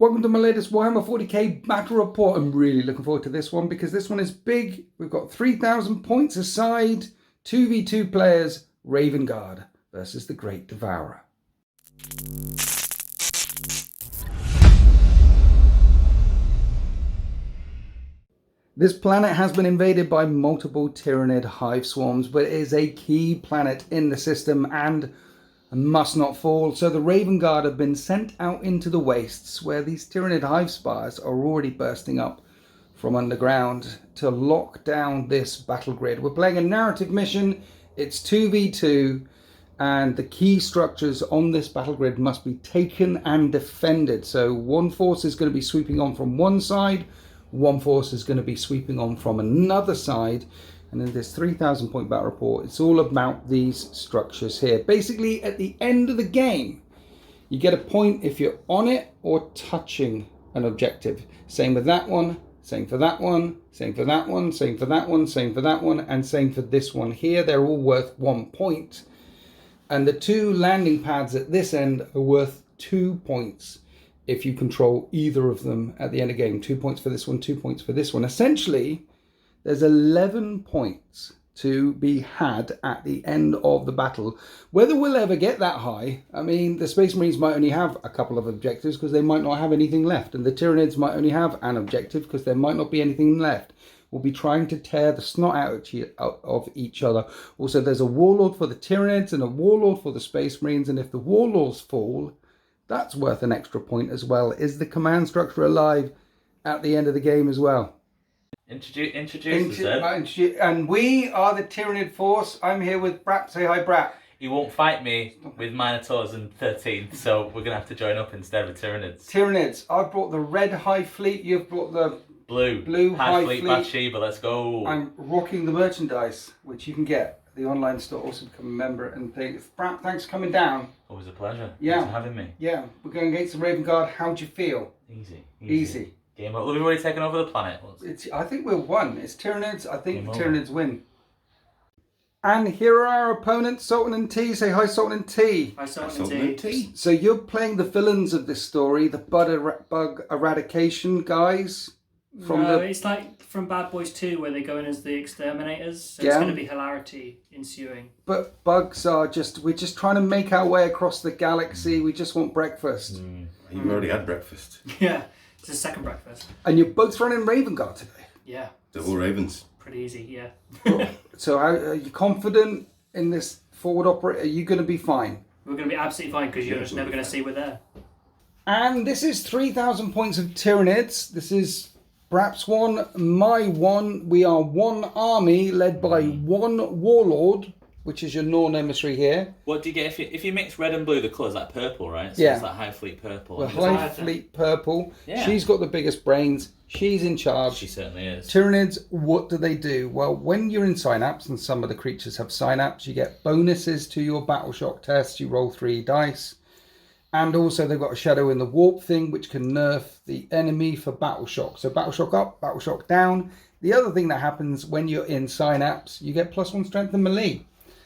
Welcome to my latest Warhammer 40k battle report. I'm really looking forward to this one because this one is big. We've got 3,000 points aside, 2v2 players, Raven Guard versus the Great Devourer. This planet has been invaded by multiple Tyranid hive swarms, but it is a key planet in the system and must not fall. So the Raven Guard have been sent out into the wastes where these Tyranid hive spires are already bursting up from underground to lock down this battle grid. We're playing a narrative mission. It's 2v2 and the key structures on this battle grid must be taken and defended. So one force is going to be sweeping on from one side, one force is going to be sweeping on from another side. And in this 3,000 point battle report, it's all about these structures here. Basically, at the end of the game, you get a point if you're on it or touching an objective. Same with that one, same for that one, same for that one, same for that one, same for that one, and same for this one here. They're all worth 1 point. And the two landing pads at this end are worth 2 points if you control either of them at the end of the game. 2 points for this one, 2 points for this one. Essentially, there's 11 points to be had at the end of the battle. Whether we'll ever get that high, I mean, the Space Marines might only have a couple of objectives because they might not have anything left. And the Tyranids might only have an objective because there might not be anything left. We'll be trying to tear the snot out of each other. Also, there's a Warlord for the Tyranids and a Warlord for the Space Marines. And if the Warlords fall, that's worth an extra point as well. Is the command structure alive at the end of the game as well? Introduce us, and we are the Tyranid force. I'm here with Brat. Say hi, Brat. He won't fight me with Minotaurs and 13th, so we're going to have to join up instead with Tyranids. Tyranids. I've brought the red High Fleet. You've brought the blue High Fleet. Bathsheba, let's go. I'm rocking the merchandise, which you can get at the online store. Also become a member and things. Brat, thanks for coming down. Always a pleasure. Yeah. Thanks for having me. Yeah, we're going against the Raven Guard. How do you feel? Easy. Game up. We've already taken over the planet. I think we're won. It's Tyranids. I think the Tyranids win. And here are our opponents, Sultan and T. Say hi, Sultan and T. Hi, Sultan and T. So you're playing the villains of this story, the bug eradication guys. It's like from Bad Boys 2 where they go in as the exterminators. So it's going to be hilarity ensuing. But bugs are we're just trying to make our way across the galaxy. We just want breakfast. You've already had breakfast. Yeah. It's a second breakfast. And you're both running Raven Guard today? Yeah. They're all Ravens. Pretty easy, yeah. So are you confident in this forward operate? Are you going to be fine? We're going to be absolutely fine because you're just never going to see we're there. And this is 3,000 points of Tyranids. This is perhaps one, my one. We are one army led by one warlord, which is your Norn emissary here. What do you get if you mix red and blue? The colour's like purple, right? So it's like High Fleet purple. Well, High Fleet purple. Yeah. She's got the biggest brains. She's in charge. She certainly is. Tyranids, what do? Well, when you're in synapse, and some of the creatures have synapse, you get bonuses to your battle shock tests. You roll 3 dice. And also they've got a shadow in the warp thing, which can nerf the enemy for battle shock. So battle shock up, battle shock down. The other thing that happens when you're in synapse, you get +1 strength and melee.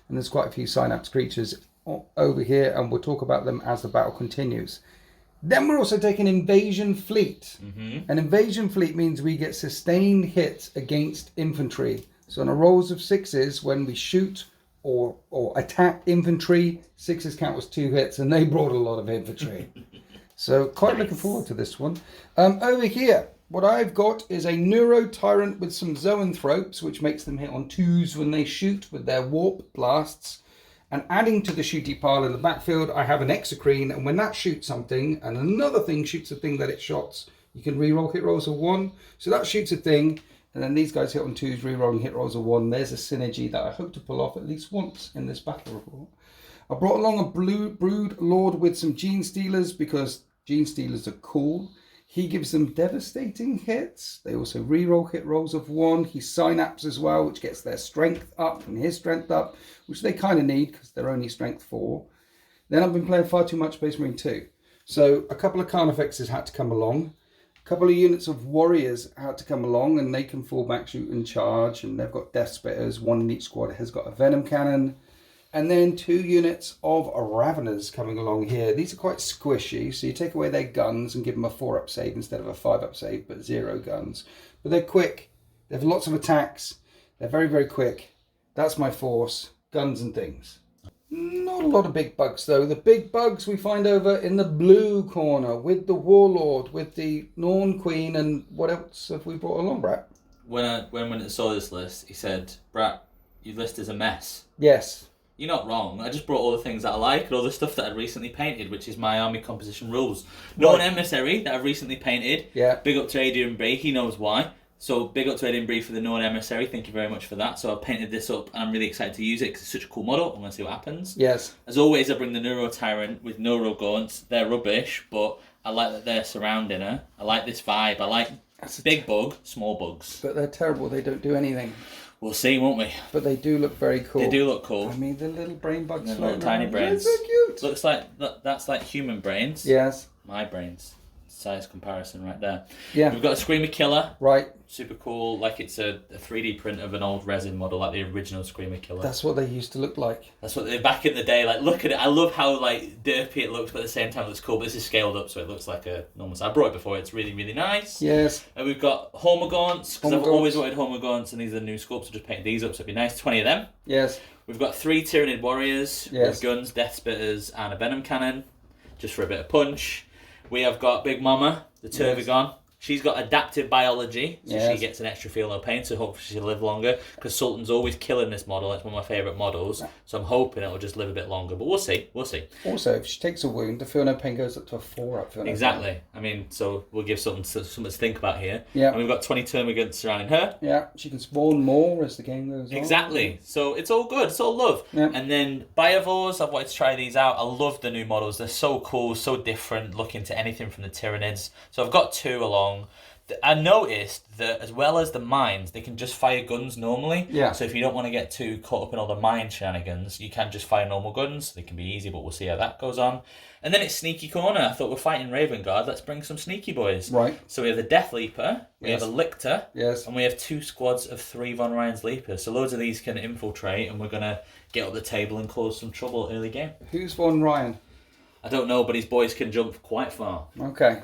And there's quite a few synapse creatures over here, and we'll talk about them as the battle continues. Then we're also taking Invasion Fleet. An Invasion Fleet means we get sustained hits against infantry. So on a rolls of 6s, when we shoot or attack infantry, 6s count as 2 hits, and they brought a lot of infantry. So quite looking forward to this one. Over here, what I've got is a Neuro Tyrant with some Zoanthropes, which makes them hit on 2s when they shoot with their warp blasts. And adding to the shooty pile in the backfield, I have an Exocrine, and when that shoots something, and another thing shoots a thing that it shots, you can reroll hit rolls of 1. So that shoots a thing, and then these guys hit on 2s, rerolling hit rolls of 1. There's a synergy that I hope to pull off at least once in this battle report. I brought along a Brood Lord with some Gene Stealers because Gene Stealers are cool. He gives them devastating hits. They also reroll hit rolls of 1. He synapse as well, which gets their strength up and his strength up, which they kind of need because they're only strength 4. Then I've been playing far too much Space Marine 2. So a couple of Carnifexes had to come along. A couple of units of Warriors had to come along, and they can fall back, shoot and charge. And they've got Death Spitters. One in each squad has got a Venom Cannon. And then 2 units of Raveners coming along here. These are quite squishy, so you take away their guns and give them a 4-up save instead of a 5-up save, but 0 guns. But they're quick. They have lots of attacks. They're very, very quick. That's my force. Guns and things. Not a lot of big bugs, though. The big bugs we find over in the blue corner with the Warlord, with the Norn Queen, and what else have we brought along, Brat? When I saw this list, he said, Brat, your list is a mess. Yes. You're not wrong. I just brought all the things that I like and all the stuff that I'd recently painted, which is my army composition rules. Norn Emissary that I've recently painted. Yeah. Big up to Adrian Bree, he knows why. So big up to Adrian Bree for the Norn Emissary. Thank you very much for that. So I painted this up and I'm really excited to use it because it's such a cool model. I'm going to see what happens. Yes. As always, I bring the Neuro Tyrant with Neuro Gaunts. They're rubbish, but I like that they're surrounding her. I like this vibe. I like big bug, small bugs. But they're terrible. They don't do anything. We'll see, won't we? But they do look very cool. They do look cool. I mean, the little brain bugs. The little tiny around. brains. They're so cute. Looks like that's like human brains. Yes. My brains. Size comparison right there. Yeah. We've got a Screamer Killer. Right. Super cool. Like it's a 3D print of an old resin model, like the original Screamer Killer. That's what they used to look like. That's what they back in the day. Like, look at it. I love how like derpy it looks, but at the same time it looks cool. But this is scaled up, so it looks like a normal. I brought it before. It's really, really nice. Yes. And we've got Hormagaunts, because I've Hormagaunts. always wanted Hormagaunts, and these are the new sculpts. So just painted these up, so it'd be nice. 20 of them. Yes. We've got 3 Tyranid Warriors Yes. with guns, Death Spitters, and a Venom Cannon, just for a bit of punch. We have got Big Mama, the Turbigon. She's got adaptive biology, so Yes. she gets an extra feel no pain, so hopefully she'll live longer. Because Sultan's always killing this model, it's one of my favourite models, so I'm hoping it'll just live a bit longer, but we'll see, we'll see. Also, if she takes a wound, the feel no pain goes up to a 4-up feel no pain. Exactly, I mean, so we'll give something to think about here. Yeah. And we've got 20 Termagants surrounding her. Yeah, she can spawn more as the game goes on. Exactly. So it's all good. It's all love. Yeah. And then Biovores, I've wanted to try these out. I love the new models. They're so cool, so different, looking to anything from the Tyranids. So I've got 2 along. I noticed that as well as the mines, they can just fire guns normally. Yeah. So if you don't want to get too caught up in all the mine shenanigans, you can just fire normal guns. They can be easy, but we'll see how that goes on. And then it's Sneaky Corner. I thought we're fighting Raven Guard. Let's bring some sneaky boys. Right. So we have the Death Leaper, we Yes. have a Lictor, Yes. and we have 2 squads of 3 Von Ryan's Leapers. So loads of these can infiltrate, and we're going to get up the table and cause some trouble early game. Who's Von Ryan? I don't know, but his boys can jump quite far. Okay.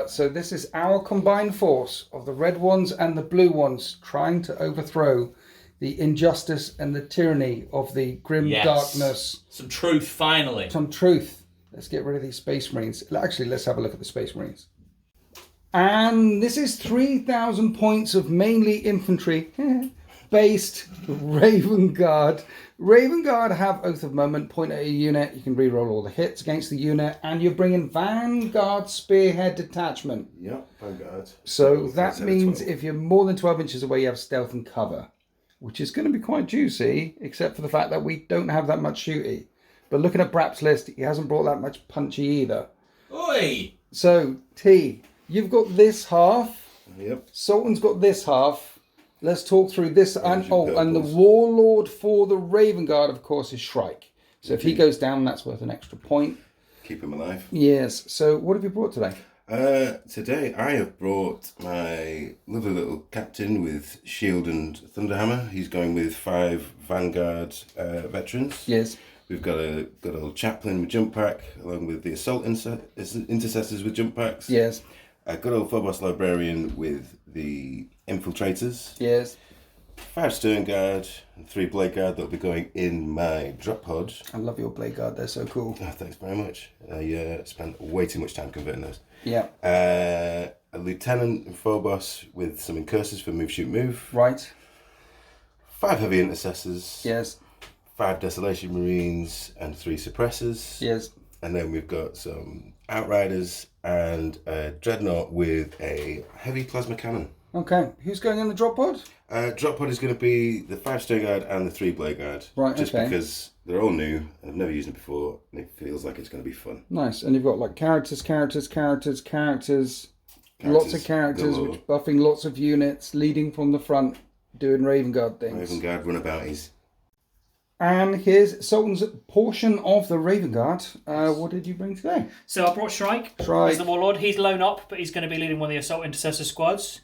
So this is our combined force of the red ones and the blue ones trying to overthrow the injustice and the tyranny of the grim Yes. darkness. Some truth, finally. Some truth. Let's get rid of these Space Marines. Actually, let's have a look at the Space Marines. And this is 3,000 points of mainly infantry based Raven Guard. Raven Guard have Oath of Moment, point at a unit. You can reroll all the hits against the unit, and you're bringing Vanguard Spearhead Detachment. Yep, Vanguard. So that Instead of means 12. if you're more than 12 inches away, you have stealth and cover, which is going to be quite juicy, except for the fact that we don't have that much shooty. But looking at Brap's list, he hasn't brought that much punchy either. Oi! So, T, you've got this half. Yep. Sultan's got this half. Let's talk through this. And the purples. Warlord for the Raven Guard, of course, is Shrike. So if he goes down, that's worth an extra point. Keep him alive. Yes. So what have you brought today? Today I have brought my lovely little captain with shield and thunderhammer. He's going with 5 Vanguard veterans. Yes. We've got a good old chaplain with jump pack, along with the assault intercessors with jump packs. Yes. A good old Phobos librarian with the infiltrators. Yes. 5 stern guard and 3 blade guard that'll be going in my drop pod. I love your Blade Guard. They're so cool. Oh, thanks very much. I spent way too much time converting those. Yeah. A lieutenant in Phobos with some incursors for move, shoot, move. Right. 5 heavy intercessors. Yes. 5 desolation marines and 3 suppressors. Yes. And then we've got some outriders and a dreadnought with a heavy plasma cannon. Okay. Who's going in the drop pod? Drop pod is going to be the 5 stern guard and the 3 blade guard. Right, Just okay. because they're all new and I've never used them before and it feels like it's going to be fun. Nice. And you've got like characters, lots of characters, galore. which buffing lots of units, leading from the front, doing Raven Guard things. Raven guard runabouties. And here's Sultan's portion of the Raven Guard. What did you bring today? So I brought Shrike Shrike. as the Warlord. He's lone up, but he's going to be leading one of the Assault Intercessor squads.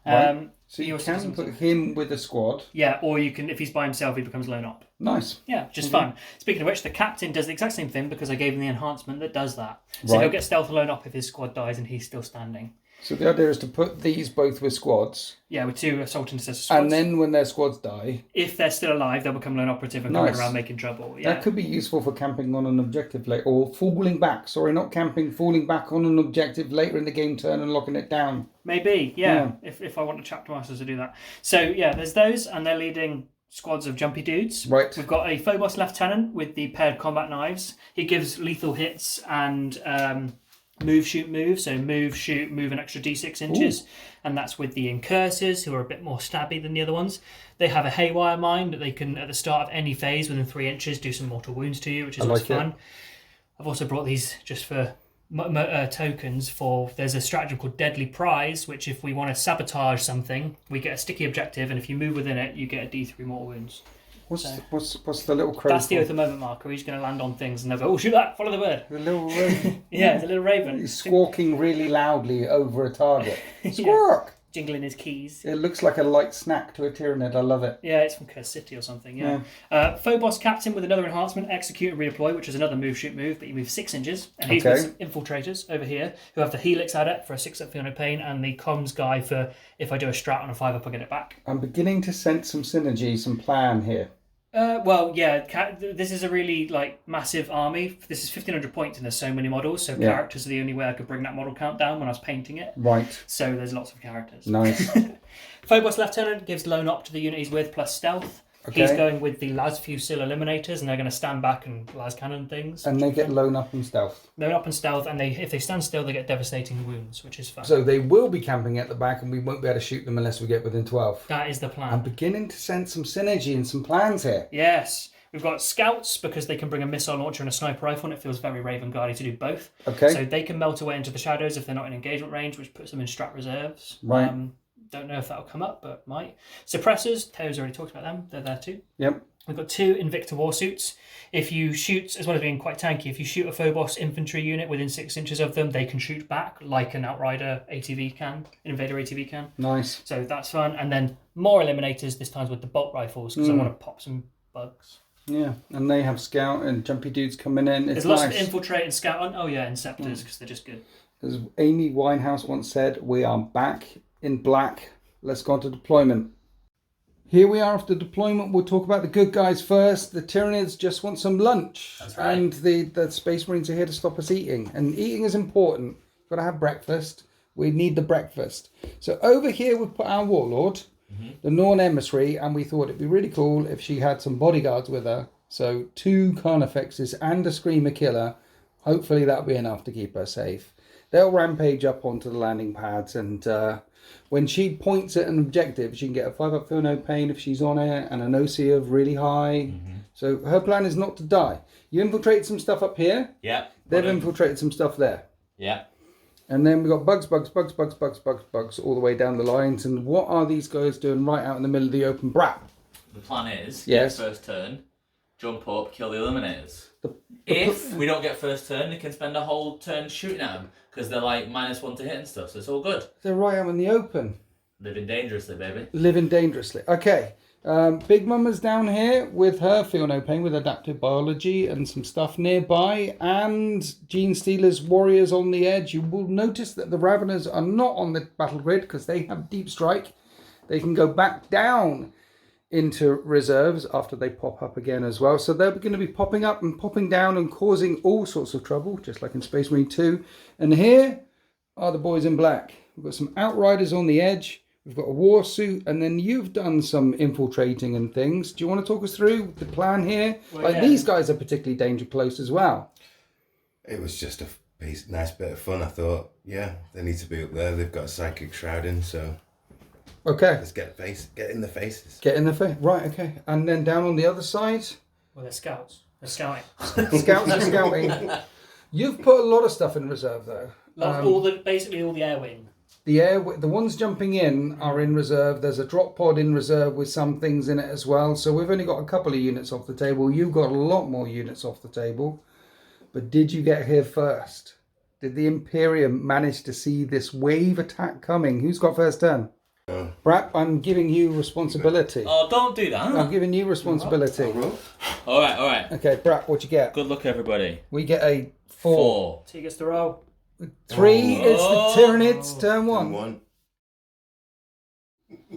Right. So he you also can doesn't- put him with a squad. Yeah, or you can, if he's by himself, he becomes lone up. Nice. Yeah, just fun. Speaking of which, the captain does the exact same thing because I gave him the enhancement that does that. So he'll get stealth alone up if his squad dies and he's still standing. So the idea is to put these both with squads. Yeah, with 2 assault intercessor squads. And then when their squads die... If they're still alive, they'll become lone operative and going around making trouble. Yeah. That could be useful for camping on an objective later, or falling back. Sorry, not camping, falling back on an objective later in the game turn and locking it down. Maybe, yeah. If I want the chapter masters to do that. So, yeah, there's those, and they're leading squads of jumpy dudes. Right. We've got a Phobos Lieutenant with the paired combat knives. He gives lethal hits and... move, shoot, move. So move, shoot, move an extra d6 inches. Ooh. And that's with the incursors, who are a bit more stabby than the other ones. They have a haywire mine that they can, at the start of any phase within 3 inches, do some mortal wounds to you, which is always fun. I've also brought these just for tokens for... There's a stratagem called Deadly Prize, which if we want to sabotage something, we get a sticky objective, and if you move within it, you get a d3 mortal wounds. What's the little crow? That's the Oath of Moment marker. He's going to land on things and they'll go, oh, shoot that, follow the bird. The little raven. Yeah, it's a little raven. He's squawking really loudly over a target. Squawk! Jingling his keys. It looks like a light snack to a Tyranid. I love it. Yeah, it's from Curse City or something, Phobos Captain with another enhancement, Execute and Redeploy, which is another move, shoot, move, but you move 6 inches. And he's with some infiltrators over here who have the Helix Adept for a 6 up Feel No Pain and the Comms guy for if I do a strat on a 5 up, I get it back. I'm beginning to sense some synergy, some plan here. This is a really massive army. This is 1,500 points and there's so many models, so characters are the only way I could bring that model count down when I was painting it. Right. So there's lots of characters. Nice. Phobos Lieutenant gives lone op to the unit he's with plus stealth. Okay. He's going with the Las Fusil Eliminators, and they're going to stand back and las cannon things. And they get lone up and stealth. Lone up and stealth, and if they stand still, they get devastating wounds, which is fun. So they will be camping at the back, and we won't be able to shoot them unless we get within 12. That is the plan. I'm beginning to sense some synergy and some plans here. Yes. We've got scouts, because they can bring a missile launcher and a sniper rifle, and it feels very Raven Guardy to do both. Okay. So they can melt away into the shadows if they're not in engagement range, which puts them in strat reserves. Right. Don't know if that'll come up, but might. Suppressors, Teo's already talked about them. They're there too. Yep. We've got 2 Invicta Warsuits. If you shoot, as well as being quite tanky, if you shoot a Phobos infantry unit within 6 inches of them, they can shoot back like an Outrider ATV can, an Invader ATV can. Nice. So that's fun. And then more Eliminators, this time with the bolt rifles, because I want to pop some bugs. Yeah, and they have scout and jumpy dudes coming in. There's lots of infiltrate and scout on. Oh yeah, and scepters, because they're just good. As Amy Winehouse once said, we are back in black. Let's go on to deployment. Here we are after deployment. We'll talk about the good guys first. The Tyranids just want some lunch. That's right. And the Space Marines are here to stop us eating. And eating is important. We've got to have breakfast. We need the breakfast. So over here we've put our Warlord, the Norn Emissary, and we thought it'd be really cool if she had some bodyguards with her. So 2 Carnifexes and a Screamer Killer. Hopefully that'll be enough to keep her safe. They'll rampage up onto the landing pads, and when she points at an objective, she can get a 5 up Feel No Pain if she's on it, and an OC of really high. So her plan is not to die. You infiltrate some stuff up here. Yeah. They've infiltrated some stuff there. Yeah. And then we've got bugs all the way down the lines. And what are these guys doing right out in the middle of the open brap? The plan is, yes, get first turn, jump up, kill the Eliminators. If we don't get first turn, they can spend a whole turn shooting at them, because they're -1 to hit and stuff, so it's all good. They're right out in the open. Living dangerously, baby. Living dangerously. Okay. Big Mama's down here with her Feel No Pain with adaptive biology and some stuff nearby, and Gene Stealer's warriors on the edge. You will notice that the Raveners are not on the battle grid because they have deep strike. They can go back down into reserves after they pop up again as well. So they're going to be popping up and popping down and causing all sorts of trouble, just like in Space Marine 2. And here are the boys in black. We've got some Outriders on the edge. We've got a war suit, and then you've done some infiltrating and things. Do you want to talk us through the plan here? Well, these guys are particularly danger close as well. It was just a nice bit of fun. I thought, yeah, they need to be up there. They've got a psychic shrouding, so okay, let's get in the faces. Get in the face, right? Okay, and then down on the other side. Well, they're scouts. They're scouting. Scouts are scouting. You've put a lot of stuff in reserve, though. Basically all the air wing. The ones jumping in are in reserve. There's a drop pod in reserve with some things in it as well. So we've only got a couple of units off the table. You've got a lot more units off the table. But did you get here first? Did the Imperium manage to see this wave attack coming? Who's got first turn? Brap, I'm giving you responsibility. Oh, don't do that. I'm giving you responsibility. All right. Okay, Brap, what'd you get? Good luck, everybody. We get a 4. So he gets to roll. 3, it's the Tyranids, turn 1. Turn 1.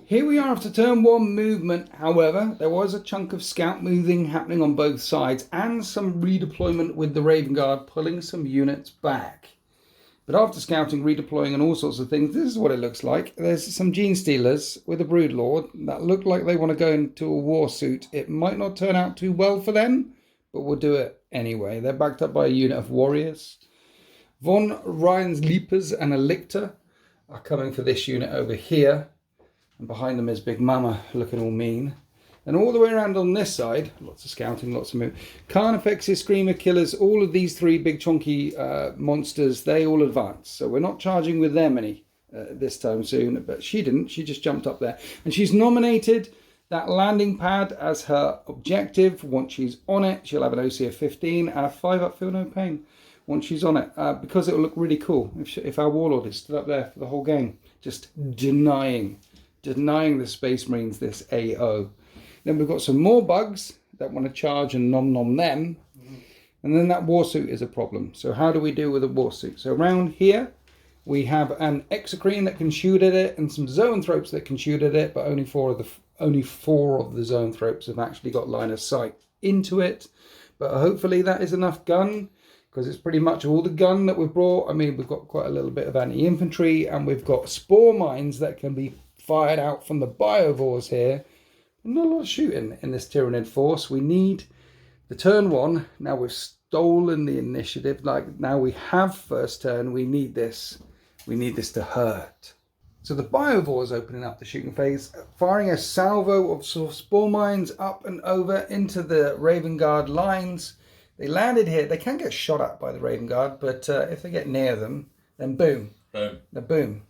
Here we are after turn 1 movement. However, there was a chunk of scout moving happening on both sides and some redeployment with the Raven Guard pulling some units back. But after scouting, redeploying and all sorts of things, this is what it looks like. There's some Gene Stealers with a Broodlord that look like they want to go into a war suit. It might not turn out too well for them, but we'll do it anyway. They're backed up by a unit of warriors. Von Ryan's Leapers and a Lictor are coming for this unit over here. And behind them is Big Mama looking all mean. And all the way around on this side, lots of scouting, lots of movement. Carnifexes, Screamer Killers, all of these 3 big chunky monsters, they all advance. So we're not charging with them any this time soon. But she didn't, she just jumped up there. And she's nominated that landing pad as her objective. Once she's on it, she'll have an OC of 15 and a 5 up, feel no pain. Once she's on it, because it'll look really cool if our Warlord is stood up there for the whole game, just denying the Space Marines this AO. Then we've got some more bugs that want to charge and nom them. And then that Warsuit is a problem. So how do we deal with a Warsuit? So around here, we have an Exocrine that can shoot at it and some Zoanthropes that can shoot at it, but only four of the Zoanthropes have actually got line of sight into it. But hopefully that is enough gun, because it's pretty much all the gun that we've brought. I mean, we've got quite a little bit of anti-infantry, and we've got spore mines that can be fired out from the biovores here. Not a lot of shooting in this Tyranid force. We need the turn 1. Now we've stolen the initiative. Like, now we have first turn. We need this. We need this to hurt. So the biovore is opening up the shooting phase, firing a salvo of spore mines up and over into the Raven Guard lines. They landed here. They can get shot at by the Raven Guard, but if they get near them, then boom. Boom.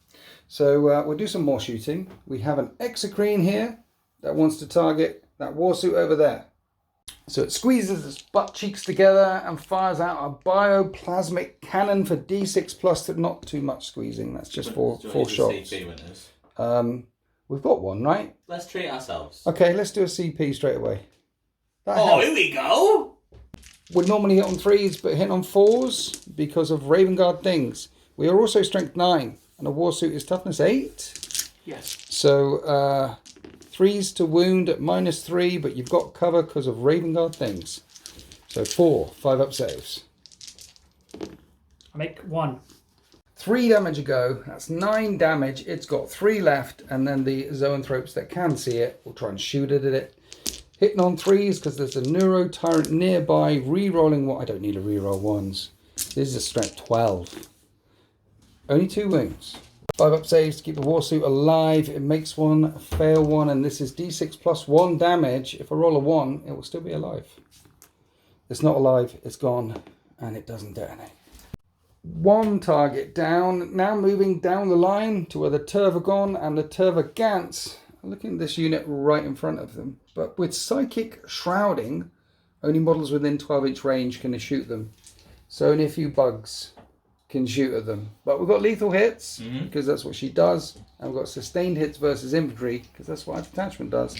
So we'll do some more shooting. We have an Exocrine here that wants to target that Warsuit over there. So it squeezes its butt cheeks together and fires out a bioplasmic cannon for D6 plus, not too much squeezing. That's just four shots. We've got one, right? Let's treat ourselves. Okay, let's do a CP straight away. Here we go. Would normally hit on 3s, but hit on 4s because of Raven Guard things. We are also strength 9, and a Warsuit is toughness 8. Yes. So 3s to wound at -3, but you've got cover because of Raven Guard things. So 4, 5 up saves. I make 1. 3 damage a go. That's 9 damage. It's got 3 left, and then the Zoanthropes that can see it will try and shoot at it. Hitting on 3s because there's a Neuro Tyrant nearby. Re-rolling what? I don't need to re-roll 1s. This is a strength 12. Only 2 wounds. 5 up saves to keep the Warsuit alive. It makes 1, fail 1, and this is D6 plus 1 damage. If I roll a 1, it will still be alive. It's not alive, it's gone, and it doesn't detonate. 1 target down. Now moving down the line to where the Tervagon and the Tervagants are looking at this unit right in front of them. But with Psychic Shrouding, only models within 12-inch range can shoot them. So only a few bugs can shoot at them. But we've got lethal hits, because that's what she does. And we've got sustained hits versus infantry, because that's what our detachment does.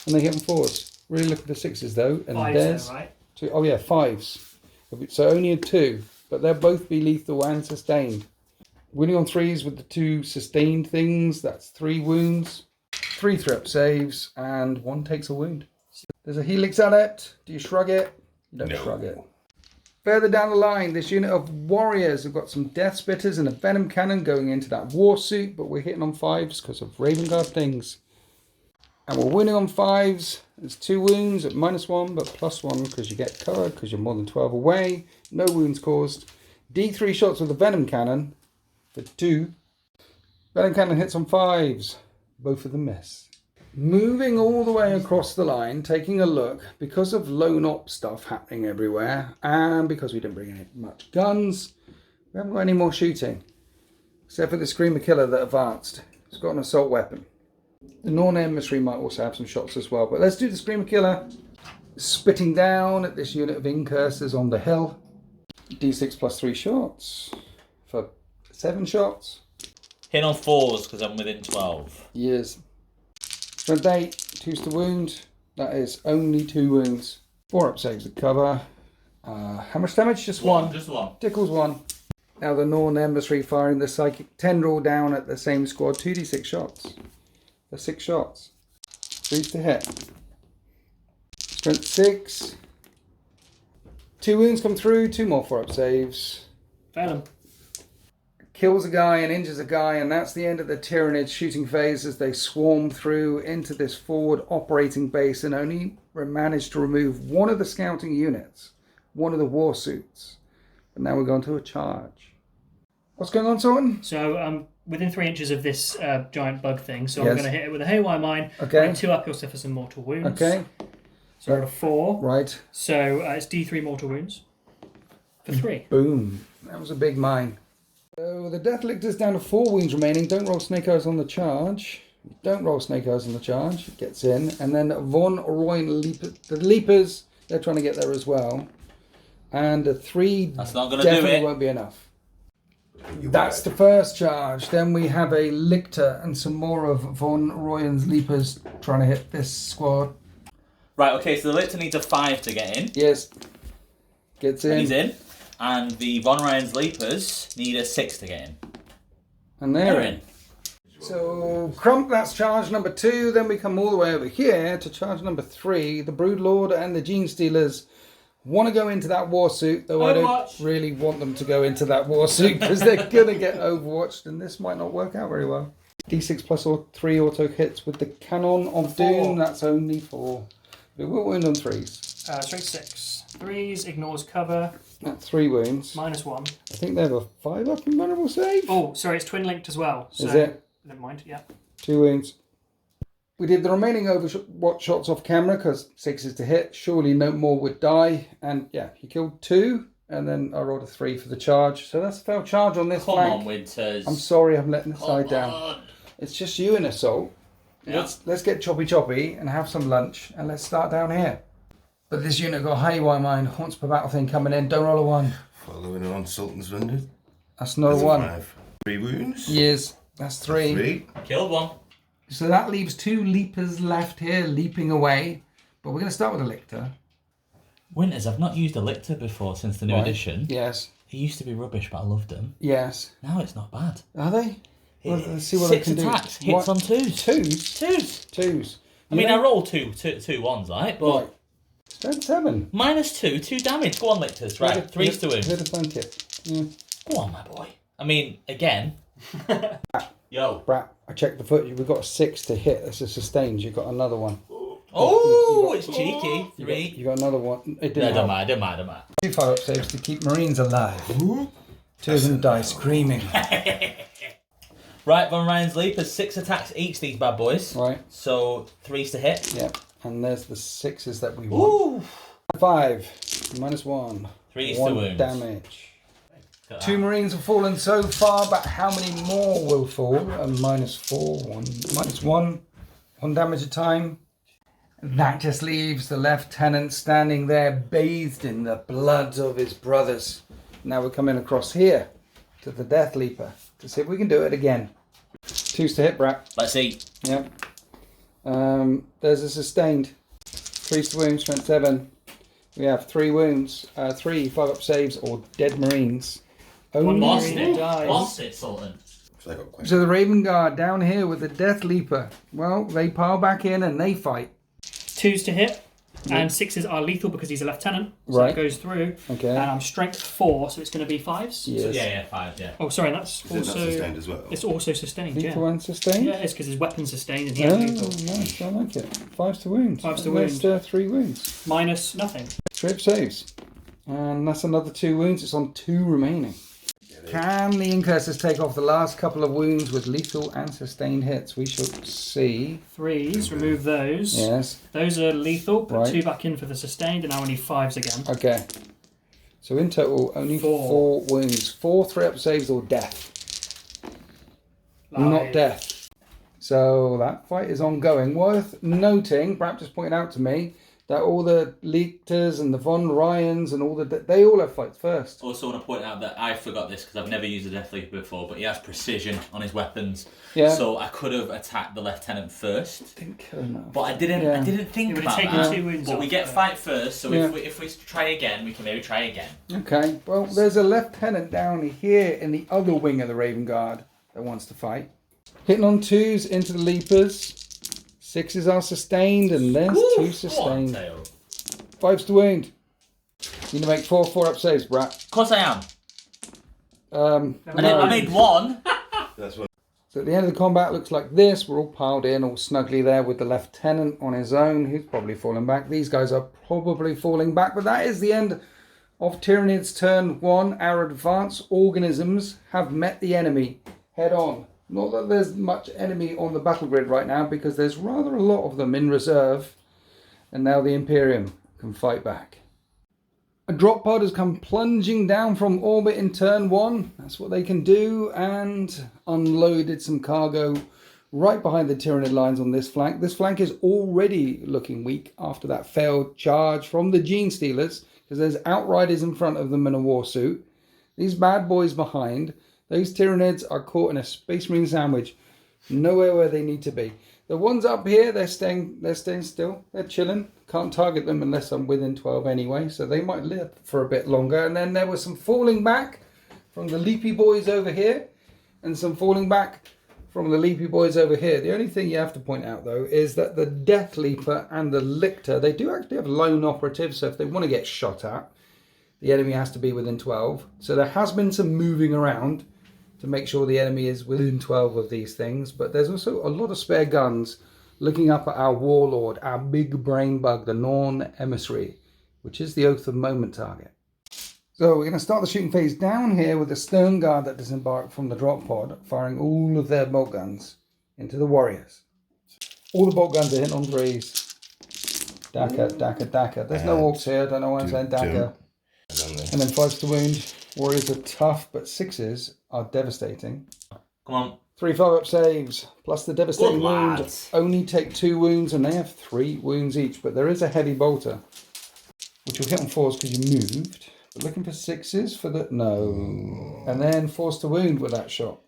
And they hit on 4s. Really looking for 6s though. And 5s there's then, right? 2. Oh yeah, 5s. So only a 2. But they'll both be lethal and sustained. Winning on 3s with the 2 sustained things. That's 3 wounds. 3 threat saves. And 1 takes a wound. There's a Helix Adept. Do you shrug it? You don't shrug it. Further down the line, this unit of warriors have got some Death Spitters and a Venom Cannon going into that Warsuit, but we're hitting on 5s because of Raven Guard things. And we're winning on 5s. There's 2 wounds at -1, but +1 because you get cover, because you're more than 12 away. No wounds caused. D3 shots with the Venom Cannon for 2. Venom Cannon hits on 5s. Both of them miss. Moving all the way across the line, taking a look, because of lone op stuff happening everywhere, and because we didn't bring in much guns, we haven't got any more shooting. Except for the Screamer Killer that advanced. It's got an assault weapon. The non-emissary might also have some shots as well, but let's do the Screamer Killer. Spitting down at this unit of incursors on the hill. D6 plus 3 shots for 7 shots. Hitting on 4s because I'm within 12. Yes. Strength 8, 2's to wound. That is only 2 wounds. 4 up saves the cover. How much damage? Just one. Just one. Tickles 1. Now the Norn emissary firing the psychic tendril down at the same squad. 2d6 shots. For 6 shots. 3's to hit. Strength 6. 2 wounds come through. 2 more 4 up saves. Fail him. Kills a guy and injures a guy, and that's the end of the Tyranids shooting phase as they swarm through into this forward operating base and only managed to remove one of the scouting units, one of the war suits. But now we're going to a charge. What's going on, Sorton? So I'm within 3 inches of this giant bug thing, so Yes. I'm going to hit it with a Haywire Mine. Okay. 2 up, you'll suffer some mortal wounds. Okay. So I got a 4. Right. So it's D3 mortal wounds for 3. Boom. That was a big mine. So the Death Lictor's down to 4 wounds remaining. Don't roll Snake Eyes on the charge. Don't roll Snake Eyes on the charge. It gets in. And then Von Royen the Leapers, they're trying to get there as well. And a 3 That's not going to do definitely it. won't be enough. That's the first charge. Then we have a Lictor and some more of Von Royen's Leapers trying to hit this squad. Right, okay, so the Lictor needs a 5 to get in. Yes. Gets in. And he's in. And the Von Ryan's Leapers need a 6 to get in. And they're in. So, Crump, that's charge number 2. Then we come all the way over here to charge number 3. The Broodlord and the Gene Stealers want to go into that war suit, though I don't really want them to go into that war suit because they're going to get overwatched and this might not work out very well. D6 plus or 3 auto hits with the Cannon of Doom. That's only 4. But it will wound on 3s. Strength 6. 3s, ignores cover. That's 3 wounds. -1. I think they have a 5 up invulnerable save. Oh, sorry, it's twin linked as well. So, Is it? Never mind, yeah. 2 wounds. We did the remaining overwatch shots off camera because 6 is to hit. Surely no more would die. And yeah, he killed 2. And then I rolled a 3 for the charge. So that's a failed charge on this Come flank. on, Winters. I'm sorry I'm letting the side down. on. It's just you and Assault. Yeah. Let's get choppy and have some lunch. And let's start down here. But this unit got Haywire Mine. Haunts per battle thing coming in. Don't roll a 1. Following on Sultan's wounded. That's not That's a 1. 5. 3 wounds. Yes, that's 3. 3. Killed 1. So that leaves 2 Leapers left here, leaping away. But we're going to start with a Lictor. Winters, I've not used a Lictor before since the new edition. Yes. He used to be rubbish, but I loved them. Yes. Now it's not bad. Are they? Well, let's see what 6 they can attacks, do. hits What? on 2s. 2s? 2s. 2s. I mean, I rolled two ones, right? But Right. Strength 7. -2, 2 damage. Go on, Lictors. Right, 3's to wound. Hit a blanket. Yeah. Go on, my boy. I mean, again. Yo. Brat, I checked the footage. We've got a 6 to hit. That's a sustained. You've got another one. Oh, it's cheeky. 3. You got another one. It No, didn't don't help. matter, don't matter. 2 fire-up saves to keep Marines alive. 2 of them die screaming. Right, Von Ryan's Leapers, 6 attacks each, these bad boys. Right. So 3's to hit. Yep. And there's the 6s that we want. Ooh. 5. -1. 3's 1 to wound. damage. Look at 2 that. Marines have fallen so far, but how many more will fall? -4, 1, -1. 1 damage a time. That just leaves the lieutenant standing there, bathed in the blood of his brothers. Now we're coming across here to the Death Leaper to see if we can do it again. 2s to hit, Brat. Let's see. Yep. There's a sustained. 3's to wound, strength 7. We have 3 wounds, 3 5-up saves or dead Marines. Only Lost Marine it. dies. Lost it, Sultan. So I got quite. So the Raven Guard down here with the Death Leaper. Well, they pile back in and they fight. 2s to hit, and 6s are lethal because he's a lieutenant, so Right. it goes through. Okay. And I'm strength 4, so it's going to be 5s. Yes. Yeah, 5, yeah. Oh, sorry, that's Is it not also sustained as well? it's also sustained. Lethal Yeah, and sustained? yeah, it's because his weapon's sustained and he Oh, has lethal. nice. I like it. 5s to wound. 5s to And wound. That's 3 wounds. Minus nothing. 3 up saves. And that's another 2 wounds. It's on 2 remaining. Can the Incursors take off the last couple of wounds with lethal and sustained hits? We shall see. 3s, remove those. Yes. Those are lethal. Put Right. 2 back in for the sustained, and now we need 5s again. Okay. So in total, only 4 wounds. 4 3-up saves or death. Not Live. death. So that fight is ongoing. Worth noting, Brap just pointed out to me, that all the Lictors and the Von Ryans and all they all have fights first. Also want to point out that I forgot this because I've never used a Death Leaper before, but he has precision on his weapons. Yeah. So I could have attacked the Lieutenant first. Didn't kill enough. But I didn't. Yeah. I didn't think It would about have taken that. 2 wounds But we off, get fight first, so Yeah. if we try again, we can maybe try again. Okay, well, there's a lieutenant down here in the other wing of the Raven Guard that wants to fight. Hitting on 2s into the Leapers. 6s are sustained, and there's 2 sustained. 5s to wound. You need to make 4 4-up saves, Brat. Of course I am. No. I made 1. That's what. So at the end of the combat, looks like this. We're all piled in, all snugly there with the lieutenant on his own, who's probably falling back. These guys are probably falling back, but that is the end of Tyranids turn 1. Our advanced organisms have met the enemy head on. Not that there's much enemy on the battle grid right now, because there's rather a lot of them in reserve. And now the Imperium can fight back. A drop pod has come plunging down from orbit in turn 1. That's what they can do, and unloaded some cargo right behind the Tyranid lines on this flank. This flank is already looking weak after that failed charge from the Gene Stealers, because there's Outriders in front of them in a war suit. These bad boys behind. Those Tyranids are caught in a Space Marine sandwich. Nowhere where they need to be. The ones up here, they're staying still. They're chilling. Can't target them unless I'm within 12 anyway, so they might live for a bit longer. And then there was some falling back from the Leapy boys over here, and some falling back from the Leapy boys over here. The only thing you have to point out, though, is that the Death Leaper and the Lictor, they do actually have lone operatives, so if they want to get shot at, the enemy has to be within 12. So there has been some moving around to make sure the enemy is within 12 of these things, but there's also a lot of spare guns looking up at our warlord, our big brain bug, the Norn Emissary, which is the Oath of Moment target. So we're going to start the shooting phase down here with the Stern Guard that disembarked from the drop pod, firing all of their bolt guns into the warriors. All the bolt guns are hitting on 3s. Daka. There's no orcs here, don't know why I'm saying Daka. And then 5s to wound. Warriors are tough, but 6s are devastating. Come on. 3 5-up saves, plus the devastating Good wound. lads. Only take 2 wounds, and they have 3 wounds each. But there is a heavy bolter, which will hit on 4s because you moved. But looking for 6s for the... No. And then 4s to wound with that shot.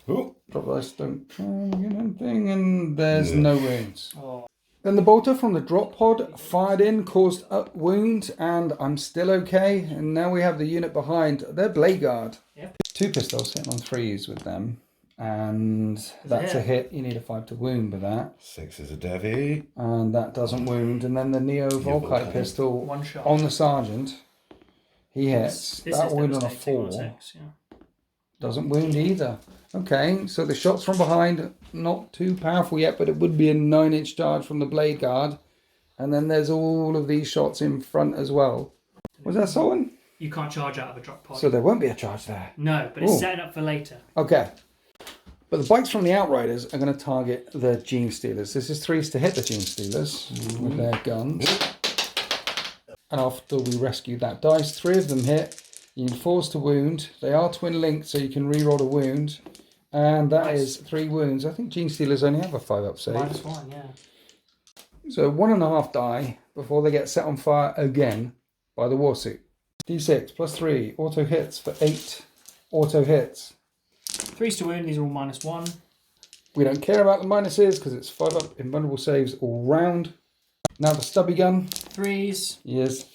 Oh. Drop dice, don't try and get anything, and there's no wounds. Oh. Then the bolter from the drop pod fired in, caused a wound, and I'm still okay. And now we have the unit behind. They're Blade Guard. Yep. 2 pistols hitting on 3s with them. And that's a hit. You need a 5 to wound with that. 6 is a Devi. And that doesn't wound. And then the Neo Volkite pistol 1 shot. on the Sergeant. He hits. This That is wound on a devastating, 4. 6, yeah. Doesn't wound either. Okay, so the shots from behind, not too powerful yet, but it would be a 9-inch charge from the Blade Guard. And then there's all of these shots in front as well. Was that someone? You can't charge out of a drop pod. So there won't be a charge there. No, but it's Ooh. setting up for later. Okay. But the bikes from the Outriders are going to target the Gene Stealers. This is 3s to hit the Gene Stealers with their guns. And after we rescue that dice, 3 of them hit. You need 4s to wound. They are twin linked, so you can re-roll a wound. And that is 3 wounds. I think Gene Stealers only have a 5-up save. -1, yeah. So 1.5 die before they get set on fire again by the warsuit. D6 plus 3 auto hits for 8 auto hits. 3s to wound, these are all -1. We don't care about the minuses because it's 5-up invulnerable saves all round. Now the stubby gun. 3s. Yes.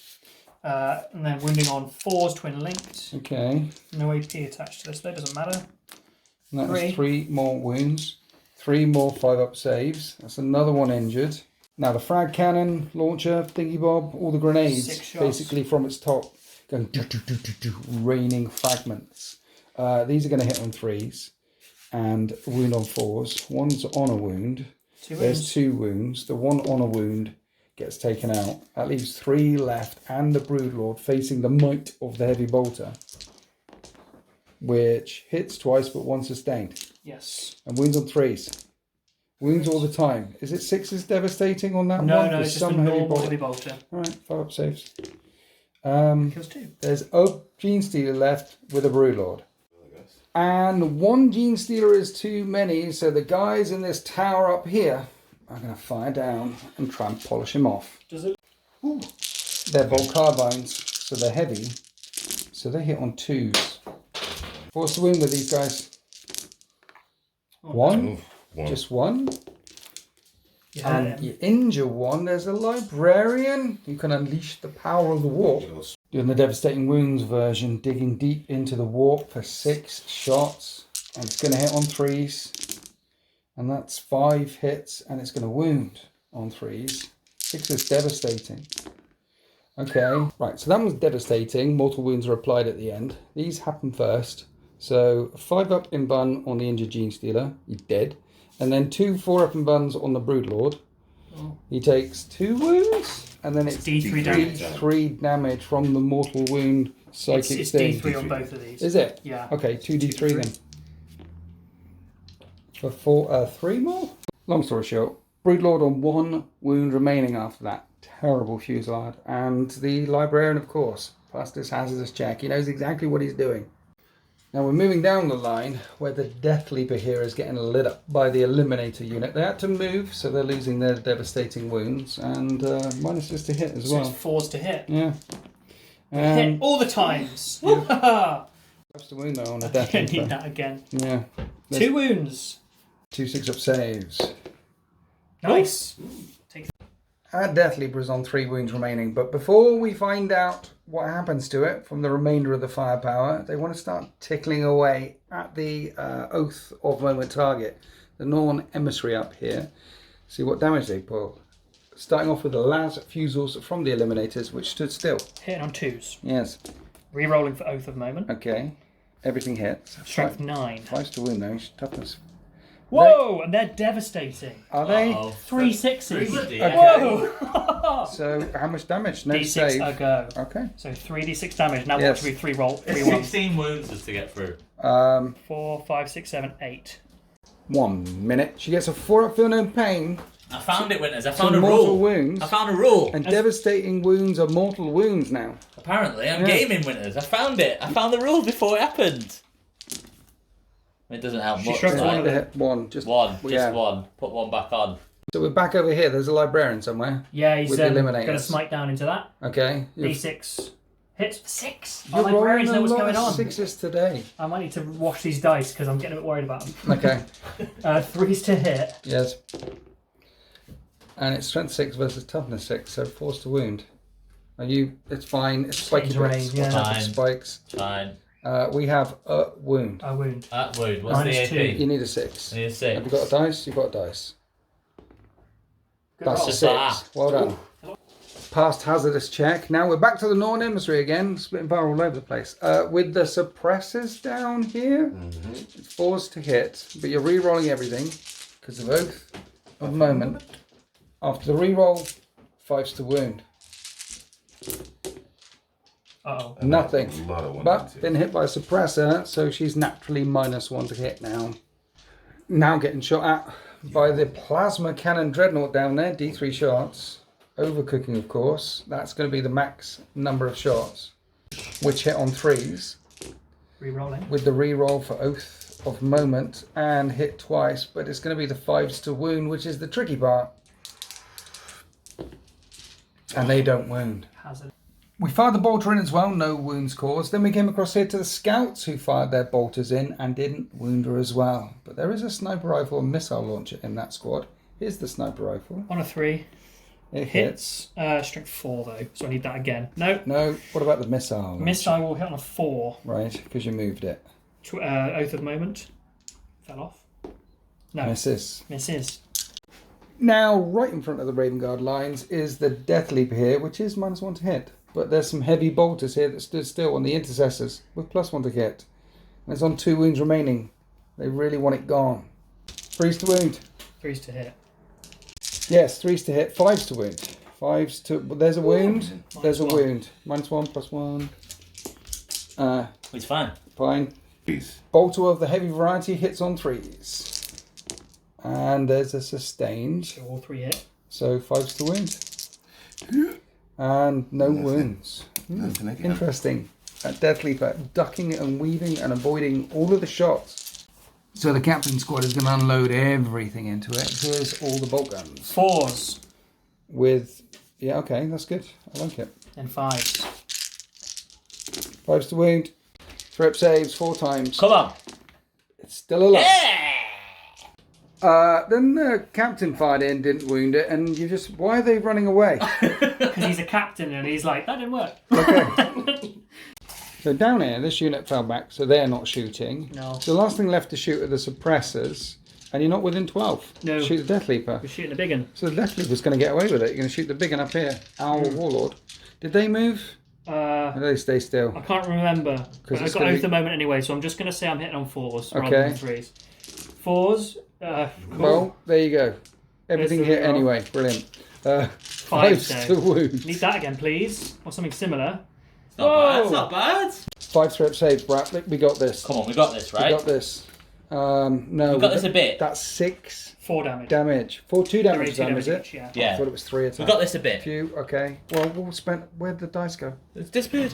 And then wounding on 4s, twin linked. Okay. No AP attached to this, though, doesn't matter. And that 3. is 3 more wounds. 3 more 5-up saves. That's another one injured. Now the frag cannon, launcher, thingy bob, all the grenades 6 shots. basically from its top going raining fragments. These are going to hit on 3s and wound on 4s. One's on a wound. 2 There's wounds. 2 wounds. The one on a wound gets taken out. That leaves 3 left and the Broodlord facing the might of the heavy bolter, which hits twice but 1 sustained. Yes. And wounds on 3s. Wounds all the time. Is it 6s devastating on that No, one? no, There's it's just a some normal bolter. heavy bolter. Alright, 5-up saves. Kills 2. There's a Gene Stealer left with a Broodlord. And 1 Gene Stealer is too many, so the guys in this tower up here are going to fire down and try and polish him off. Does it? Ooh. They're bolt carbines, so they're heavy. So they hit on 2s. Force to wound with these guys. Oh, one. One. Just one. You And hurt him. you injure one. There's a librarian. You can unleash the power of the warp. Doing the devastating wounds version, digging deep into the warp for 6 shots. And it's going to hit on 3s. And that's 5 hits, and it's going to wound on 3s. 6 is devastating. Okay, right, so that was devastating. Mortal wounds are applied at the end. These happen first. So 5 up in bun on the injured Gene Stealer. He's dead. And then 2 4-up in buns on the Broodlord. Oh. He takes 2 wounds, and then it's D3 damage. D3 damage from the mortal wound psychic It's thing. D3 on both of these. Is it? Yeah. Okay, 2d3 then. For 3 more? Long story short, Broodlord on 1 wound remaining after that. Terrible fusillade. And the Librarian, of course, passed his hazardous check. He knows exactly what he's doing. Now we're moving down the line where the Death Leaper here is getting lit up by the Eliminator unit. They had to move, so they're losing their devastating wounds. And minuses to hit as So well. it's 4s to hit. Yeah. Hit all the times. That's the wound though on a Death I need Leaper. that again. Yeah. 2 wounds. 2 6-up saves. Nice. Our Death Leaper is on 3 wounds remaining, but before we find out what happens to it from the remainder of the firepower, they want to start tickling away at the Oath of Moment target, the Norn Emissary up here. See what damage they pull. Starting off with the las fusils from the Eliminators, which stood still. Hitting on 2s. Yes. Re-rolling for Oath of Moment. Okay. Everything hits. Strength 9. 5 to wound though. Toughness. Whoa! And they're devastating. Are they? 3 6s. Okay. Whoa! So how much damage? No D6 save. a go. Okay. So 3d6 damage. Now Yes. what do we 3 roll? 3 It's ones. 16 wounds is to get through. 4, 5, 6, 7, 8. 1 minute. She gets a 4-up feel no pain. I found it, Winters. I Some found a mortal rule. wounds. I found a rule. And devastating wounds are mortal wounds now. Apparently, I'm Yeah. gaming, Winters. I found it. I found the rule before it happened. It doesn't help She much. shrugged like- one of them. One. Just One, just yeah. one. Put one back on. So we're back over here. There's a librarian somewhere. Yeah, he's With the going Eliminators. to smite down into that. Okay. D6 hits for 6. You're My librarians rolling know a what's lot going of on. 6s today. I might need to wash these dice because I'm getting a bit worried about them. Okay. 3s to hit. Yes. And it's strength 6 versus toughness 6, so force to wound. Are you? It's fine. It's spiky Terrain, bits. yeah. Watch out for Fine. spikes. Fine. We have a wound. I wound. That wound. What's Minus the AP? You need a 6. Need a 6. Have you got a dice? You've got a dice. Good That's roll. a Just 6. like that. Well done. Passed hazardous check. Now we're back to the Norn Emissary again, splitting power all over the place. With the suppressors down here, it's 4s to hit, but you're re-rolling everything because of Oath of Moment. After the re-roll, 5s to wound. Uh-oh. Nothing. A lot of ones But into it. been hit by a suppressor, so she's naturally -1 to hit now. Now getting shot at by the plasma cannon dreadnought down there, D3 shots. Overcooking, of course. That's going to be the max number of shots, which hit on 3s. Re-rolling. With the re-roll for Oath of Moment and hit twice, but it's going to be the 5s to wound, which is the tricky part. And they don't wound. Hazard. We fired the bolter in as well, no wounds caused. Then we came across here to the scouts who fired their bolters in and didn't wound her as well. But there is a sniper rifle and missile launcher in that squad. Here's the sniper rifle. On a 3. It hits. Strength 4 though, so I need that again. No. No, what about the missile launcher? Missile will hit on a 4. Right, because you moved it. Oath of Moment. Fell off. No. Misses. Misses. Now, right in front of the Raven Guard lines is the Death Leaper here, which is -1 to hit. But there's some heavy bolters here that stood still on the intercessors with +1 to hit. And it's on 2 wounds remaining. They really want it gone. 3s to wound. 3s to hit. Yes, 3s to hit, 5s to wound. 5s to... Well, there's a wound. There's a wound. -1, +1. It's fine. Fine. Please. Bolter of the heavy variety hits on 3s. And there's a sustained. So all 3 hit. So 5s to wound. And no Nothing. wounds. Nothing again. Interesting. Death Leaper ducking and weaving and avoiding all of the shots. So the captain squad is going to unload everything into it. Here's all the bolt guns. 4s. With, yeah, okay, that's good. I like it. And 5s. 5s to wound. Threat saves 4 times. Come on. It's still alive. Yeah! Then the captain fired in, didn't wound it, and you just, why are they running away? Because he's a captain and he's like, that didn't work. Okay. So down here, this unit fell back, so they're not shooting. No. So the last thing left to shoot are the suppressors, and you're not within 12. No. Shoot the Death Leaper. We're shooting a big one. So the Death Leaper's going to get away with it. You're going to shoot the big one up here. Owl Warlord. Did they move? Or did they stay still? I can't remember. But I've got gonna oath the moment anyway, so I'm just going to say I'm hitting on 4s rather Okay. than 3s. 4s. Cool. Well, there you go. Everything There's the hit reroll. anyway. Brilliant. 5s 5s though. to wound. Need that again, please. Or something similar. It's not bad. It's not bad. 5 threat saves, Brat. We got this. Come on, we got this, right? We got this. No. We got this a bit. That's 6 4 damage. damage. 2 damage, 2 is it? each, yeah. I Yeah. thought it was 3 attacks. We got this a bit. Few, okay. Well, we'll spend. Where'd the dice go? It's disappeared.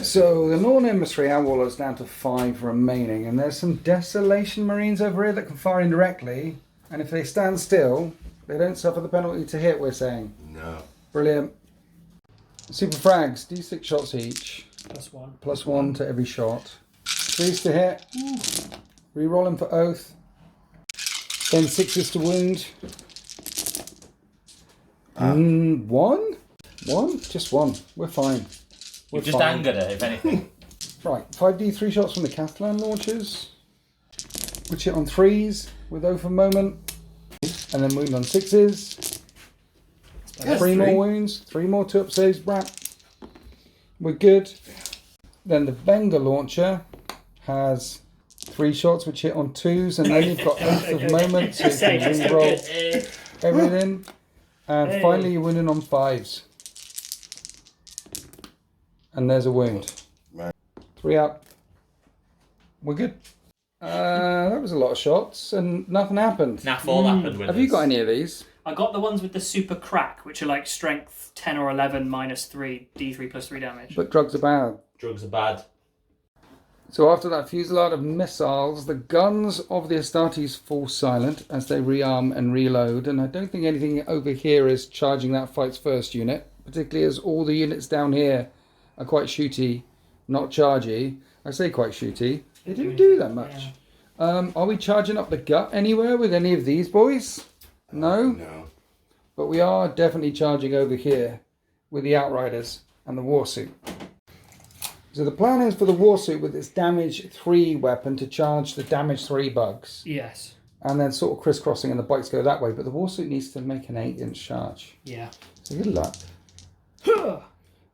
So the non-emissary Owl Warlord's down to 5 remaining, and there's some Desolation Marines over here that can fire indirectly, and if they stand still, they don't suffer the penalty to hit, we're saying. No. Brilliant. Super frags, d6 shots each, +1. +1 to every shot. 3s to hit, reroll them for oath, then 6s to wound. 1? Just 1. We're fine. We just angered her, if anything. Right, 5d3 shots from the Catalan launchers, which hit on 3s with oath a moment, and then wound on 6s. Yes, 3 more wounds, 3 more 2-up saves, Brat. We're good. Then the Benga launcher has 3 shots which hit on 2s, and then you've got oath of moment, so you can re-roll everything. And finally you're winning on 5s. And there's a wound. Right. 3 up. We're good. That was a lot of shots, and nothing happened. Naff all happened with Have you got any of these? I got the ones with the super crack, which are like strength 10 or 11 -3, d3 +3 damage. But drugs are bad. Drugs are bad. So after that fusillade of missiles, the guns of the Astartes fall silent as they rearm and reload, and I don't think anything over here is charging that fight's first unit, particularly as all the units down here are quite shooty, not chargy. I say quite shooty. They didn't do that much. Are we charging up the gut anywhere with any of these boys? No? No. But we are definitely charging over here with the Outriders and the Warsuit. So the plan is for the Warsuit with its damage 3 weapon to charge the damage 3 bugs. Yes. And then sort of crisscrossing and the bikes go that way. But the Warsuit needs to make an 8-inch charge. Yeah. So good luck. No.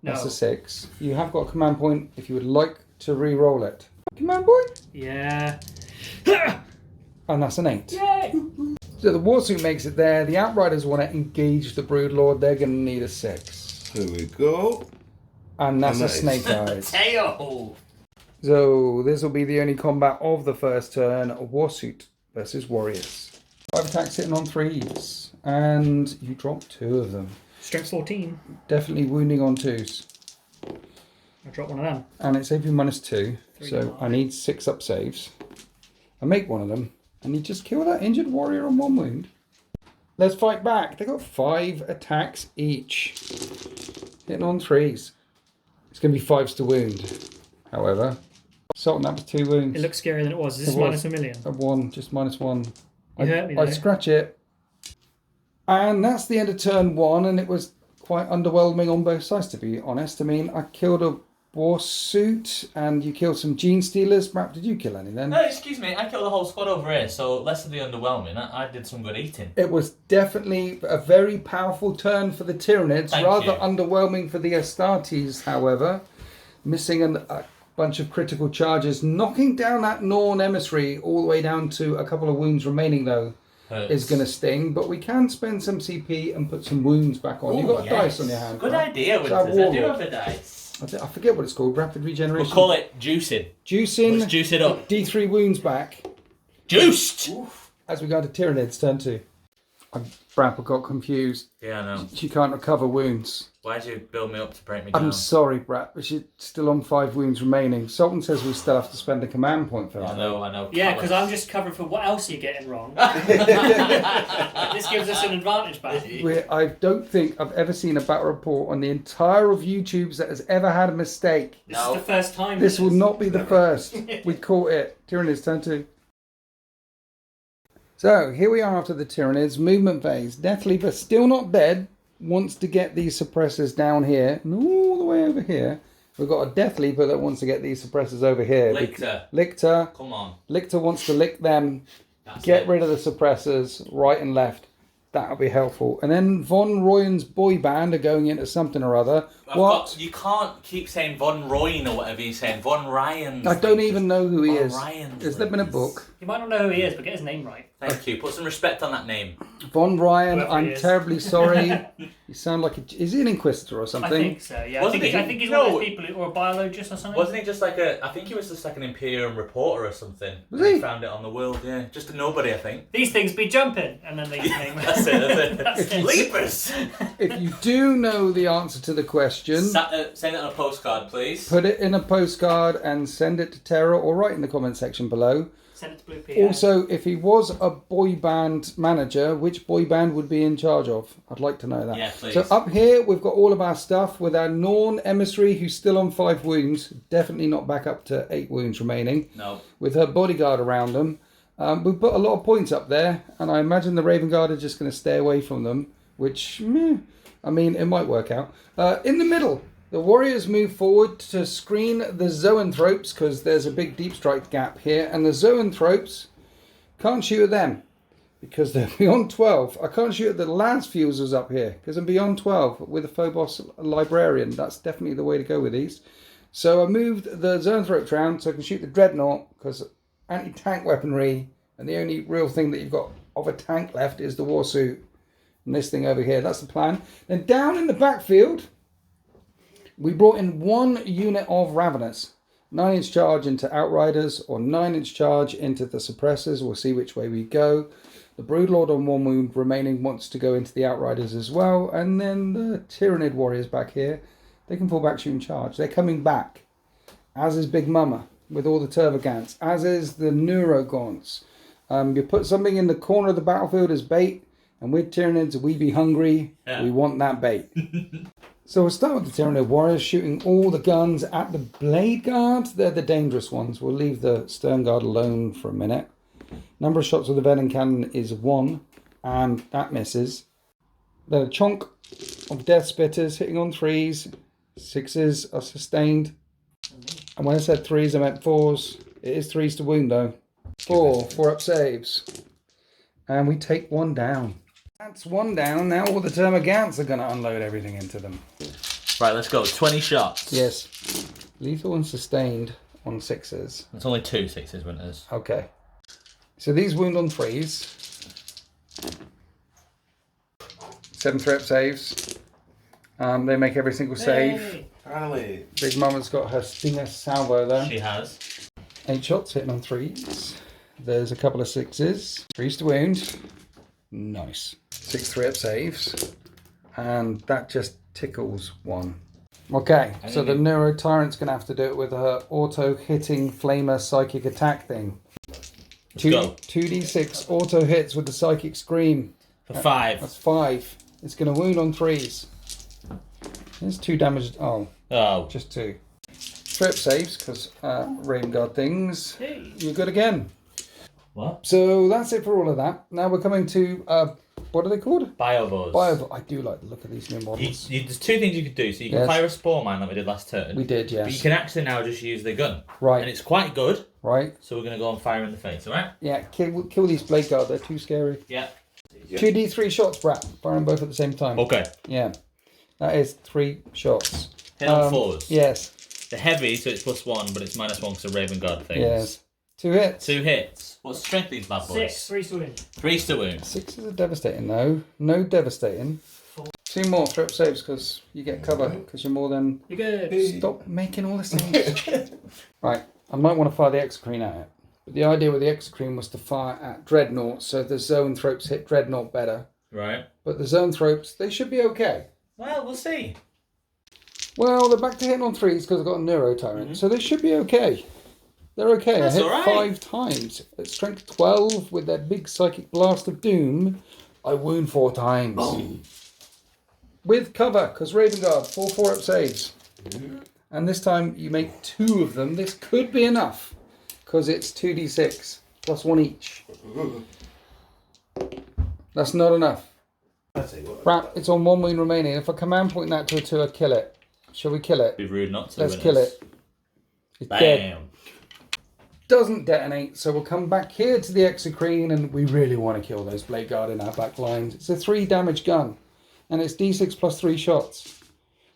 That's a 6. You have got a command point if you would like to re-roll it. Command point? Yeah. And that's an 8. Yay! So the Warsuit makes it there. The Outriders want to engage the Broodlord. They're going to need a 6. Here we go. And that's a Nice. Snake Eyes. Tail! So this will be the only combat of the first turn. Warsuit versus Warriors. 5 attacks hitting on 3s. And you drop 2 of them. Strength 14. Definitely wounding on 2s. I dropped one of them. And it's AP -2. 3 So to I need 6 up saves. I make one of them. And you just kill that injured warrior on 1 wound. Let's fight back. They got 5 attacks each. Hitting on 3s. It's going to be 5s to wound. However, Sultan, that was 2 wounds. It looks scarier than it was. Is this It was. -1 million? A 1, just -1. You hurt me I though. scratch it. And that's the end of turn 1, and it was quite underwhelming on both sides, to be honest. I mean, I killed a Warsuit, and you killed some Gene Stealers. Brap, did you kill any then? No, excuse me, I killed the whole squad over here, so less of the underwhelming. I did some good eating. It was definitely a very powerful turn for the Tyranids, Thank rather you. underwhelming for the Astartes, however. Missing a bunch of critical charges, knocking down that Norn emissary all the way down to a couple of wounds remaining, though. Hurts. Is going to sting, but we can spend some CP and put some wounds back on. You've got a dice on your hand. Good right? idea, So Winters. I do Warlord. have a dice. I forget what it's called. Rapid regeneration. We'll call it juicing. Juicing. Let's juice it up. D3 wounds back Juiced! as we go to Tyranids turn 2. Brapper got confused. Yeah, I know. She can't recover wounds. Why'd you build me up to break me down? I'm sorry, Brap, but she's still on 5 wounds remaining. Sultan says we still have to spend a command point for that. I know. Yeah, because I'm just covering for what else you're getting wrong. This gives us an advantage back. I don't think I've ever seen a battle report on the entire of YouTube's that has ever had a mistake. This is the first time. This will not be the first. We caught it. Tyranids turn 2. So, here we are after the Tyranids. Movement phase. Death Leaper, still not dead, wants to get these suppressors down here and all the way over here. We've got a Death Leaper that wants to get these suppressors over here. Lictor. Come on. Lictor wants to lick them. Get rid of the suppressors right and left. That'll be helpful. And then Von Royen's boy band are going into something or other. You can't keep saying Von Royen or whatever you're saying. Von Ryan. I don't even know who he is. Ryan, Has there been a book? You might not know who he is, but get his name right. Thank you. Put some respect on that name. Von Ryan, Whoever I'm he is. terribly sorry. You sound like is he an Inquisitor or something? I think so, yeah. Wasn't I think he's one of those people or a biologist or something. Wasn't he just like I think he was just like an Imperium reporter or something. Was he? Found it on the world, yeah. Just a nobody, I think. These things be jumping, and then they name it. That's it. That's it. Leapers! If you do know the answer to the question, Send it on a postcard, please. put it in a postcard and send it to Tara or write in the comment section below. Send it to Blue P. Also, if he was a boy band manager, which boy band would be in charge of? I'd like to know that. Yeah, please. So up here, we've got all of our stuff with our Norn emissary, who's still on 5 wounds. Definitely not back up to 8 wounds remaining. No. With her bodyguard around them. We've put a lot of points up there, and I imagine the Raven Guard are just going to stay away from them, which, I mean, it might work out. In the middle, the warriors move forward to screen the zoanthropes, because there's a big deep strike gap here, and the zoanthropes can't shoot at them, because they're beyond 12. I can't shoot at the last fusers up here, because I'm beyond 12 with a Phobos Librarian. That's definitely the way to go with these. So I moved the zoanthropes round so I can shoot the Dreadnought, because anti-tank weaponry, and the only real thing that you've got of a tank left is the warsuit. And this thing over here, that's the plan. Then down in the backfield, we brought in 1 unit of Ravenous. 9-inch charge into Outriders, or 9-inch charge into the Suppressors. We'll see which way we go. The Broodlord on 1 wound remaining wants to go into the Outriders as well. And then the Tyranid warriors back here, they can fall back, shoot and charge. They're coming back, as is Big Mama with all the Tervagants, as is the Neurogaunts. You put something in the corner of the battlefield as bait, and with Tyranids, we be hungry. Yeah. We want that bait. So we'll start with the Tyranid warriors shooting all the guns at the Blade Guard. They're the dangerous ones. We'll leave the Stern Guard alone for a minute. Number of shots with the Venom Cannon is 1, and that misses. Then a chunk of Death Spitters hitting on 3s. 6s are sustained. And when I said 3s, I meant 4s. It is 3s to wound though. 4 up saves. And we take 1 down. That's 1 down. Now all the Termagants are going to unload everything into them. Right, let's go. 20 shots. Yes. Lethal and sustained on 6s. It's only 2 6s, Winters. Okay. So these wound on 3s. 7 3-up saves. They make every single save. Finally. Big Mama's got her Stinger Salvo though. She has. 8 shots hitting on 3s. There's a couple of 6s. 3s to wound. Nice. 6 3-up saves. And that just tickles 1. Okay, so the Neuro Tyrant's going to have to do it with her auto-hitting Flamer Psychic Attack thing. 2d6 auto hits with the Psychic Scream. For 5. That's 5. It's going to wound on 3s. There's 2 damage. Oh. Just 2. 3-up saves, because Raven Guard things. Hey. You're good again. What? So that's it for all of that. Now we're coming to, what are they called? Biovores. I do like the look of these new models. There's 2 things you could do. So you can fire a Spore Mine like we did last turn. We did, yes. But you can actually now just use the gun. Right. And it's quite good. Right. So we're going to go and fire in the face, alright? Yeah, kill these Blade Guard. They're too scary. Yeah. 2d3 shots, Brat. Fire them both at the same time. Okay. Yeah. That is 3 shots. Hit on 4s. Yes. The heavy, so it's +1, but it's -1 because of Raven Guard things. Yes. 2 hits. 2 hits. What's the strength of these bad boys? 6, 3 to wound. 3 to wound. 6 is devastating though. No devastating. 2 more 3-up saves because you get cover because you're more than... You're good. Stop making all the saves. Right. I might want to fire the Exocrine at it. But the idea with the Exocrine was to fire at Dreadnought, so the Zoanthropes hit Dreadnought better. Right. But the Zoanthropes, they should be okay. Well, we'll see. Well, they're back to hitting on 3s because I've got a Neuro Tyrant. So they should be okay. They're okay. That's I hit all right. 5 times. At strength 12 with their big Psychic Blast of Doom, I wound 4 times. Boom. With cover, because Raven Guard, 4 up saves. And this time you make 2 of them. This could be enough, because it's 2d6 plus 1 each. That's not enough. Crap, it's on 1 wound remaining. If I command point that to a 2, I kill it. Shall we kill it? Be rude not to. Let's kill it. It's dead. Bam. Doesn't detonate, so we'll come back here to the Exocrine, and we really want to kill those Blade Guard in our back lines. It's a 3 damage gun, and it's d6 plus 3 shots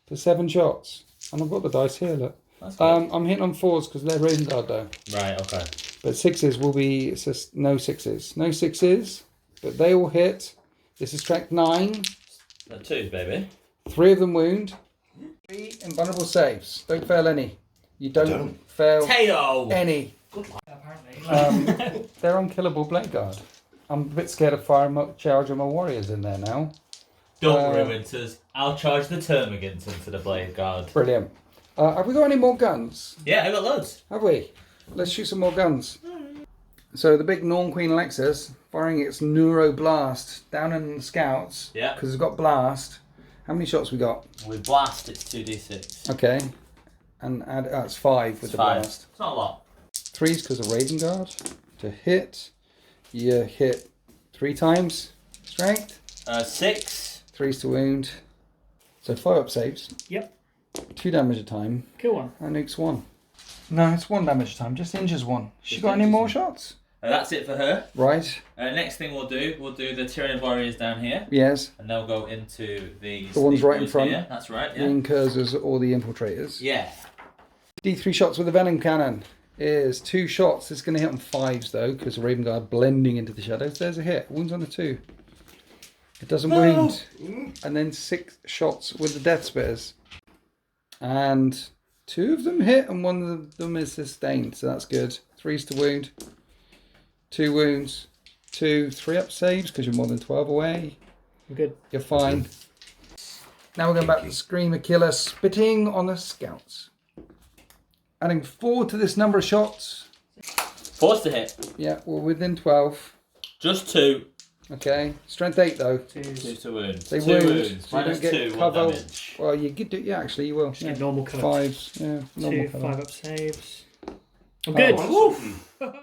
for 7 shots. And I've got the dice here, look. That's good. I'm hitting on 4s because they're Raven Guard though. Right, okay. But 6s will be, it's just no 6s. No 6s, but they will hit. This is strength 9. The 2s, baby. 3 of them wound. 3 invulnerable saves. Don't fail any. You don't fail Tato! any. Apparently. They're unkillable Blade Guard. I'm a bit scared of charging my warriors in there now. Don't ruin us. I'll charge the termagants into the Blade Guard. Brilliant. Have we got any more guns? Yeah, I got loads. Have we? Let's shoot some more guns. So the big Norn Queen Alexis firing its Neuro Blast down in the scouts. Yeah. Because it's got blast. How many shots we got? With blast, it's 2d6. Okay. And add, it's 5 with It's the 5. blast. It's not a lot. 3's because of Raven Guard. To hit, you hit 3 times. Strength. 6. 3's to wound. So 5 up saves. Yep. 2 damage a time. Kill one. And nukes 1. No, it's 1 damage a time. Just injures 1. She Just got any injures more 1. shots? That's it for her. Right. Next thing we'll do the Tyranid Warriors down here. Yes. And they'll go into the ones right in sneakers front. Here. That's right, The yeah. Incursors or the Infiltrators. Yeah. D3 shots with the Venom Cannon is 2 shots. It's going to hit on 5s though, because the Raven Guard blending into the shadows. There's a hit. Wounds on a 2. It doesn't wound. And then 6 shots with the Death Spitters. And 2 of them hit and 1 of them is sustained. So that's good. 3's to wound. 2 wounds. 2, 3 up saves because you're more than 12 away. I'm good. You're fine. Now we're going back to Screamer Killer, spitting on the scouts. Adding 4 to this number of shots. 4's to hit. Yeah, we're within 12. Just 2. Okay, strength 8 though. 2 to wounds. They 2 wound, wounds. so you Minus don't get 2, 1 cover. damage. Well, you could do. Yeah, actually, you will. Just Yeah. get normal cover. 5s. Yeah, normal 2 cover. 5 up saves. I'm good.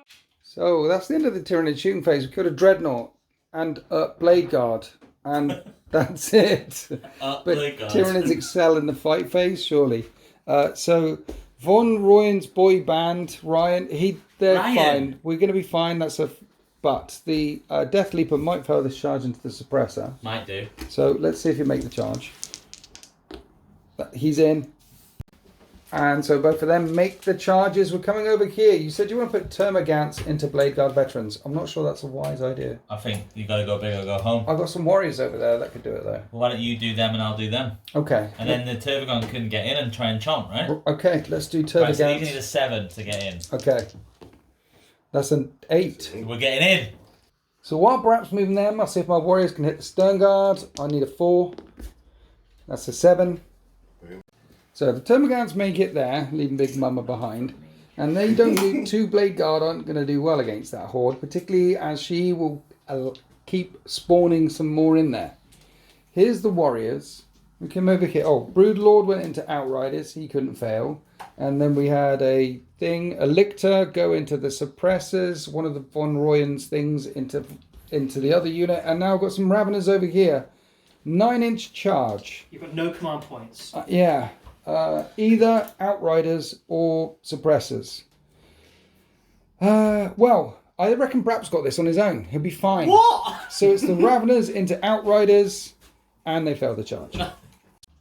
So that's the end of the Tyranid shooting phase. We killed a Dreadnought and a Blade Guard, and that's it. But Blade Guard. Tyranids excel in the fight phase, surely. So Von Royen's boy band, Ryan, they're Ryan. fine. We're going to be fine. But the Death Leaper might fail this charge into the suppressor. Might do. So let's see if you make the charge. He's in. And so both of them make the charges. We're coming over here. You said you want to put Termagants into Blade Guard veterans. I'm not sure that's a wise idea. I think you gotta go big or go home. I've got some warriors over there that could do it though. Well, why don't you do them and I'll do them? Okay. And then the Turvagon can get in and try and chomp, right? Okay, let's do Right, so you Termagants. need a 7 to get in. Okay. That's an 8. We're getting in. So while Brap's moving them, I'll see if my warriors can hit the Stern Guard. I need a 4. That's a 7. So the Termagants make it there, leaving Big Mama behind. And they don't do 2 Blade Guard aren't going to do well against that horde, particularly as she will keep spawning some more in there. Here's the warriors. We come over here. Oh, Broodlord went into Outriders. He couldn't fail. And then we had a Lictor go into the Suppressors. One of the Von Royen's things into the other unit. And now I've got some Raveners over here. 9-inch charge. You've got no command points. Yeah. Either Outriders or Suppressors. Well, I reckon Brap's got this on his own. He'll be fine. What? So it's the Raveners into Outriders, and they fail the charge.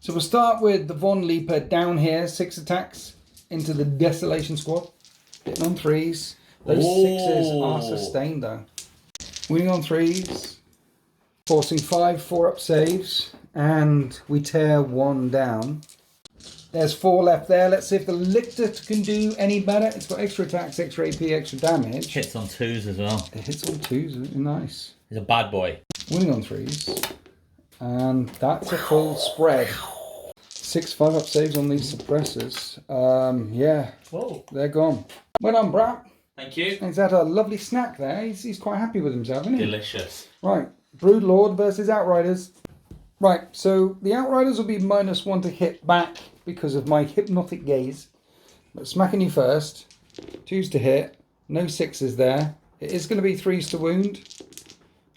So we'll start with the Von Leaper down here. 6 attacks into the Desolation Squad. Hitting on 3s. Those 6s are sustained though. Winning on 3s. Forcing 5 4-up saves. And we tear 1 down. There's 4 left there. Let's see if the Lictor can do any better. It's got extra attacks, extra AP, extra damage. Hits on 2s as well. It hits on 2s. Nice. He's a bad boy. Wounding on 3s. And that's a full spread. 6 5-up saves on these suppressors. Yeah, Whoa. they're gone. Well done, Brap. Thank you. He's had a lovely snack there. He's quite happy with himself, isn't he? Delicious. Right, Broodlord versus Outriders. Right, so the Outriders will be -1 to hit back because of my hypnotic gaze. But smacking you first. 2s to hit. No 6s there. It is going to be 3s to wound.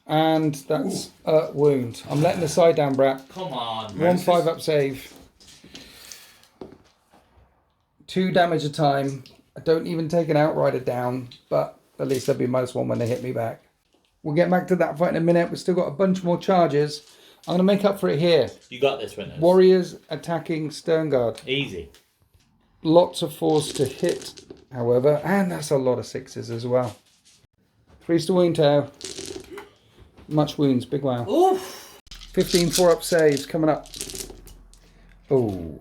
And that's a wound. I'm letting the side down, Brat. Come on. 1 5-up save. 2 damage a time. I don't even take an Outrider down, but at least there'll be -1 when they hit me back. We'll get back to that fight in a minute. We've still got a bunch more charges. I'm going to make up for it here. You got this, Winners. Warriors attacking Sternguard. Easy. Lots of force to hit, however, and that's a lot of 6s as well. 3s to wound, Tao. Much wounds, big wow. Oof. 15 4-up saves coming up. Oh.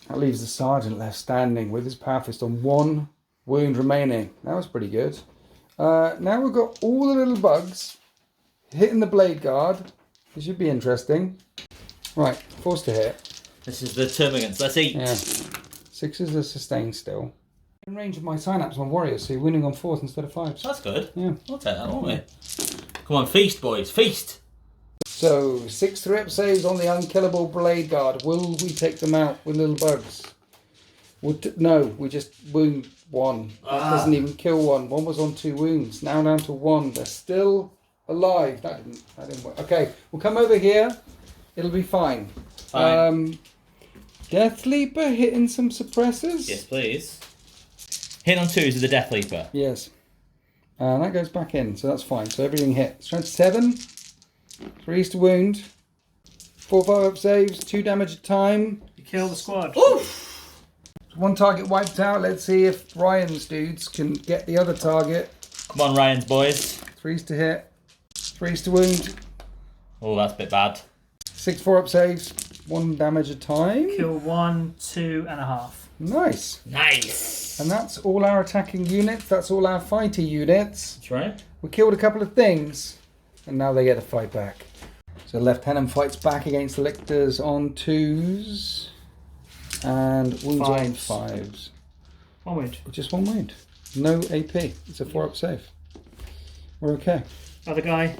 That leaves the Sergeant left standing with his Power Fist on 1 wound remaining. That was pretty good. Now we've got all the little bugs hitting the Blade Guard. This should be interesting. Right, 4s to hit. This is the Termagants. Let's eat. Yeah. 6s are sustained still. In range of my synapse on Warriors, so you're winning on 4s instead of 5s. That's good. Yeah. We'll take that, won't we? Come on, feast, boys. Feast. So, 6 3-up saves on the unkillable Blade Guard. Will we take them out with little bugs? No, we just wound 1. That doesn't even kill 1. 1 was on 2 wounds. Now down to 1. They're still alive. That didn't work. Okay, we'll come over here. It'll be fine. Death Leaper hitting some suppressors? Yes, please. Hit on 2s with the Death Leaper. Yes. And that goes back in, so that's fine. So everything hit. Strength 7. 3s to wound. 4 5-up saves. 2 damage a time. You kill the squad. Oof. 1 target wiped out. Let's see if Ryan's dudes can get the other target. Come on, Ryan's boys. 3s to hit. 3s to wound. Oh, that's a bit bad. 6 4-up saves. 1 damage a time. Kill 1, 2.5. Nice. Nice. And that's all our attacking units. That's all our fighter units. That's right. We killed a couple of things. And now they get to fight back. So Lieutenant fights back against the Lictors on 2s. And wounds on 5s. 1 wound. Just 1 wound. No AP. It's a 4-up save. We're okay. Other guy.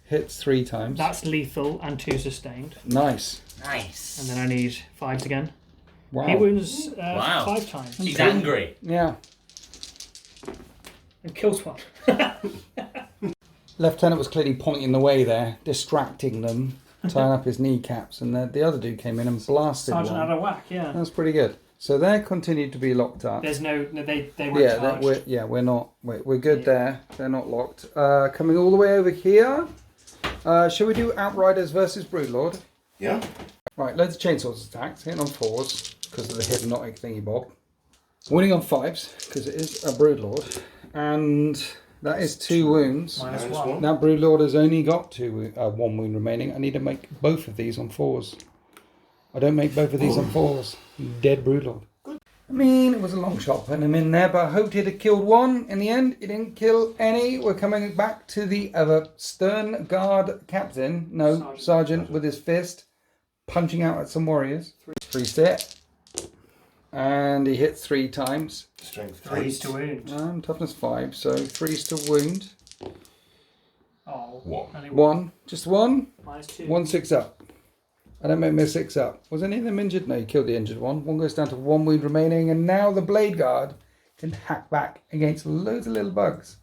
Hits 3 times. That's lethal and 2 sustained. Nice. Nice. And then I need 5s again. Wow. He wounds Wow. 5 times. He's angry. Yeah. And kills 1. Lieutenant was clearly pointing the way there, distracting them, tying up his kneecaps, and the other dude came in and blasted Sergeant one. had a whack, yeah. That's pretty good. So they continued to be locked up. There's no, they weren't charged. We're good there. They're not locked. Coming all the way over here. Shall we do Outriders versus Broodlord? Yeah. Right, loads of chainsaws attacks. Hitting on 4s because of the hypnotic thingy bob. Winning on 5s because it is a Broodlord. And that is 2 wounds. -1. Now Broodlord has only got 1 wound remaining. I need to make both of these on 4s. I don't make both of these on 4s. Dead Broodlord. I mean, it was a long shot putting him in there, but I hoped he'd have killed 1. In the end, he didn't kill any. We're coming back to the other Stern Guard captain. No, Sergeant with his fist. Punching out at some warriors. 3 hit. And he hit 3 times. Strength 3s 8. to wound. And toughness 5, so 3s to wound. Oh. 1. Only 1. Just 1. -2. 1 6 up. I don't make my 6 up. Was any of them injured? No, you killed the injured one. 1 goes down to 1 wound remaining, and now the Blade Guard can hack back against loads of little bugs.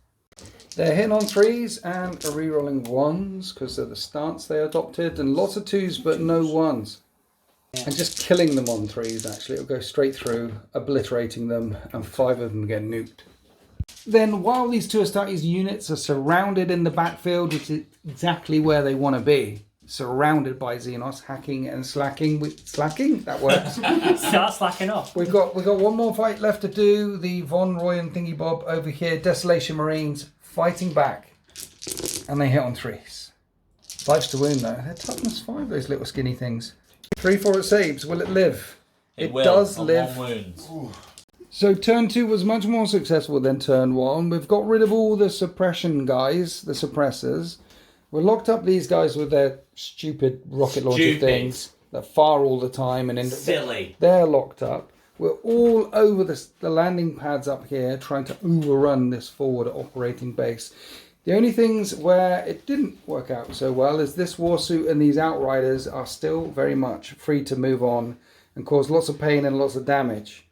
They're hitting on 3s and are re-rolling 1s because of the stance they adopted, and lots of 2s but no 1s. And just killing them on 3s, actually. It'll go straight through, obliterating them, and 5 of them get nuked. Then, while these 2 Astartes units are surrounded in the backfield, which is exactly where they want to be, surrounded by Xenos, hacking and slacking. Slacking? That works. Start slacking off. We've got 1 more fight left to do. The Von Roy and Thingy Bob over here, Desolation Marines, fighting back. And they hit on 3s. 5s to wound, though. They're toughness 5, those little skinny things. 3 4 saves. Will it live? It does on live. 1 wound. So turn 2 was much more successful than turn 1. We've got rid of all the suppression guys, the suppressors. We're locked up these guys with their stupid rocket launcher Stupid. things that fire all the time. And Silly. they're locked up. We're all over the landing pads up here trying to overrun this forward operating base. The only things where it didn't work out so well is this warsuit and these outriders are still very much free to move on and cause lots of pain and lots of damage.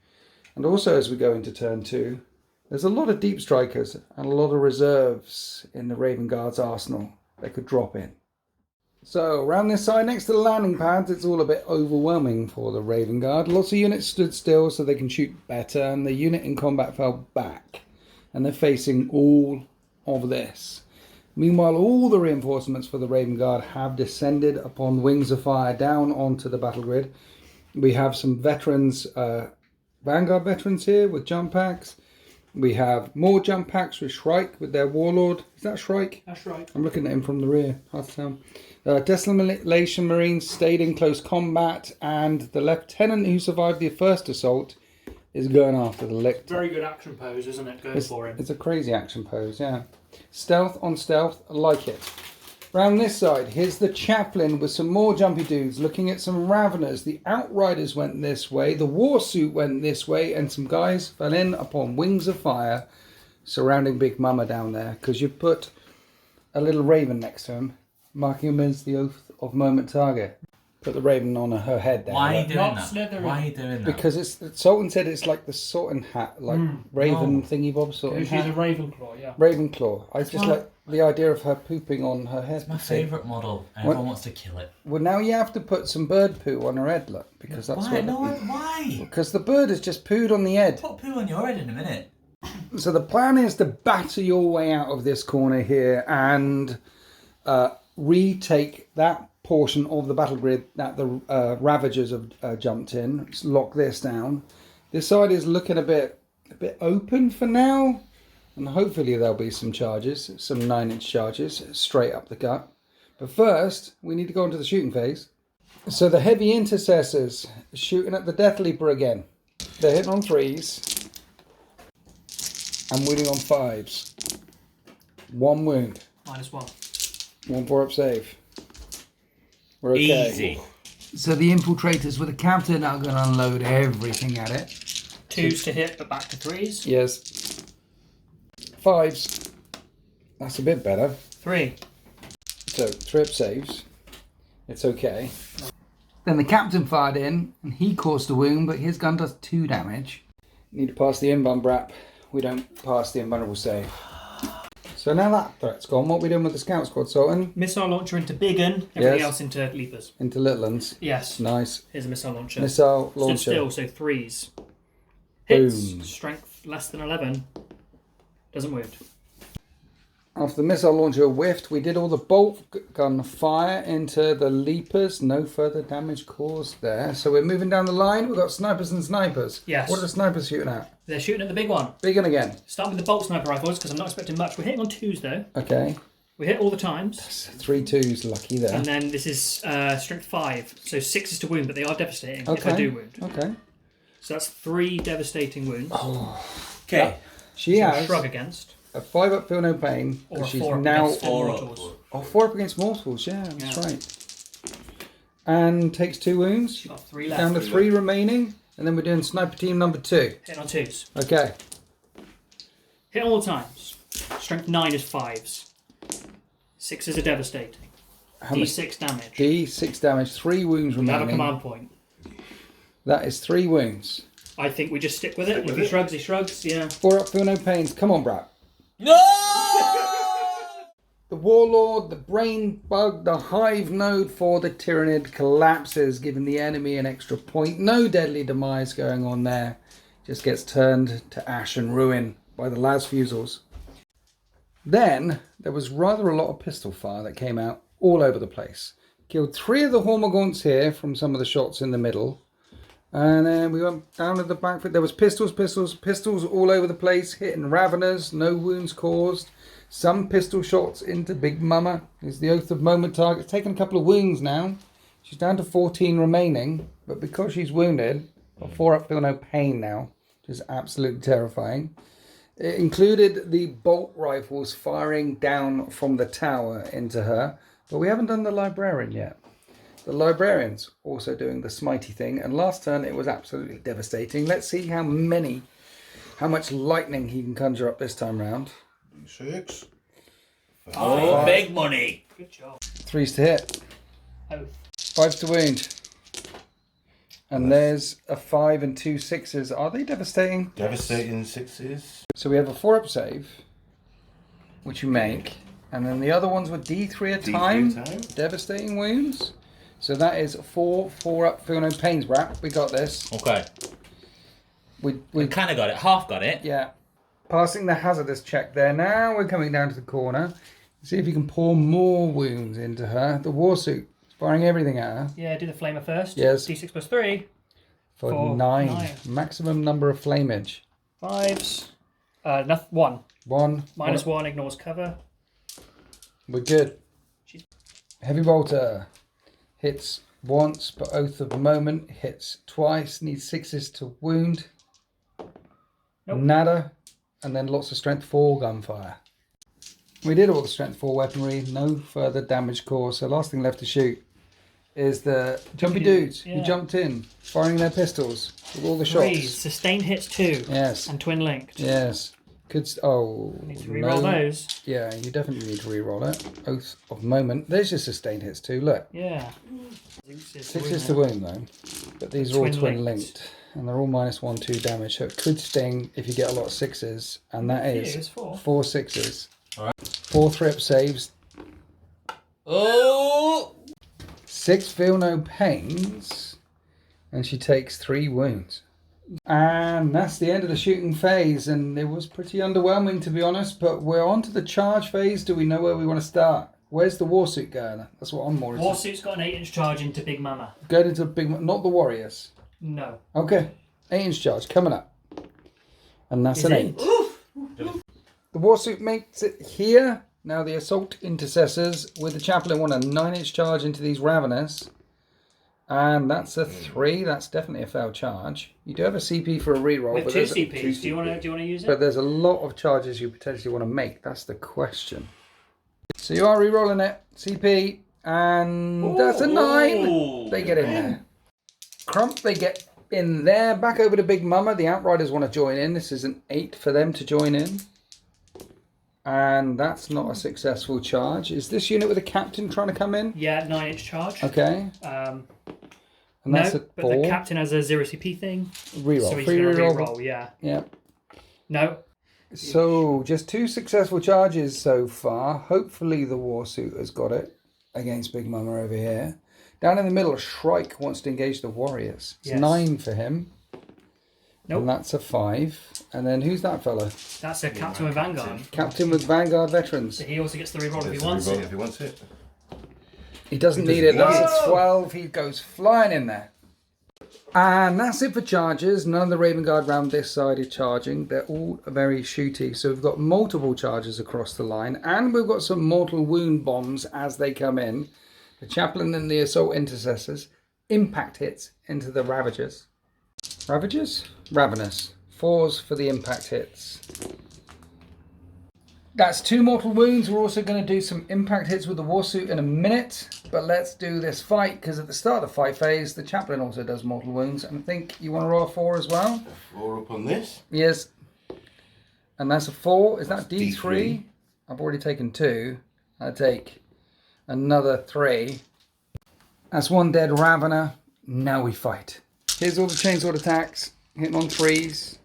And also as we go into turn 2, there's a lot of deep strikers and a lot of reserves in the Raven Guard's arsenal that could drop in. So around this side next to the landing pads, it's all a bit overwhelming for the Raven Guard. Lots of units stood still so they can shoot better, and the unit in combat fell back. And they're facing all of this. Meanwhile, all the reinforcements for the Raven Guard have descended upon wings of fire down onto the battle grid. We have some veterans, Vanguard veterans here with jump packs. We have more jump packs with Shrike with their warlord. Is that Shrike? That's right. I'm looking at him from the rear. Hard to tell. Desolation Marines stayed in close combat, and the lieutenant who survived the first assault is going after the lictor. Very good action pose, isn't it? Going for him. It's a crazy action pose, yeah. Stealth on stealth, I like it. Round this side, here's the chaplain with some more jumpy dudes looking at some raveners. The outriders went this way, the warsuit went this way, and some guys fell in upon wings of fire surrounding Big Mama down there, because you put a little raven next to him, marking him as the oath of moment target. Put the raven on her head there. Why are you doing Not that? slithering. Why are you doing that? Because Sultan said it's like the Sultan hat, like raven thingy bob Sultan She's a hat. Ravenclaw, yeah. Ravenclaw. I just my- like the idea of her pooping on her head. It's my favourite model, and everyone wants to kill it. Well, now you have to put some bird poo on her head, look, because that's Why? what. No, why? Because the bird has just pooed on the head. Put poo on your head in a minute. So the plan is to batter your way out of this corner here and retake that portion of the battle grid that the Ravagers have jumped in. Let's lock this down. This side is looking a bit open for now, and hopefully there'll be some charges, some 9-inch charges straight up the gut. But first, we need to go into the shooting phase. So the heavy intercessors shooting at the Death Leaper again. They're hitting on 3s. I'm wounding on 5s. 1 wound. -1. 1 4-up save. We're okay. Easy. So the infiltrators with the captain are going to unload everything at it. 2s to hit, but back to 3s. Yes. 5s. That's a bit better. 3. So 3-up saves. It's okay. Then the captain fired in, and he caused a wound, but his gun does 2 damage. Need to pass the invuln brap. We don't pass the invulnerable save. So now that threat's gone, what are we doing with the scout squad, Sultan? Missile launcher into big un, everything Yes. else into leapers. Into little ones. Yes. Nice. Here's a missile launcher. Missile Stood launcher. still, so 3s. Hits. Boom. Strength less than 11. Doesn't wound. After the missile launcher whiffed, we did all the bolt gun fire into the leapers. No further damage caused there. So we're moving down the line. We've got snipers and snipers. Yes. What are the snipers shooting at? They're shooting at the big one. Big one again. Start with the bolt sniper rifles, because I'm not expecting much. We're hitting on 2s, though. Okay. We hit all the times. 3 2s, lucky there. And then this is strength 5. So 6 to wound, but they are devastating if Okay. I do wound. Okay. So that's 3 devastating wounds. Okay. She So has shrug against. a 5-up feel no pain. Or but a she's 4 now against four mortals. Oh, 4 up against mortals. Yeah, that's Yeah. right. And takes 2 wounds. Got 3 left. Down to 3 remaining. And then we're doing sniper team number 2. Hitting on 2s. Okay. Hit all the times. Strength 9 is 5s. 6s are devastating. How much? D6 damage. D6 damage. 3 wounds We have a remaining. command point. That is 3 wounds. I think we just stick with it. If he shrugs, he shrugs. Yeah. 4 up, feel no pains. Come on, Brat. No! The Warlord, the Brain Bug, the Hive Node for the Tyranid collapses, giving the enemy an extra point. No deadly demise going on there. Just gets turned to ash and ruin by the las fusils. Then there was rather a lot of pistol fire that came out all over the place. Killed 3 of the Hormagaunts here from some of the shots in the middle. And then we went down to the back. There was pistols all over the place, hitting Raveners, no wounds caused. Some pistol shots into Big Mama. Is the oath of moment target. Taking a couple of wounds now. She's down to 14 remaining, but because she's wounded, got 4 up, feel no pain now, which is absolutely terrifying. It included the bolt rifles firing down from the tower into her, but we haven't done the librarian yet. The librarian's also doing the smitey thing, and last turn it was absolutely devastating. Let's see how much lightning he can conjure up this time round. 6. Oh, big money. Good job. 3s to hit. Oath. 5s to wound. And there's a 5 and 2 6s. Are they devastating? Devastating 6s. So we have a 4-up save, which you make. And then the other ones were D3 a time. Devastating wounds. So that is 4-up. Feel no pains, Brap. We got this. Okay. We kind of got it. Half got it. Yeah. Passing the hazardous check there. Now we're coming down to the corner. See if you can pour more wounds into her. The warsuit. Firing everything at her. Yeah, do the flamer first. Yes. D6 plus 3. For 9. Maximum number of flamage. 5s. 1. 1. -1 ignores cover. We're good. Heavy bolter. Hits once, but Oath of the Moment. Hits twice. Needs 6s to wound. Nope. Nada. And then lots of strength 4 gunfire. We did all the strength 4 weaponry. No further damage caused. So last thing left to shoot is the jumpy dudes who jumped in, firing their pistols with all the shots. 3s. Sustained hits 2. Yes. And twin linked. Yes. Need to re-roll those. Yeah, you definitely need to re-roll it. Oath of Moment. There's your sustained hits too. Look. Yeah. 6s to wound though. But these are all twin linked. And they're all -1, 2 damage. So it could sting if you get a lot of 6s. And that is 4 6s. Alright. 4 3-up saves. Oh! 6 feel no pains. And she takes 3 wounds. And that's the end of the shooting phase. And it was pretty underwhelming, to be honest. But we're on to the charge phase. Do we know where we want to start? Where's the warsuit going? That's what I'm more interested in. Warsuit's got an 8-inch charge into Big Mama. Going into big... Not the warriors. No. Okay. 8-inch charge coming up. And that's Is an it? 8. The warsuit makes it here. Now the assault intercessors with the chaplain want a 9-inch charge into these ravenous. And that's a 3. That's definitely a failed charge. You do have a CP for a reroll. With but 2 there's CPs. Do you want to use it? But there's a lot of charges you potentially want to make. That's the question. So you are re-rolling it. CP. And that's a 9. They get in there. Crump, they get in there. Back over to Big Mama. The Outriders want to join in. This is an 8 for them to join in. And that's not a successful charge. Is this unit with a captain trying to come in? Yeah, 9-inch charge. Okay. And that's a 4. But the captain has a 0 CP thing. Reroll. So he's Free going to reroll. reroll, yeah. Yeah. No. So just 2 successful charges so far. Hopefully the warsuit has got it against Big Mama over here. Down in the middle, Shrike wants to engage the warriors. It's 9 for him. Nope. And that's a 5. And then who's that fella? That's a captain with Vanguard. Captain with Vanguard veterans. So he also gets the reroll if he wants it. If he wants it. He doesn't need it. That's a 12. He goes flying in there. And that's it for charges. None of the Raven Guard round this side are charging. They're all very shooty. So we've got multiple charges across the line. And we've got some mortal wound bombs as they come in. The chaplain and the assault intercessors. Impact hits into the ravagers. Ravagers? Ravenous. 4s for the impact hits. That's 2 mortal wounds. We're also going to do some impact hits with the warsuit in a minute. But let's do this fight, because at the start of the fight phase, the chaplain also does mortal wounds. And I think you want to roll a 4 as well? A 4 up on this. Yes. And that's a 4. Is that D3? D3. I've already taken 2. I take another 3. That's 1 dead Ravener. Now we fight. Here's all the chainsword attacks. Hitting on 3s.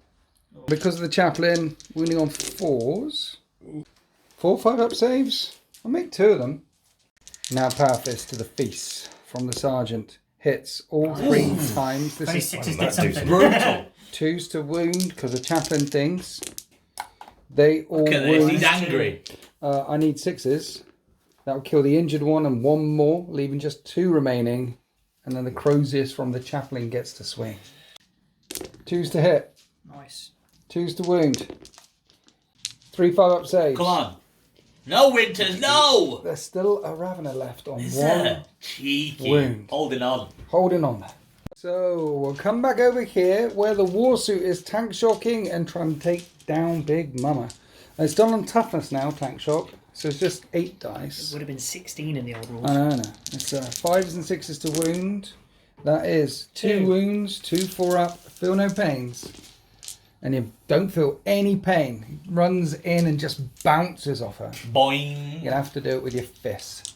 Because of the chaplain, wounding on 4s. 4 5-up saves. I'll make 2 of them. Now power fist to the feast from the sergeant. Hits all 3 times. This is 26 did something. Brutal. 2s to wound because the chaplain thinks. They all Look at this. wound. He's angry. I need 6s. That will kill the injured one and 1 more, leaving just 2 remaining. And then the Crozius from the chaplain gets to swing. 2s to hit. Nice. 2s to wound. 3 5-up saves. Come on. No, Winters, no! There's still a Ravener left on Is 1 there? Cheeky. wound. Holding on. Holding on there. So we'll come back over here where the Warsuit is tank shocking and trying to take down Big Mama. It's done on toughness now, tank shock. So it's just 8 dice. It would have been 16 in the old rules. I know. It's 5s and 6s to wound. That is 2 wounds, 2 4-up. Feel no pains. And you don't feel any pain. He runs in and just bounces off her. Boing. You'll have to do it with your fist.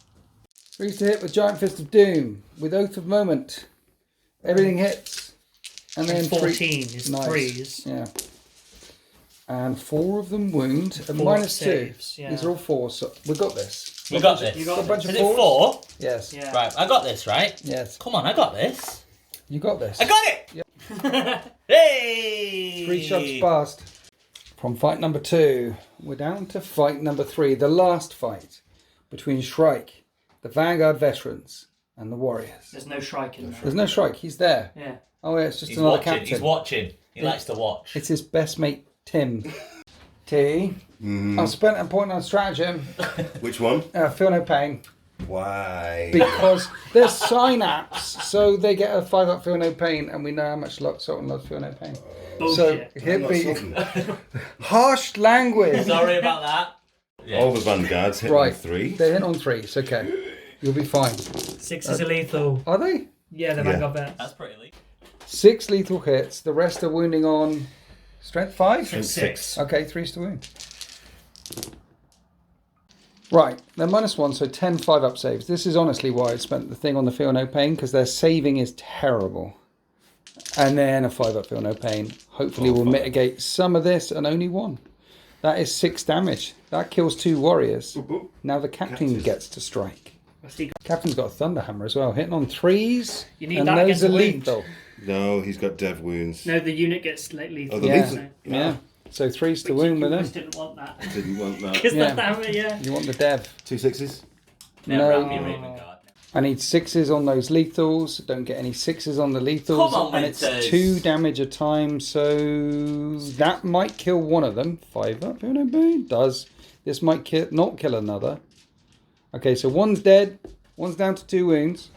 3s to hit with Giant Fist of Doom. With Oath of Moment. Everything hits. And then 14 is nice. 3s. Yeah. And 4 of them wound. And 4 -2. saves, yeah. These are all 4s. So we've got this. We got this. You got A bunch this. of Is it 4s? 4? Yes. Yeah. Right, I got this, right? Yes. Come on, I got this. You got this. I got it! Hey! 3 shots past. From fight number 2, we're down to fight number 3. The last fight between Shrike, the Vanguard veterans, and the Warriors. There's no Shrike in there. There's no Shrike. He's there. Yeah. Oh, yeah, it's just He's another watching. captain. He's watching. He likes to watch. It's his best mate, Tim. T. I've spent a point on stratagem. Which one? Feel no pain. Why? Because they're synapse, so they get a 5-up feel no pain, and we know how much Sultan loves feel no pain. Bullshit. So he'll Not be Sultan. harsh language. Sorry about that. Yeah. All the vanguards hit Right, on 3. They hit on 3. It's okay. You'll be fine. 6s are lethal. Are they? Yeah, the Yeah. Vanguard vets. That's pretty late. 6 lethal hits. The rest are wounding on strength 5. Strength 6. Okay, 3's to wound. Right, they're -1, so 10 5-up saves. This is honestly why I spent the thing on the feel no pain, because their saving is terrible. And then a 5-up feel no pain. Hopefully will mitigate some of this, and only 1. That is 6 damage. That kills 2 warriors. Now the captain gets to strike. What's he got? Captain's got a Thunderhammer as well, hitting on 3s. You need and that those against are a wound. lethal. No, he's got dev wounds. No, the unit gets lethal. Oh, the Yeah. lethal. Yeah. So 3s to But wound you with just them. didn't want that. Didn't want that. Because Yeah. the hammer, yeah. You want the dev. 2 6s. Never No. have me Raven Guard. I need 6s on those lethals. Don't get any 6s on the lethals. Come on, and it's Winters. 2 damage a time, so that might kill one of them. 5-up, you know, it does. This might not kill another. Okay, so 1's dead. 1's down to 2 wounds.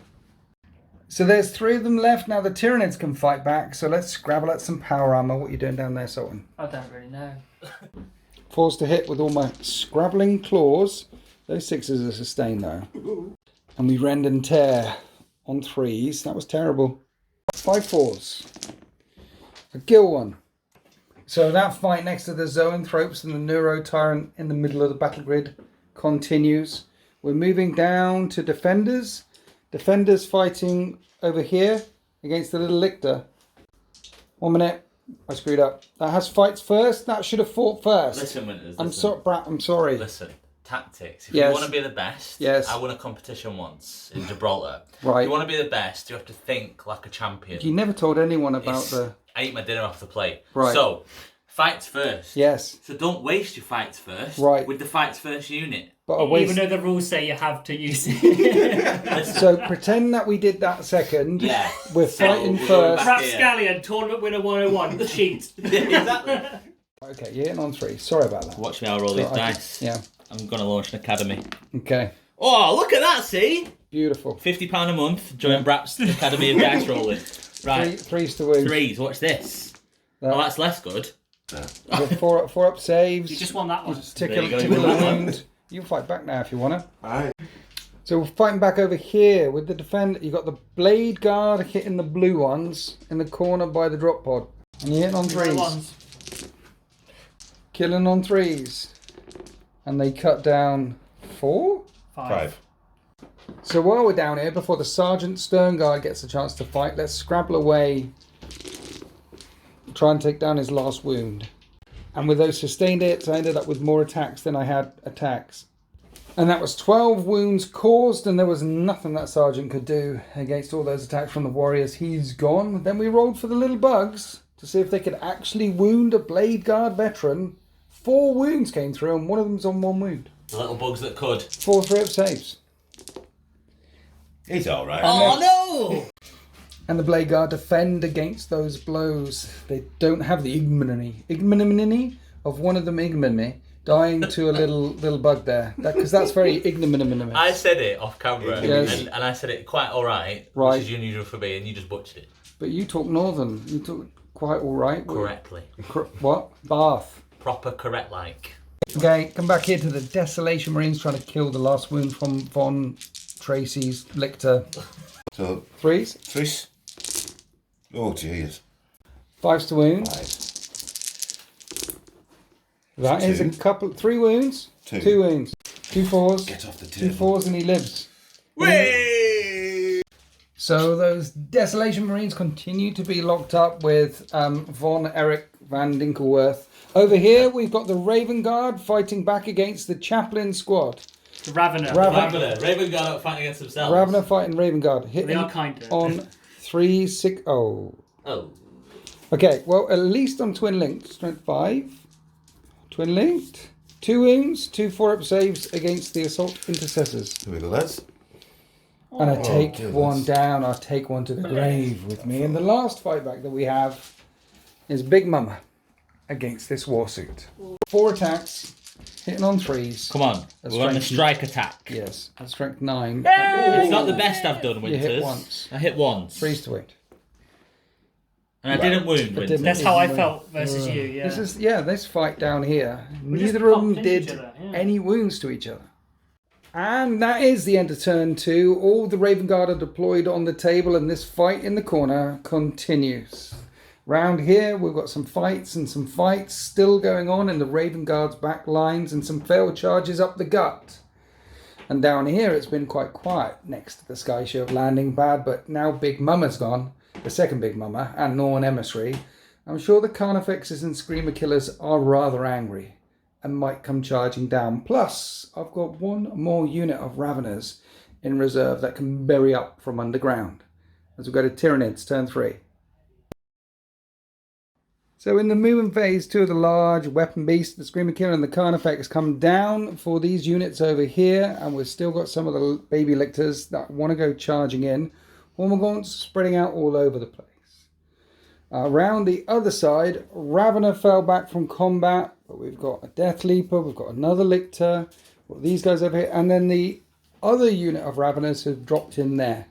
So there's 3 of them left. Now the Tyranids can fight back, so let's scrabble at some power armor. What are you doing down there, Sultan? I don't really know. 4s to hit with all my scrabbling claws. Those 6s are sustained though. And we rend and tear on 3s. That was terrible. 5 4s. A gill one. So that fight next to the Zoanthropes and the Neuro Tyrant in the middle of the battle grid continues. We're moving down to Defenders. Defenders fighting over here against the little Lictor. 1 minute. I screwed up. That has fights first. That should have fought first. Listen, Winters. I'm listen. sorry, Brat. I'm sorry. Listen, tactics. If Yes. you want to be the best, Yes. I won a competition once in Gibraltar. Right. If you want to be the best, you have to think like a champion. You never told anyone about It's- I ate my dinner off the plate. Right. So, fights first. Yes. So don't waste your fights first. Right. With the fights first unit. But I waste... Even though the rules say you have to use it. Listen, So pretend that we did that second. yeah. We're So fighting we're going first. back Rapscallion, Tournament Winner 101, cheat. Exactly. Okay, you're hitting on 3. Sorry about that. Watch me, I'll roll these So dice. Yeah. I'm going to launch an academy. Okay. Oh, look at that, see? Beautiful. £50 a month, join Brap's Academy of Dice Rolling. Right, 3s to wound. 3s, watch this. Oh, that's less good. With 4-up saves. You just won that one. Tickle, There you go, tickle you won that one. wound. You can fight back now if you want to. Alright. So we're fighting back over here with the defender. You got the blade guard hitting the blue ones in the corner by the drop pod. And you're hitting on 3s. Ones. Killing on 3s. And they cut down 4? 5. So while we're down here, before the Sergeant Stern Guard gets a chance to fight, let's scrabble away. Try and take down his last wound. And with those sustained hits, I ended up with more attacks than I had attacks. And that was 12 wounds caused, and there was nothing that Sergeant could do against all those attacks from the Warriors. He's gone. Then we rolled for the little bugs to see if they could actually wound a Blade Guard veteran. 4 wounds came through, and one of them's on 1 wound. The little bugs that could. 4 3-up saves. He's alright. Oh no! And the Blade Guard defend against those blows. They don't have the ignominy of one of them ignominy dying to a little bug there. Because that's very ignominious. I said it off camera, Yes. and I said it quite alright, Right. which is unusual for me, and you just butchered it. But you talk northern. You talk quite all right. Correctly. What? Bath. Proper correct like. Okay, come back here to the Desolation Marines trying to kill the last wound from Von Tracy's Lictor. So, 3s. 3s. Oh, jeez. 5s to wound. 5. That is a couple. 3 wounds. 2. 2 wounds. 2 4s. Get off the 2 table. 4s and he lives. Whee! So those Desolation Marines continue to be locked up with Von Eric Van Dinkelworth. Over here we've got the Raven Guard fighting back against the Chaplain Squad. The Ravener. Raven Guard fighting against themselves. Ravener fighting Raven Guard. Hitting They are kind of. on 3 6. Oh. Oh. Okay, well at least on Twin Linked. Strength 5. Twin Linked. 2 wounds, 2 4-up saves against the Assault Intercessors. Here we go, lads. And I take dear, one that's- down, I take one to the grave with me. And the last fight back that we have is Big Mama against this Warsuit. 4 attacks, hitting on 3s. Come on. A We're on the strength- strike attack. Yes, at strength 9. It's not the best I've done, You hit Winters. once. I hit once. 3s to wound. And I didn't wound, But Winters. didn't- That's how I felt versus you, yeah. This fight down here. We just Neither of them popped into did each other, yeah. any wounds to each other. And that is the end of turn 2. All the Raven Guard are deployed on the table and this fight in the corner continues. Round here we've got some fights still going on in the Raven Guard's back lines and some failed charges up the gut. And down here it's been quite quiet next to the Sky Shield landing pad, but now Big Mama's gone, the second Big Mama, and Norn Emissary. I'm sure the Carnifexes and Screamer Killers are rather angry and might come charging down. Plus, I've got one more unit of Raveners in reserve that can bury up from underground. As we go to Tyranids, turn 3. So in the movement phase, 2 of the large weapon beasts, the Screamer Killer and the Carnifex, come down for these units over here, and we've still got some of the baby lictors that want to go charging in. Hormagaunts spreading out all over the place. Around the other side, Ravener fell back from combat, but we've got a Death Leaper, we've got another Lictor, we've got these guys over here, and then the other unit of Raveners have dropped in there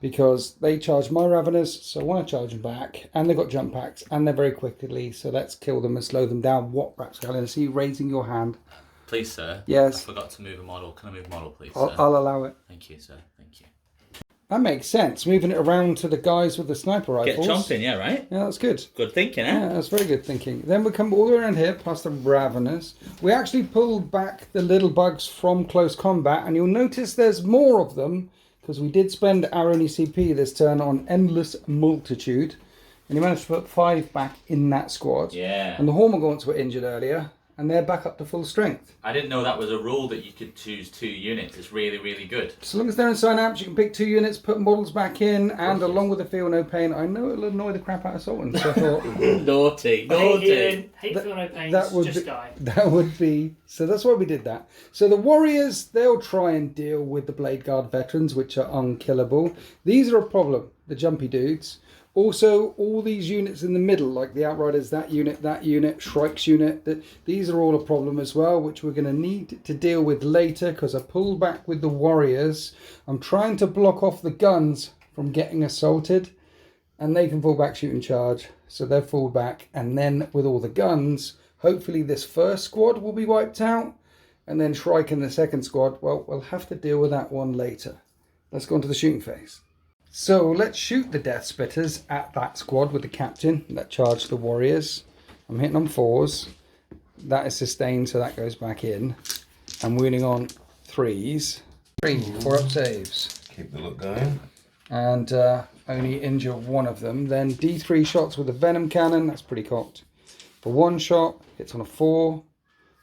because they charged my Raveners, so I want to charge them back, and they've got jump packs, and they're very quickly, so let's kill them and slow them down. What, Rapscallion? I see you raising your hand. Please, sir. Yes. I forgot to move a model. Can I move a model, please, sir? I'll allow it. Thank you, sir. Thank you. That makes sense, moving it around to the guys with the sniper Get rifles. chomping, yeah, right? Yeah, that's good. Good thinking, eh? Yeah, that's very good thinking. Then we come all the way around here, past the Raveners. We actually pulled back the little bugs from close combat, and you'll notice there's more of them, because we did spend our only CP this turn on Endless Multitude, and you managed to put 5 back in that squad. Yeah. And the Hormagaunts were injured earlier, and they're back up to full strength. I didn't know that was a rule that you could choose 2 units. It's really, really good. So long as they're in synapse, you can pick 2 units, put models back in, and along with the Feel No Pain, I know it'll annoy the crap out of Sultan, so I thought... Naughty. Hate feel no pains, that would just be, die. That would be... So that's why we did that. So the Warriors, they'll try and deal with the Blade Guard veterans, which are unkillable. These are a problem, the jumpy dudes. Also, all these units in the middle, like the Outriders, that unit, Shrike's unit, these are all a problem as well, which we're going to need to deal with later, because I pulled back with the Warriors. I'm trying to block off the guns from getting assaulted, and they can fall back, shoot and charge. So they're fall back, and then with all the guns, hopefully this first squad will be wiped out, and then Shrike in the second squad, well, we'll have to deal with that one later. Let's go on to the shooting phase. So let's shoot the Death Spitters at that squad with the captain that charged the Warriors. I'm hitting on 4s. That is sustained, so that goes back in. I'm wounding on 3s. 3 4-up saves. Keep the look going. And only injure one of them. Then D3 shots with the Venom Cannon. That's pretty cocked. For 1 shot, hits on a 4.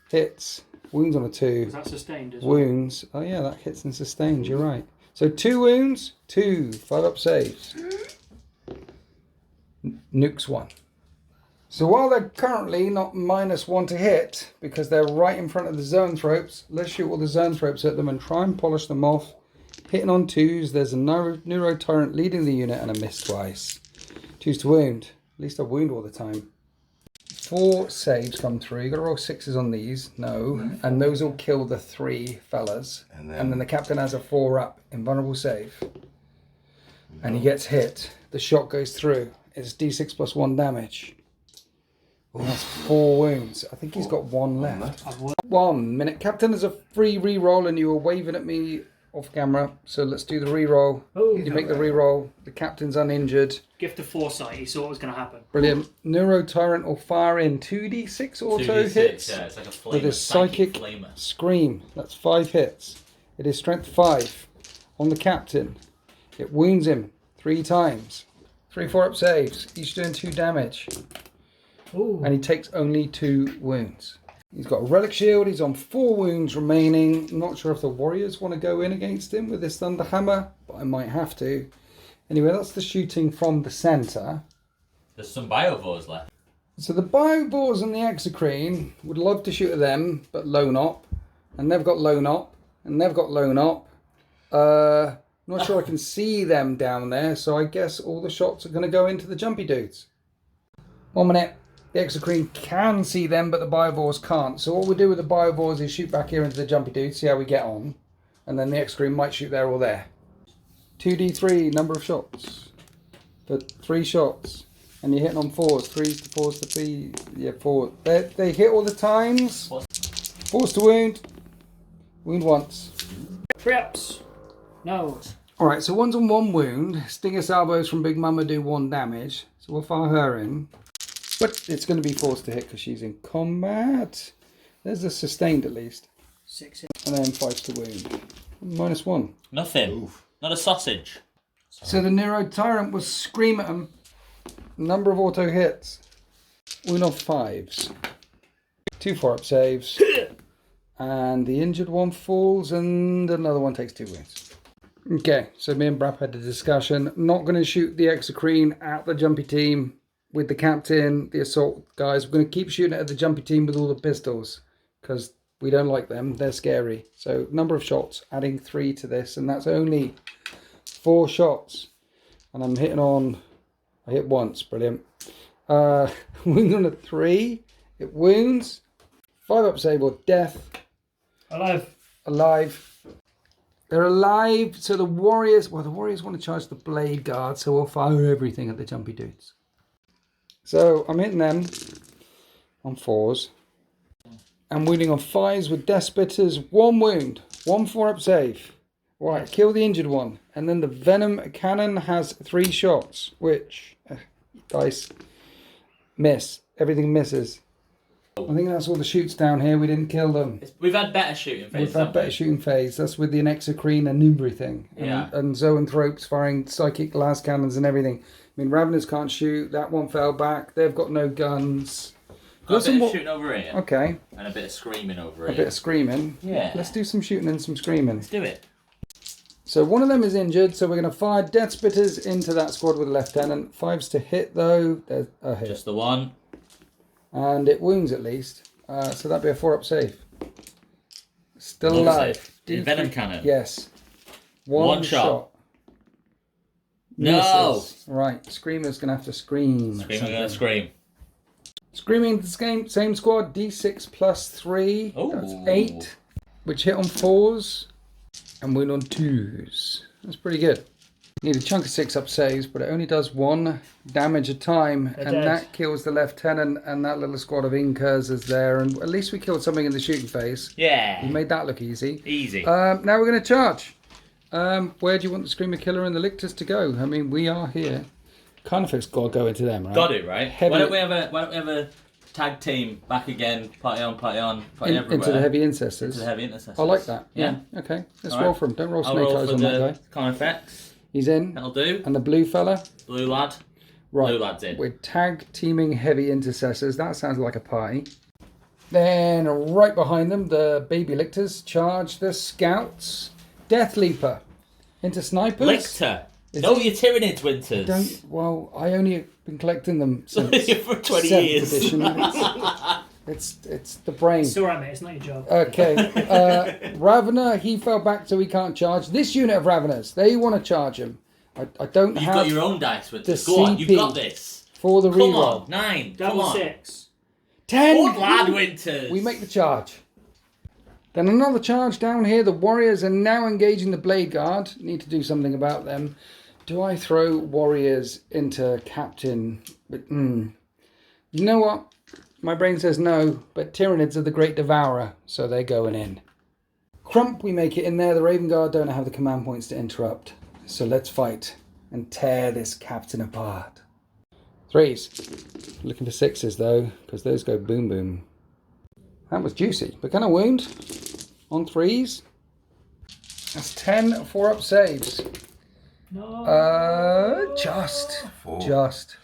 Hits. Wounds on a 2. Is that sustained as well? Wounds. Oh yeah, that hits and sustains. You're right. So 2 wounds, 2 5-up saves. Nukes 1. So while they're currently not -1 to hit, because they're right in front of the Zoanthropes, let's shoot all the Zoanthropes at them and try and polish them off. Hitting on 2s, there's a Neuro Tyrant leading the unit and a miss twice. 2s to wound. At least I wound all the time. 4 saves come through. You've got to roll 6s on these. No. And those will kill the 3 fellas. And then the captain has a 4-up invulnerable save. And he gets hit. the shot goes through. It's d6 plus 1 damage. Oh, that's 4 wounds. I think he's got 1 left. 1 minute. Captain, there's a free reroll, and you were waving at me off camera. So let's do the reroll. Oh, You make the reroll. The captain's uninjured. Gift of foresight. He saw what was going to happen. Brilliant. Neuro Tyrant will fire in 2d6 auto 2d6, hits yeah, it's like a flamer, with his psychic flamer. scream. That's 5 hits. It is strength 5 on the captain. It wounds him 3 times. 3 4-up saves, each doing 2 damage. Ooh. And he takes only 2 wounds. He's got a relic shield. He's on 4 wounds remaining. I'm not sure if the warriors want to go in against him with this thunder hammer, but I might have to. Anyway, that's the shooting from the centre. There's some biovores left. So the biovores and the exocrine would love to shoot at them, but low nop. And they've got low nop. And they've got low nop. Not sure I can see them down there, so I guess all the shots are going to go into the jumpy dudes. 1 minute. The exocrine can see them, but the biovores can't. So what we do with the biovores is shoot back here into the jumpy dudes, see how we get on. And then the exocrine might shoot there or there. 2d3, number of shots. For 3 shots. And you're hitting on 4s. 3s to 4s to 3. Yeah, 4. They hit all the times. 4s to wound. Wound once. 3 ups. No. Alright, so one's on 1 wound. Stinger salvos from Big Mama do 1 damage. So we'll fire her in. But it's going to be forced to hit because she's in combat. There's a sustained at least. 6 hits. And then 5 to wound. -1. Nothing. Oof. Not a sausage. So the Nero Tyrant will scream at him. Number of auto hits. Wound of 5s. 2 4-up saves. And the injured one falls and another one takes 2 wounds. Okay, so me and Brap had a discussion. Not going to shoot the exocrine at the jumpy team with the captain, the assault guys. We're going to keep shooting at the jumpy team with all the pistols because we don't like them. They're scary. So number of shots, adding 3 to this, and that's only 4 shots. And I'm hitting on, I hit once, brilliant. Wound on a 3, it wounds. 5-up save or death. Alive. They're alive, so the warriors want to charge the blade guard, so we'll fire everything at the jumpy dudes. So I'm hitting them on 4s. I'm wounding on 5s with death spitters. 1 wound, 1 4-up save. Right, kill the injured one. And then the venom cannon has 3 shots, which dice miss. Everything misses. I think that's all the shoots down here. We didn't kill them. We've had better shooting phases. We've had better shooting phase. That's with the Anexocrine and everything. Yeah. And Zoanthropes firing psychic glass cannons and everything. I mean, Raveners can't shoot. That one fell back. They've got no guns. Got a bit of shooting over here. Okay. And a bit of screaming over A here. bit of screaming. Yeah. Let's do some shooting and some screaming. Let's do it. So one of them is injured, so we're going to fire Death Spitters into that squad with a lieutenant. 5s to hit, though. There's a hit. Just the one. And it wounds at least. So that'd be a 4-up save. Still What was alive. it? Venom cannon. Yes. One shot. Misses. No! Right, Screamer's going to have to scream. Screaming, gonna scream. Screaming, the same squad, D6 plus 3. Ooh. That's 8. Which hit on 4s and wound on 2s. That's pretty good. Need a chunk of 6-up saves, but it only does 1 damage a time. They're and dead. that kills the lieutenant and that little squad of Incas is there. And at least we killed something in the shooting phase. Yeah. We made that look easy. Easy. Now we're going to charge. Where do you want the Screamer Killer and the Lictors to go? I mean, we are here. Carnifex got to go into them, right? Got it, right? Heavy- Why don't we have a tag team back again? Party on, everywhere. Into the Heavy Intercessors. Into the heavy intercessors. I like that. Yeah. Okay, let's All roll right. for him. Don't roll I'll snake roll eyes for on that guy. the Carnifex. He's in. That'll do. And the blue fella? Blue lad. Right. Blue lad's in. We're tag teaming Heavy Intercessors. That sounds like a party. Then right behind them, the baby Lictors charge the Scouts. Death Leaper into Snipers. Lictor. Is No, it- your Tyranids winters. I only been collecting them since For 20 7th years. edition. It's the brain. It's alright, mate. It's not your job. Okay, Ravener, he fell back so he can't charge. This unit of Raveners, they want to charge him. I don't You've have got your own dice winters. the Go on, you've CP got this. for the Come reroll. on, 9. Come Double on. 6. 10! Good lad winters. We make the charge. Then another charge down here. The warriors are now engaging the Blade Guard. Need to do something about them. Do I throw warriors into captain? But you know what? My brain says no, but Tyranids are the great devourer, so they're going in. Crump, we make it in there. The Raven Guard don't have the command points to interrupt. So let's fight and tear this captain apart. 3s. Looking for 6s though, because those go boom boom. That was juicy. But can I wound? On 3s? That's 10 4-up saves. No. Just. 4. Just.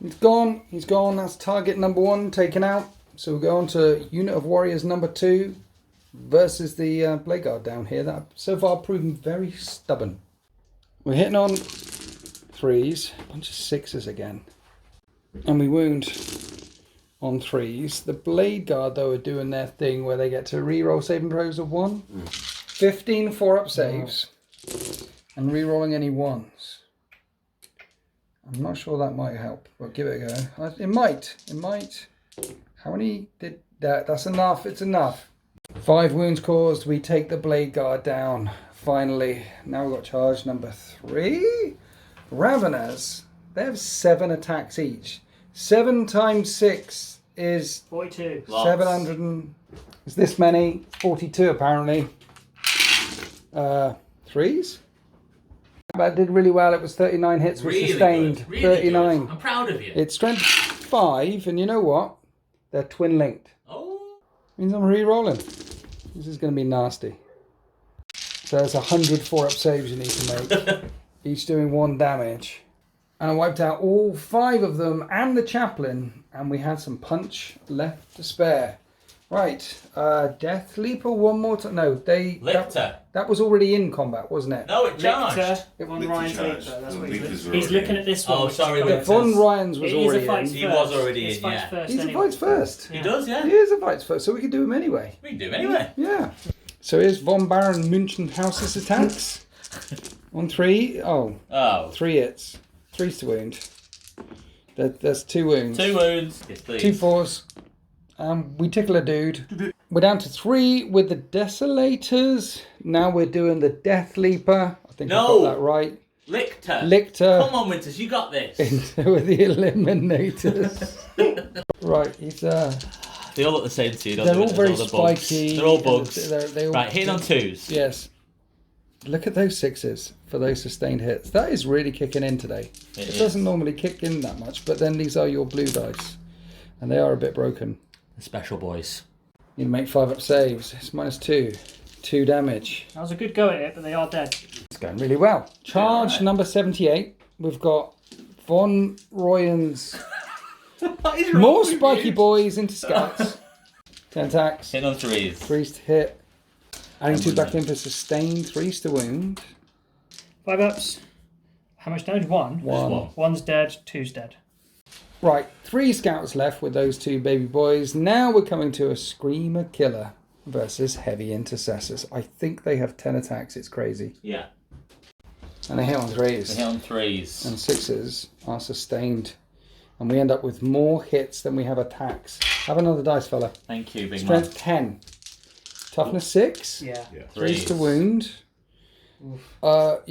He's gone. He's gone. That's target number 1 taken out. So we'll go on to unit of warriors number 2 versus the Blade Guard down here. That so far proven very stubborn. We're hitting on 3s. A bunch of 6s again. And we wound on 3s. The Blade Guard, though, are doing their thing where they get to reroll saving throws of 1. 15 4-up saves. And re-rolling any 1s. I'm not sure that might help, but give it a go. It might. It might. How many did that? That's enough. It's enough. 5 wounds caused. We take the Blade Guard down. Finally. Now we've got charge number 3. Raveners. They have 7 attacks each. 7 times 6 is 42. 700 and... Is this many? 42 apparently. 3s? That did really well. It was 39 hits with Really sustained. good. Really 39. good. I'm proud of you. It's strength 5, and you know what? They're twin linked. Oh. Means I'm re-rolling. This is going to be nasty. So there's 100 4-up saves you need to make. Each doing 1 damage. And I wiped out all 5 of them and the chaplain, and we had some punch left to spare. Right, Death Leaper one more time. No, Lictor. That was already in combat, wasn't it? No, it charged. Lictor, Von Lictor Ryan's charged. Lictor. That's The what Lictors were he's already looking in. at this one. Oh, which is sorry, coming. Lictors. Von Ryan's was It is a already fights in. He first. was already It's in, fights yeah. first He's a anyway. fights first. He does, yeah. He is a fights first, so we can do him anyway. We can do anyway. Yeah. So here's Von Baron Munchenhaus's attacks. On 3. Oh. 3 hits. 3's to wound. There's 2 wounds. 2 wounds. Yes, please. 2 4s. We tickle a dude. We're down to 3 with the Desolators. Now we're doing the Death Leaper. I think I got that right. Lictor. Come on, Winters, you got this. With the Eliminators. Right, he's They all look the same to you, don't they're they? all very the bugs. spiky. They're all bugs. They all, Right, hitting on 2s. Yes. Look at those 6s for those sustained hits. That is really kicking in today. It doesn't normally kick in that much, but then these are your blue dice. And they are a bit broken. The special boys. You make 5-up saves. It's -2. 2 damage. That was a good go at it, but they are dead. It's going really well. Charge number 78. We've got Von Royan's What is wrong more with spiky you? boys into scouts. 10 attacks. Hitting on 3s. 3s to hit. Adding 2 back in for sustained. 3s to wound. 5 ups. How much damage? 1. 1. 1's dead, 2's dead. Right, 3 scouts left with those 2 baby boys. Now we're coming to a Screamer Killer versus Heavy Intercessors. I think they have 10 attacks. It's crazy. Yeah. And they hit on 3s. They hit on 3s. And 6s are sustained. And we end up with more hits than we have attacks. Have another dice, fella. Thank you, big Strength man. 10. Toughness 6. Yeah. 3s to wound. Wow.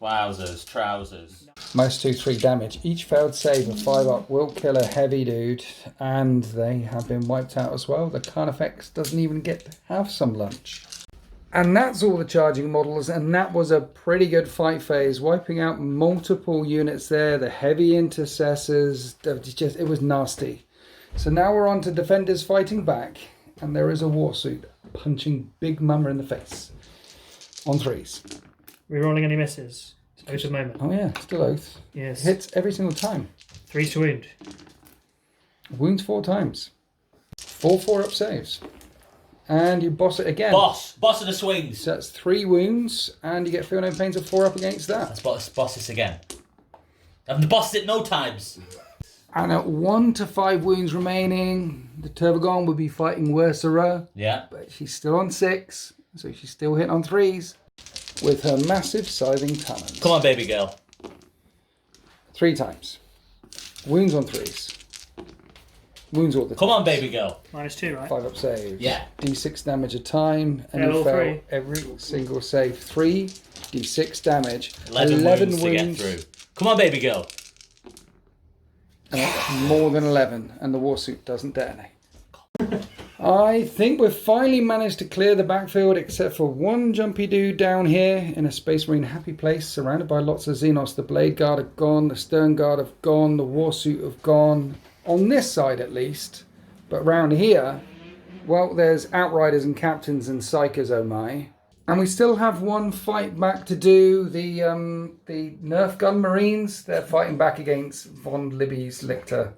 Wowzers, trousers. Most 2-3 damage. Each failed save of 5-up will kill a heavy dude, and they have been wiped out as well. The Carnifex doesn't even get to have some lunch. And that's all the charging models, and that was a pretty good fight phase, wiping out multiple units there. The heavy intercessors, it was nasty. So now we're on to defenders fighting back, and there is a warsuit punching Big Mama in the face on 3s. Rerolling any misses. Oath of moment. Oh yeah, still oath. Yes. Hits every single time. 3 to wound. Wounds 4 times. 4 4-up saves. And you boss it again. Boss of the swings. So that's 3 wounds, and you get feel no pains of 4 up against that. Let's boss this again. I've bossed it no times. And at 1 to 5 wounds remaining, the Turbogon would be fighting Wursera, Yeah. but she's still on 6, so she's still hitting on 3s with her massive scything talons. Come on, baby girl. 3 times. Wounds on 3s. Wounds all the time. Come on, baby girl. -2, right? 5-up saves. Yeah. D6 damage a time, and Fail you all fail 3. every single save. 3 56 damage. 11 wounds to get through. Come on, baby girl. More than 11, and the warsuit doesn't detonate. I think we've finally managed to clear the backfield, except for one jumpy dude down here in a Space Marine happy place, surrounded by lots of Xenos. The Blade Guard have gone, the Stern Guard have gone, the warsuit have gone. On this side, at least. But round here, well, there's Outriders and Captains and Psychers, oh my. And we still have one fight back to do. The Nerf Gun Marines, they're fighting back against Von Libby's Lictor.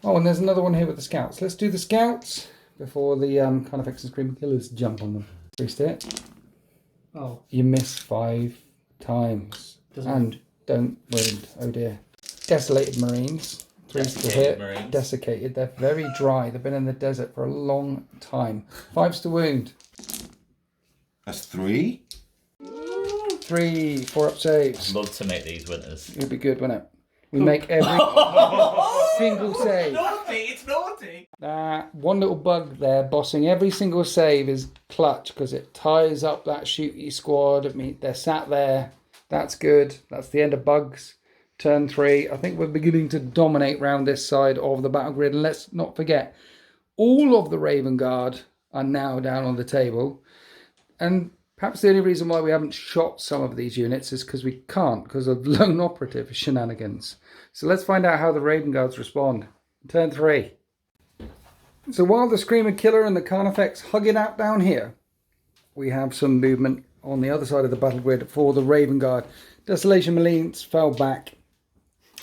Oh, and there's another one here with the Scouts. Let's do the Scouts before the Carnifex and Screaming Killers jump on them. Priest hit. Oh. You miss 5 times. And don't wound. Oh dear. Desolated Marines. 3 to hit. Marines. Desiccated. They're very dry. They've been in the desert for a long time. 5s to wound. That's 3. 3, 4 up saves. I'd love to make these winners. It'd be good, wouldn't it? We make every single save. Naughty, it's naughty. One little bug there, bossing every single save is clutch because it ties up that shooty squad. I mean, they're sat there. That's good. That's the end of bugs. Turn 3. I think we're beginning to dominate round this side of the battle grid. And let's not forget, all of the Raven Guard are now down on the table. And perhaps the only reason why we haven't shot some of these units is because we can't, because of lone operative shenanigans. So let's find out how the Raven Guards respond. Turn 3. So while the Screamer Killer and the Carnifex hug it out down here, we have some movement on the other side of the battle grid for the Raven Guard. Desolation Marines fell back.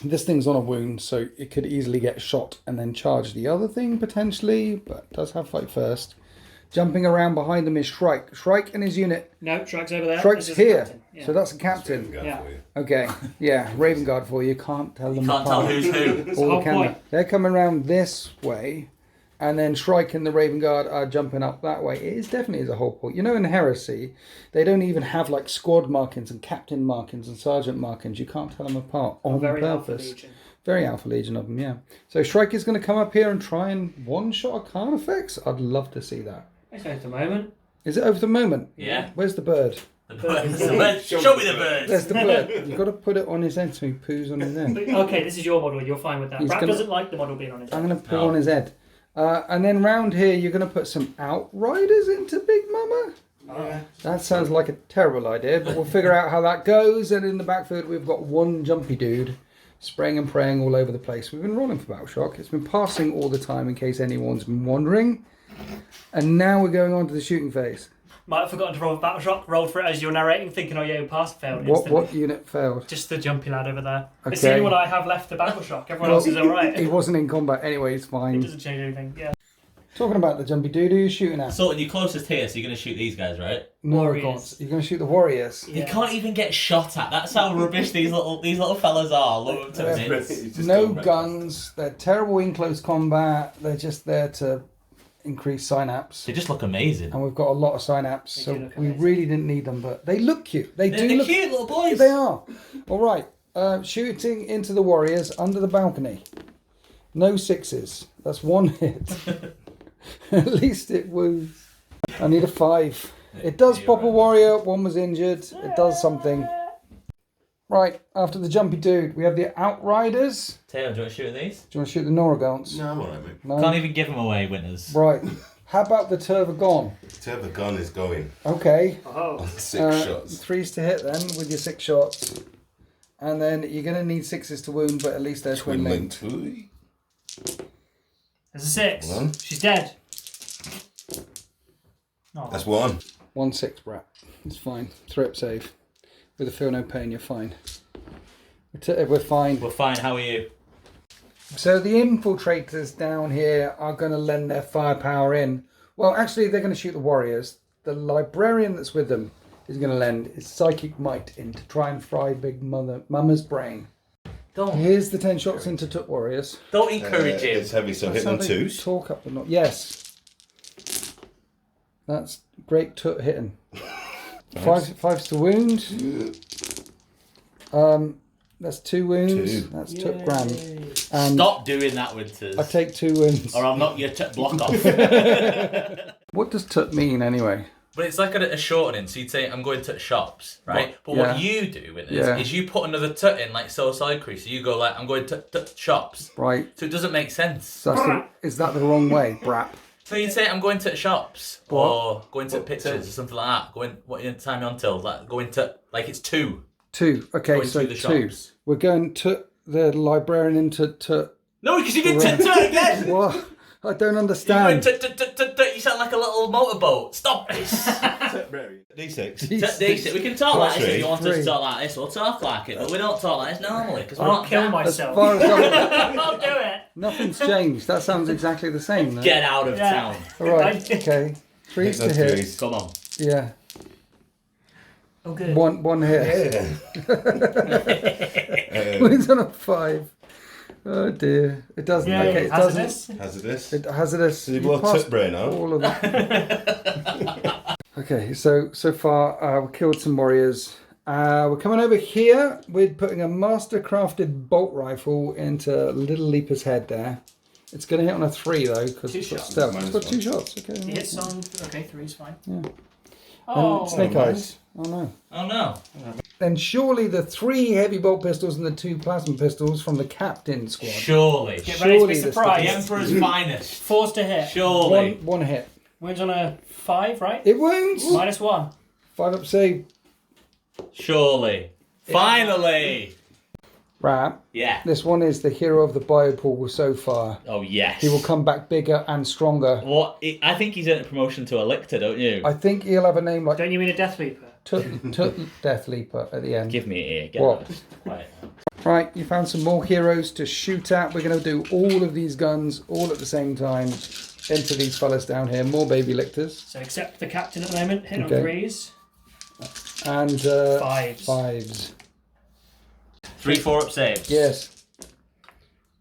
This thing's on a wound, so it could easily get shot and then charge the other thing potentially, but it does have fight first. Jumping around behind them is Shrike. Shrike and his unit. No, Shrike's over there. Shrike's This is the here. captain. Yeah. So that's a captain. Yeah. Okay. Yeah, Raven Guard for you. Can't tell them Can't tell apart. who's who. That's the All whole the camera. point. They're coming around this way, and then Shrike and the Raven Guard are jumping up that way. It is definitely is a whole point. You know, in Heresy, they don't even have like squad markings and captain markings and sergeant markings. You can't tell them apart on Very Alpha purpose. Legion. Very Alpha Legion of them, yeah. So Shrike is going to come up here and try and one-shot a Carnifex. I'd love to see that. It's at the moment. Is it over the moment? Yeah. Where's the bird? The birds. The birds. Show me the birds. There's the bird. You've got to put it on his head so he poos on his head. Okay, this is your model. You're fine with that. He's Brad gonna- doesn't like the model being on his I'm head. going to put on his head. And then round here, you're going to put some Outriders into Big Mama? Oh. That sounds like a terrible idea, but we'll figure out how that goes. And in the backfield, we've got one jumpy dude spraying and praying all over the place. We've been rolling for Battle Shock. It's been passing all the time in case anyone's been wondering. And now we're going on to the shooting phase. Might have forgotten to roll Battle Shock. Rolled for it as you're narrating, thinking, oh yeah, we passed, failed. What instantly. unit failed? Just the jumpy lad over there. Okay. It's the only one I have left to Battle Shock. Everyone else is He alright. wasn't in combat anyway, it's It fine. doesn't change anything. Yeah. Talking about the jumpy dude, who are you shooting at? So, you're closest here, so you're going to shoot these guys, right? Warriors. You're going to shoot the warriors. They can't even get shot at. That's how rubbish these little fellas are. Love them to bits. No guns. They're terrible in close combat. They're just there to increase synapse. They just look amazing. And we've got a lot of synapse, They so do look we amazing. really didn't need them, but they look cute. They're They're cute little boys. They are. All right. Shooting into the warriors under the balcony. No 6s. That's one hit. At least it was. I need a 5. It does pop a warrior. One was injured. It does something. Right, after the jumpy dude, we have the Outriders. Taylor, do you want to shoot at these? Do you want to shoot the Noragants? No, I'm alright, mate. No? Can't even give them away, winners. Right. How about the Turvagon? Turbo gun is going. Okay. Oh. 6 shots. 3s to hit then with your 6 shots. And then you're going to need 6s to wound, but at least they're twin Twin linked. link. There's a 6. One. She's dead. Oh. That's 1. 1-6, brat. It's fine. Throw up save. With a feel no pain, you're fine. We're fine. We're fine, how are you? So the infiltrators down here are going to lend their firepower in. Well, actually, they're going to shoot the warriors. The librarian that's with them is going to lend his psychic might in to try and fry Big Mama's brain. Here's the 10 shots into Tut warriors. Don't encourage him. It's heavy, so That's hit on how they 2s. Talk up the not. Yes. That's great Tut hitting. Nice. 5s to wound. That's 2 wounds. 2. That's Tut grand. And Stop doing that, Winters. I take 2 wounds. Or I'll knock your block off. What does Tut mean anyway? But it's like a shortening, so you'd say, I'm going to shops, right? But Yeah. what you do, is you put another t in, like so cycry, so you go like, I'm going to shops. Right. So it doesnn't make sense. So is that the wrong way? Brap. So you'd say, I'm going to shops, or going to pictures, or something like that. What are you time on till? Like, going to, like it's 2. 2. Okay, Going so to the 2. shops. We're going to the librarian into... No, because you get to again! What? I don't You're understand. going you sound like a little motorboat. Stop this! D6. D6. We can talk like this if you want us 3. to talk like this. We'll talk like it, but we don't talk like this normally because we're I'll not kill that- As myself. far as I'm... I'll do it. Nothing's changed. That sounds exactly the same. Though. Get out of Yeah. town. All right. Okay. 3's to That's hit. threes. Come on. Yeah. Oh, good. One hit. Wins on a 5. Oh dear. It doesn't. Yeah, Okay. It hazardous. doesn't. Hazardous. Hazardous. So you You blow passed tip brain out. all of them. Okay. So far we killed some warriors. We're coming over here. We're putting a master crafted bolt rifle into Little Leaper's head there. It's going to hit on a 3 though because 2 it's got shots. stealth. It's got Minus 2 1. shots. Okay. He hits on. Okay, 3's fine. Yeah. Oh, And snake eyes. Oh no. Oh no. Then surely the 3 heavy bolt pistols and the 2 plasma pistols from the captain squad. Surely. Get ready to be Surely the surprised. The Emperor's finest. 4's to hit. Surely. One hit. Wins on a 5, right? It won't. -1. 5 up save. Surely. Finally. Right. Yeah. This one is the hero of the biopool so far. Oh yes. He will come back bigger and stronger. I think he's earned a promotion to a lictor, don't you? I think he'll have a name like Don't you mean a Death Leaper? Death Leaper at the end. Give me an ear. Get What? those. Right. Right, you found some more heroes to shoot at. We're going to do all of these guns all at the same time into these fellas down here. More baby lictors. So except the captain at the moment, hit Okay. on 3s. And 5s. 5s. 3-4 up saves. Yes.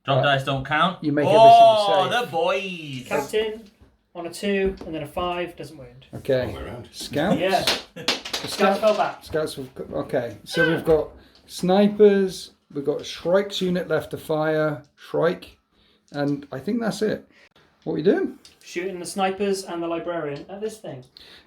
Drop dice don't count. You make oh, everything the boys. Captain on a 2 and then a 5 doesn't wound. Okay. All the way around. Scouts? Yeah. Scout fell back. Scouts. Okay, so we've got snipers. We've got a Shrike's unit left to fire. Shrike. And I think that's it. What are we doing? Shooting the snipers and the librarian at this thing.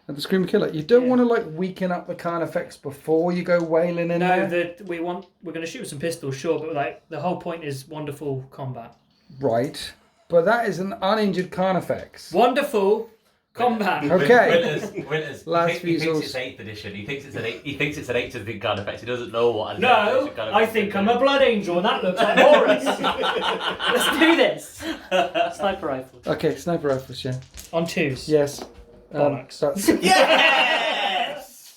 At the Scream Killer. You don't Yeah. want to like weaken up the Carnifex before you go wailing in No, there. we're going to shoot with some pistols, sure, but like the whole point is wonderful combat. Right. But that is an uninjured Carnifex. Wonderful combat. Okay. Winters. Last he few thinks souls. it's 8th edition. He thinks it's an 8th. He thinks it's an 8th edition card effect. He doesn't know what. an 8th No, edition card I effect think is. I'm a blood angel and that looks like Horus. Let's do this. Sniper rifle. Okay, sniper rifles, yeah. On 2s. Yes. Bollocks. That's Yes.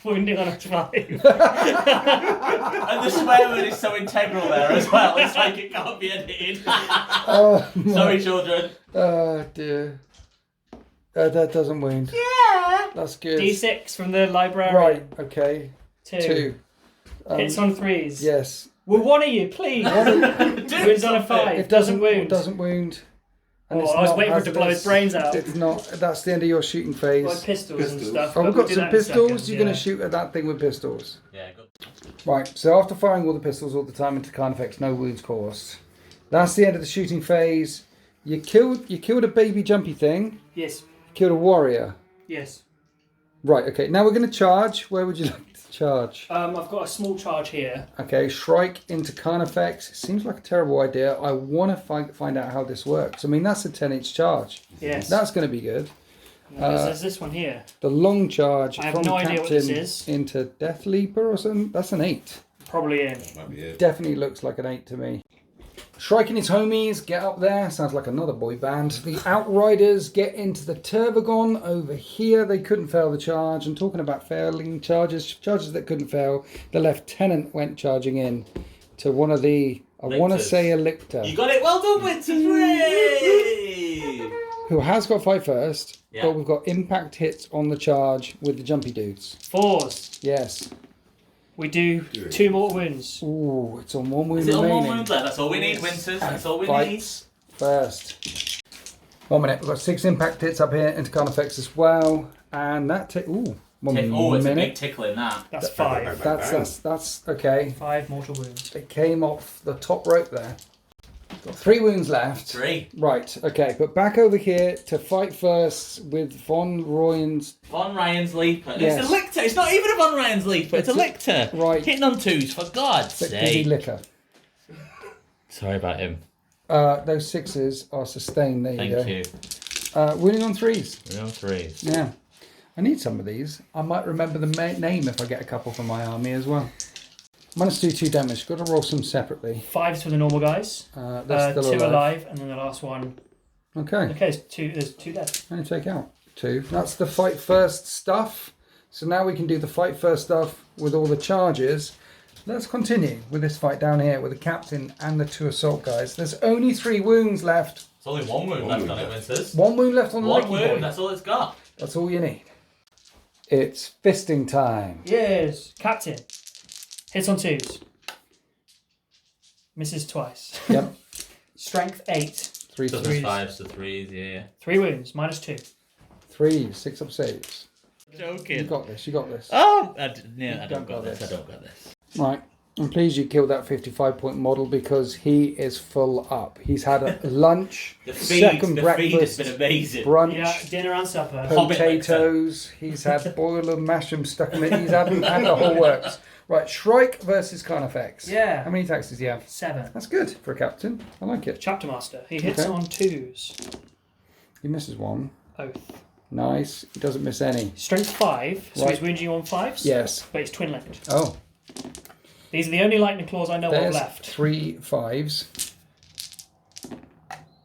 Wounding on a 5. And the swear word is so integral there as well. It's like it can't be edited. oh, my- Sorry, children. Oh dear. That doesn't wound. Yeah. That's good. D6 from the librarian. Right. Okay. 2. 2. Hits on 3s. Yes. Well, one of you, please. Wins on a 5. It doesn't wound. Doesn't wound. And Oh, it's I was not waiting for it to blow his hazardous. brains out. It's not. That's the end of your shooting phase. Like pistols and stuff. Oh, but we've we'll got do some that in a pistols. second, You're yeah. going to shoot at that thing with pistols. Yeah, good. Right. So after firing all the pistols all the time into Carnifex, no wounds caused. That's the end of the shooting phase. You killed a baby jumpy thing. Yes. Killed a warrior. Yes. Right. Okay. Now we're going to charge. Where would you like to charge? I've got a small charge here. Okay. Shrike into Carnifex. Seems like a terrible idea. I want to find out how this works. I mean, that's a 10-inch charge. Yes. That's going to be good. There's this one here. The long charge I have from no idea what this Captain is. into Death Leaper or something. That's an 8. Probably in. Might be it. Definitely looks like an 8 to me. Shrike and his homies get up there. Sounds like another boy band. The Outriders get into the Turbogon over here. They couldn't fail the charge. And talking about failing charges that couldn't fail, the Lieutenant went charging in to one of the, I want to Lictors. say a lictor, You got it. Well done, Winters. Hooray! who has got 5 first, Yeah. but we've got impact hits on the charge with the jumpy dudes. 4s. Yes. We do 2 mortal wounds. Ooh, it's on 1 wound Is it on remaining. 1 wound left? That's all we need, Winters. That's all we need. Fights first. 1 minute. We've got 6 impact hits up here into Carnifex as well, and that one Oh, it's a big minute. tickle in that. That's 5. That's okay. 5 mortal wounds. It came off the top rope there. Got 3 wounds left. 3. Right, okay, but back over here to fight first with Von Ryan's. Von Ryan's Leaper. Yes. It's a Lictor. It's not even a Von Ryan's Leaper. It's a Lictor. Right. Hitting on 2s, for God's Busy sake. liquor. Sorry about him. Those 6s are sustained. There you go. Thank you. Winning on 3s. We're on 3s. Yeah. I need some of these. I might remember the name if I get a couple from my army as well. -2, 2 damage. Got to roll some separately. 5s for the normal guys. They're still 2 alive, and then the last one. Okay. Okay, there's 2 dead. Only take out 2. That's the fight first stuff. So now we can do the fight first stuff with all the charges. Let's continue with this fight down here with the captain and the 2 assault guys. There's only 3 wounds left. There's only 1 wound left on it, Winters. 1 wound left on the 1 Licky wound, boy. that's all it's got. That's all you need. It's fisting time. Yes, captain. Hits on 2s. Misses twice. Yep. Strength 8. 3 Doesn't 5s to 3s, yeah. 3 wounds, -2. 3, 6 up saves. You Joking. got this. You got this. Oh! I don't don't got got this. this. I don't got this. Right. I'm pleased you killed that 55-point model because he is full up. He's had a lunch, The feed has breakfast, been amazing. brunch, Yeah, dinner and supper. potatoes. He's had boil and mash them stuck in it. He's had the whole works. Right, Shrike versus Carnifex. Yeah. How many attacks does he have? 7. That's good for a captain. I like it. Chapter Master. He hits Okay. on 2s. He misses 1. Oath. Nice. He doesn't miss any. Strength 5, so Right. he's wounding you on 5s? Yes. But it's twin linked. Oh, These are the only lightning claws I know of there's left. 3 5s.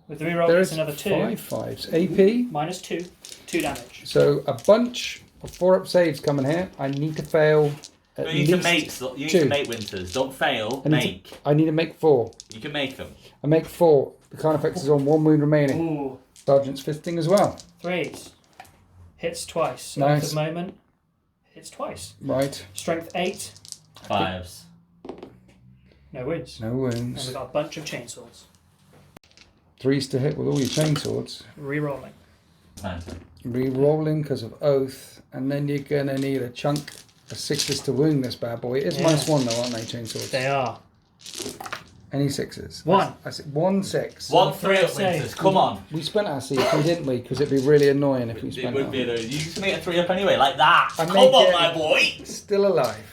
With the reroll, There's it's another 2. 5 5s. AP. -2. 2 damage. So a bunch of 4 up saves coming here. I need to fail at You need to least make. You need 2. to make Winters. Don't fail. I need to- Make. I need to make 4. You can make them. I make 4. The Carnifex is on 1 wound remaining. Ooh. Sergeant's fisting as well. 3s. Hits twice. Nice. Oath of moment. Hits twice. Right. Strength 8. 5s. No wounds. No And wounds. we've got a bunch of chainsaws. 3s to hit with all your chainswords. Rerolling. Re-rolling because of Oath. And then you're going to need a chunk of 6s to wound this bad boy. It's Yeah. -1 though, aren't they, chainswords? They are. Any 6s? 1. I said 1 6. 1 3 up Save. Winters. Come on. We spent our CP, didn't we? Because it'd be really annoying if we It spent would our... be. You can make a 3 up anyway, like that. I Come make on, it- my boy. Still alive.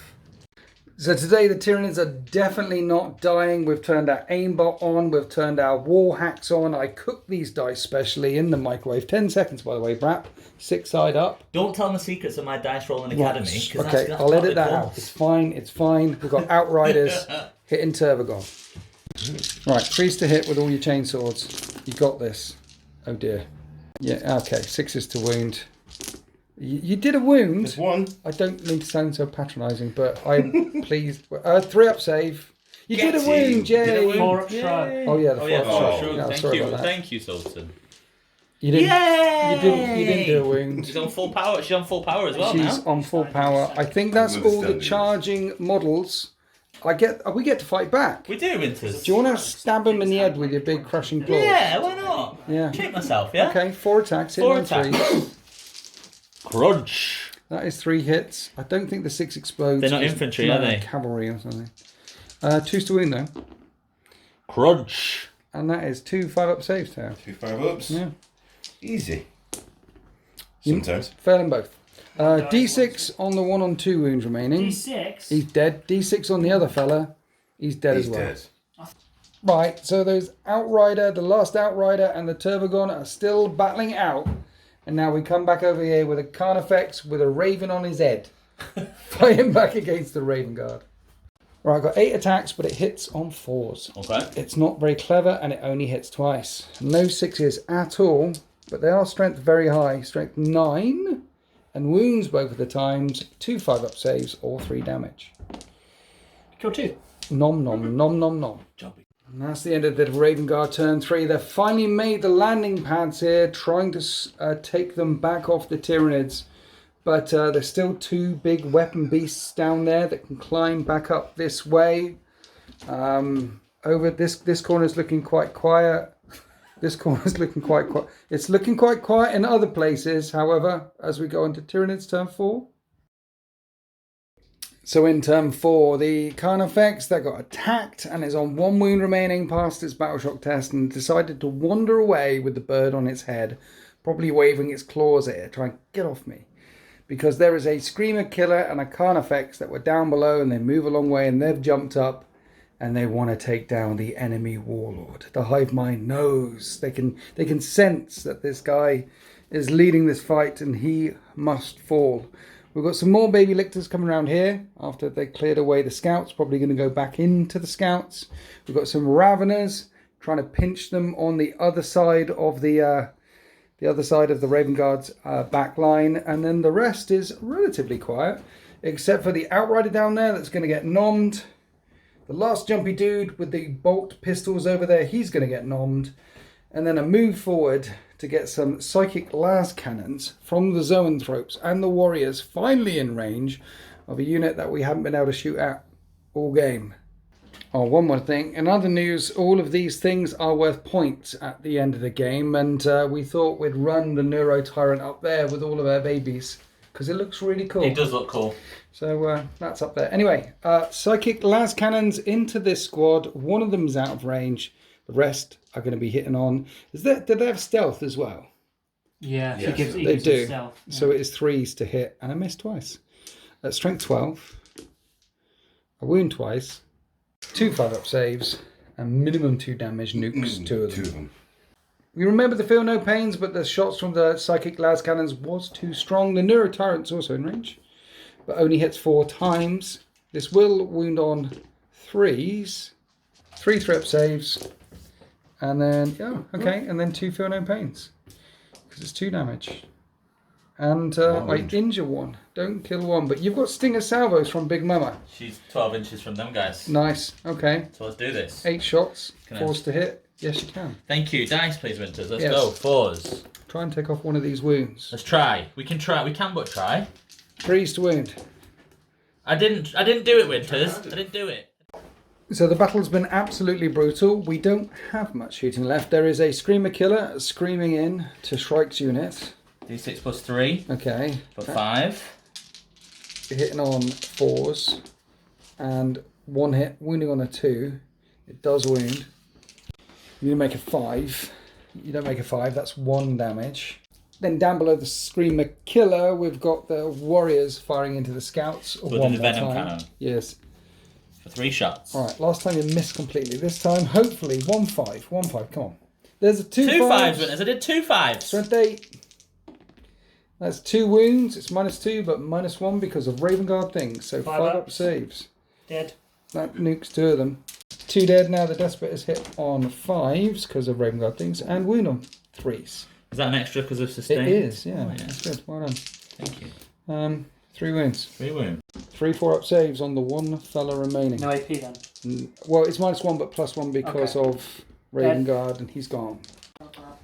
So today the Tyranids are definitely not dying. We've turned our aimbot on. We've turned our war hacks on. I cooked these dice specially in the microwave. 10 seconds, by the way, Brap. 6 side up. Don't tell them the secrets of my dice rolling academy. 'Cause Okay, that's I'll what edit it that out. does. It's fine. It's fine. We've got Outriders hitting Turbogon. Right, 3s to hit with all your chainswords. You got this. Oh dear. Yeah, okay. 6s to wound. You did a wound. There's 1. I don't mean to sound so patronising, but I'm pleased. 3 up save. You did a Get wound, him. Did a Jay. wound. 4 up Yay. shrug. Oh yeah, the Oh yeah, 4 for up sure. Yeah, Thank sorry you, about that. thank you, Sultan. You didn't. Yay! You didn't do a wound. She's on full power. She's on full power as well She's now. on full power. I think that's Another all the standing. charging models. We get to fight back. We do, Winters. Do you want to stab him in the head with your big crushing claws? Yeah, why not? Yeah. Treat myself, yeah? Okay, 4 attacks. Hit 4 on 3. attacks. Crunch. That is 3 hits. I don't think the 6 explodes. They're not It's infantry, not are they? Cavalry or something. 2s to wound though. Crunch. And that is 2 5-up saves now. 2 5-ups. Yeah. Easy. Sometimes. Failing both. D6 on the 1 on 2 wounds remaining. D6. He's dead. D6 on the other fella. He's dead He's as well. dead. Right, so those Outrider, the last Outrider and the Turbogon are still battling it out. And now we come back over here with a Carnifex with a Raven on his head. Fighting back against the Raven Guard. Right, I've got 8 attacks, but it hits on 4s. Okay. It's not very clever and it only hits twice. No 6s at all, but they are strength very high. Strength 9 and wounds both of the times. 2 5-up saves or 3 damage. Kill 2. Nom nom nom nom nom. And that's the end of the Raven Guard turn 3. They've finally made the landing pads here, trying to take them back off the Tyranids. But there's still 2 big weapon beasts down there that can climb back up this way. Over this corner's looking quite quiet. This corner's looking quite quiet. It's looking quite quiet in other places, however, as we go into Tyranids turn 4. So in turn 4, the Carnifex that got attacked and is on 1 wound remaining, passed its battle shock test and decided to wander away with the bird on its head, probably waving its claws at it, trying to get off me. Because there is a Screamer Killer and a Carnifex that were down below, and they move a long way, and they've jumped up and they want to take down the enemy warlord. The hive mind knows. They can sense that this guy is leading this fight and he must fall. We've got some more baby lictors coming around here after they cleared away the scouts, probably going to go back into the scouts. We've got some Raveners trying to pinch them on the other side of the Raven Guard's back line, and then the rest is relatively quiet, except for the Outrider down there that's going to get nommed. The last jumpy dude with the bolt pistols over there, he's going to get nommed. And then a move forward to get some psychic las cannons from the zoanthropes and the warriors finally in range of a unit that we haven't been able to shoot at all game. Oh, one more thing. In other news, all of these things are worth points at the end of the game, and we thought we'd run the Neuro Tyrant up there with all of our babies because it looks really cool. It does look cool. So that's up there. Anyway, psychic las cannons into this squad. One of them's out of range. The rest are going to be hitting on. Do they have stealth as well? Yeah, Yes. They do. Stealth. Yeah. So it is 3s to hit, and I missed twice. Strength 12, a wound twice, 2 5-up saves, and minimum 2 damage nukes, 2 of them. We remember the feel no pains, but the shots from the psychic las cannons was too strong. The Neuro Tyrant's also in range, but only hits 4 times. This will wound on 3s, 3 3-up saves, and then, and then 2 feel no pains, because it's 2 damage. And I injure 1, don't kill 1, but you've got Stinger Salvos from Big Mama. She's 12 inches from them guys. Nice, okay. So let's do this. 8 shots, Can I- 4s to hit. Yes, you can. Thank you. Dice, please, Winters. Let's Yes. go. 4s. Try and take off one of these wounds. Let's try. We can try. We can but try. 3s to wound. I didn't do it, Winters. I didn't do it. So the battle's been absolutely brutal. We don't have much shooting left. There is a Screamer Killer screaming in to Shrike's unit. D6 plus 3 Okay. for 5. Hitting on 4s. And 1 hit, wounding on a 2. It does wound. You make a 5. You don't make a 5, that's 1 damage. Then down below the Screamer Killer, we've got the Warriors firing into the Scouts. With one the more Venom time. Cannon. Yes. For 3 shots. Alright, last time you missed completely. This time, hopefully, 1-5. 1-5, come on. There's a 2 2 5s, 5s. Winters. I did 2 5s. Strength 8. That's 2 wounds. It's -2, but -1 because of Raven Guard things. So 5 5-up ups. saves. Dead. That nukes 2 of them. 2 dead now. The Desperate is hit on 5s because of Raven Guard things, and wound on 3s. Is that an extra because of It sustain? is, yeah. Oh, yeah. That's good. Well done. Thank you. 3 wounds. 3 wounds. 3 4-up saves on the one fella remaining. No AP then. Well, it's -1 but +1 because Okay. of Raven Dead. Guard, and he's gone.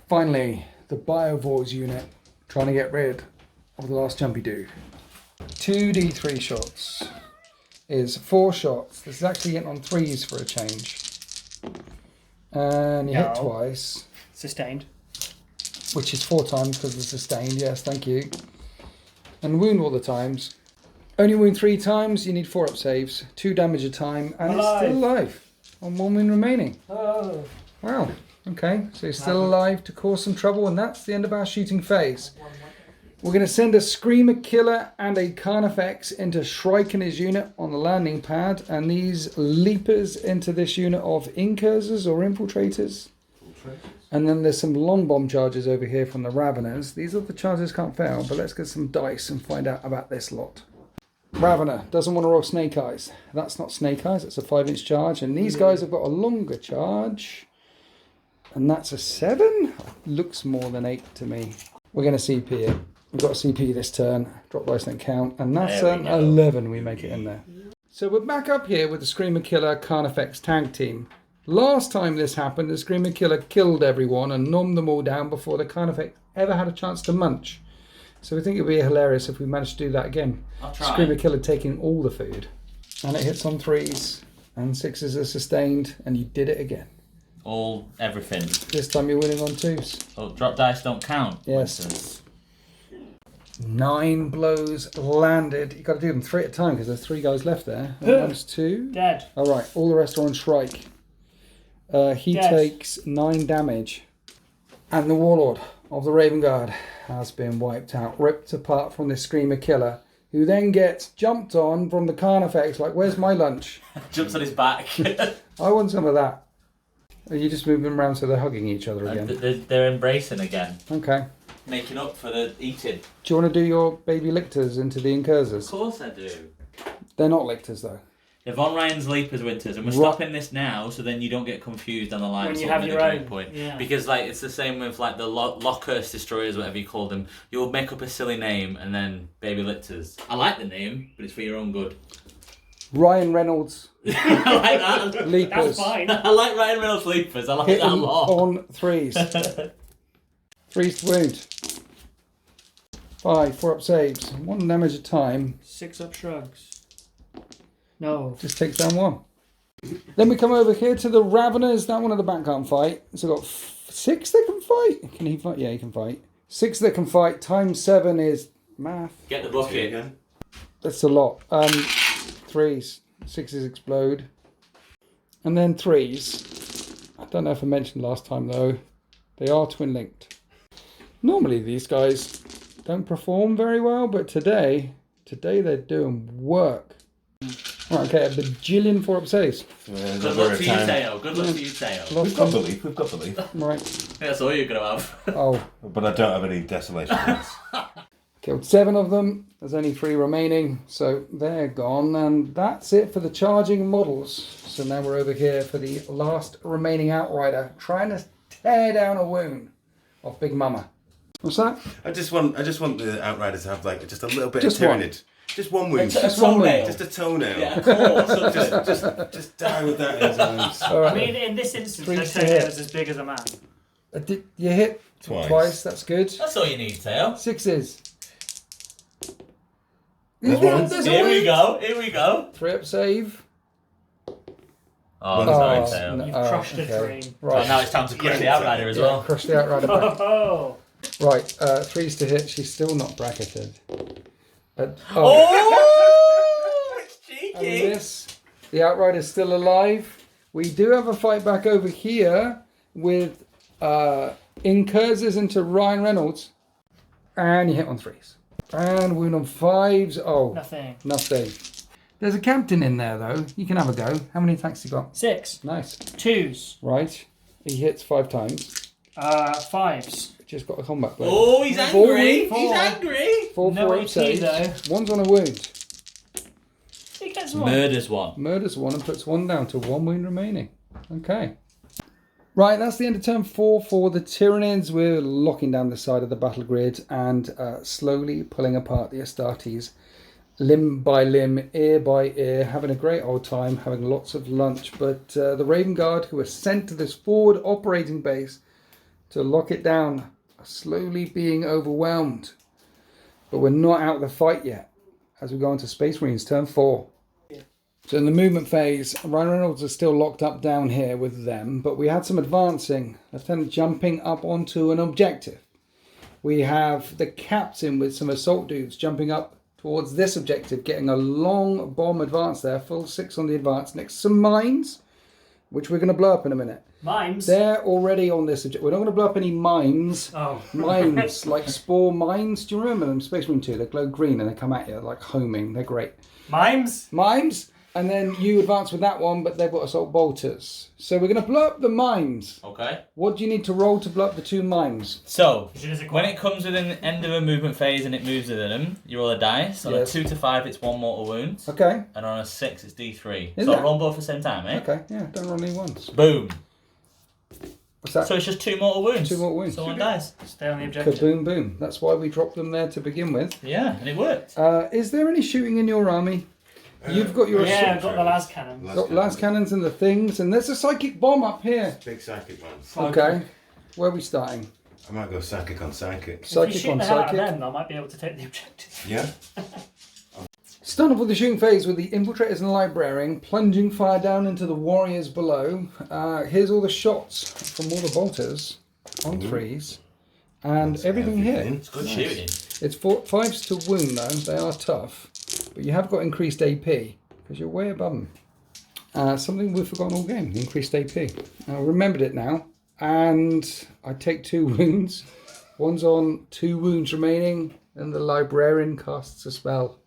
Finally, the Biovores unit trying to get rid of the last jumpy dude. 2d3 shots is 4 shots. This is actually getting on 3s for a change. And you hit No. twice, Sustained. which is 4 times because of sustained. Yes, thank you. And wound all the times. Only wound 3 times. You need 4-up saves, 2 damage a time, and it's still alive on 1 wound remaining. Oh. Wow. Okay, so he's still alive to cause some trouble, and that's the end of our shooting phase. We're going to send a Screamer Killer and a Carnifex into Shrike and his unit on the landing pad, and these Leapers into this unit of Incursors or Infiltrators. And then there's some long bomb charges over here from the Raveners. These other charges can't fail, but let's get some dice and find out about this lot. Ravener doesn't want to roll Snake Eyes. That's not Snake Eyes, it's a 5-inch charge, and these guys have got a longer charge. And that's a 7? Looks more than 8 to me. We're going to CP it. We've got a CP this turn. Drop dice don't count. And that's There we an go. 11 we make it in there. So we're back up here with the Screamer Killer Carnifex tag team. Last time this happened, the Screamer Killer killed everyone and nommed them all down before the Carnifex ever had a chance to munch. So we think it would be hilarious if we managed to do that again. I'll try. Screamer Killer taking all the food. And it hits on 3s. And 6s are sustained. And you did it again. Everything. This time you're winning on 2s. Oh, drop dice don't count. Yes. Winters. 9 blows landed. You got to do them 3 at a time because there's 3 guys left there. And that's 2. Dead. All right, all the rest are on strike. He Dead. takes 9 damage. And the Warlord of the Raven Guard has been wiped out, ripped apart from this Screamer Killer, who then gets jumped on from the Carnifex like, where's my lunch? Jumps on his back. I want some of that. Are you just moving around so they're hugging each other again? They're embracing again. Okay. Making up for the eating. Do you want to do your baby lictors into the incursors? Of course I do. They're not lictors though. The Von Ryan's Leapers Winters, and we're Right. stopping this now so then you don't get confused on the line. When you have your own. Point. Yeah. Because like it's the same with like the Lockhurst Destroyers, whatever you call them. You'll make up a silly name and then Baby Lictors. I like the name, but it's for your own good. Ryan Reynolds I like that. Leapers. That's fine. I like Ryan Reynolds Leapers. I like Hit that a them lot. on 3s. 3s to wound. 5 4-up saves. 1 damage a time. 6 up shrugs. No. Just takes down 1. Then we come over here to the Raveners. That one at the back can't fight. So we've got 6 that can fight. Can he fight? Yeah, he can fight. 6 that can fight. Times 7 is math. Get the bucket. Again. That's a lot. 3s. 6s explode. And then 3s. I don't know if I mentioned last time though. They are twin linked. Normally these guys don't perform very well, but today they're doing work. Right, okay, a bajillion 4-up saves. Good luck to you, Teo. Good luck to you, Teo. We've got belief. We've got belief. Right. That's all you're going to have. Oh, But I don't have any desolation points. killed 7 of them. There's only 3 remaining, so they're gone. And that's it for the charging models. So now we're over here for the last remaining Outrider, trying to tear down a wound of Big Mama. What's that? I just want the Outriders to have like just a little bit Just of one. Tyranid. Just one wound. Just one wound. Just a toenail. Yeah, of course. Just die with that in his arms. All right. I mean, in this instance, Three the to tornado hit. is as big as a man. Did you hit Twice. That's good. That's all you need, Teo. 6s. There's one. There's a Here we wound. go. Here we go. 3-up save. Oh, I'm sorry, Oh, Teo. no. You've Oh, crushed a okay. dream. Well, Right. now it's time to crush the Outrider as well. Crush the Outrider back. Oh! Right, 3s to hit. She's still not bracketed. Oh! It's And cheeky. this, the Outrider's still alive. We do have a fight back over here with Incursors into Ryan Reynolds. And you hit on 3s. And wound on 5s. Oh, Nothing. nothing. There's a captain in there though. You can have a go. How many attacks you got? 6. Nice. 2s. Right. He hits 5 times. 5s. Just got a combat blow. Oh, he's Four angry. wounds. He's angry. 4 No 4-up AP saves. though. One's on a wound. He gets one. Murders one. Murders 1 and puts 1 down to 1 wound remaining. Okay. Right, that's the end of turn 4 for the Tyranids. We're locking down the side of the battle grid and slowly pulling apart the Astartes, limb by limb, ear by ear, having a great old time, having lots of lunch. But the Raven Guard, who are sent to this forward operating base to lock it down, are slowly being overwhelmed. But we're not out of the fight yet as we go into Space Marines turn 4. So in the movement phase, Ryan Reynolds is still locked up down here with them, but we had some advancing. Lieutenant jumping up onto an objective. We have the captain with some assault dudes jumping up towards this objective, getting a long bomb advance there, full 6 on the advance, next to some mines, which we're going to blow up in a minute. Mimes. They're already on this objective. We're not going to blow up any mines. Oh. Mines, like spore mines. Do you remember them? Space Marine 2, they glow green and they come at you like homing. They're great. Mimes? Mimes, and then you advance with that one, but they've got assault bolters. So we're going to blow up the mimes. Okay. What do you need to roll to blow up the 2 mimes? So, Is it as a when it comes within the end of a movement phase and it moves within them, you roll a dice. On Yes. a 2 to 5, it's 1 mortal wound. Okay. And on a 6, it's D3. Is So it? I'll roll both at the same time, eh? Okay, yeah, don't roll any ones. Boom. What's that? So it's just 2 mortal wounds. 2 mortal wounds. So 1 dice. Stay on the objective. Kaboom, boom. That's why we dropped them there to begin with. Yeah, and it worked. Is there any shooting in your army? You've got your Yeah, I've assault. got the las cannon. Got las cannons and the things, and there's a psychic bomb up here. Big psychic ones. Okay. Where are we starting? I might go psychic on psychic. If we Psychic shoot on the hell out of psychic. them, I might be able to take the objective. Yeah? Start off with the shooting phase with the infiltrators and librarian plunging fire down into the warriors below. Here's all the shots from all the bolters on 3s, and everything here. It's good shooting. It's 5s to wound though. They are tough, but you have got increased AP because you're way above them. Something we've forgotten all game: increased AP. I remembered it now, and I take 2 wounds. One's on 2 wounds remaining, and the librarian casts a spell.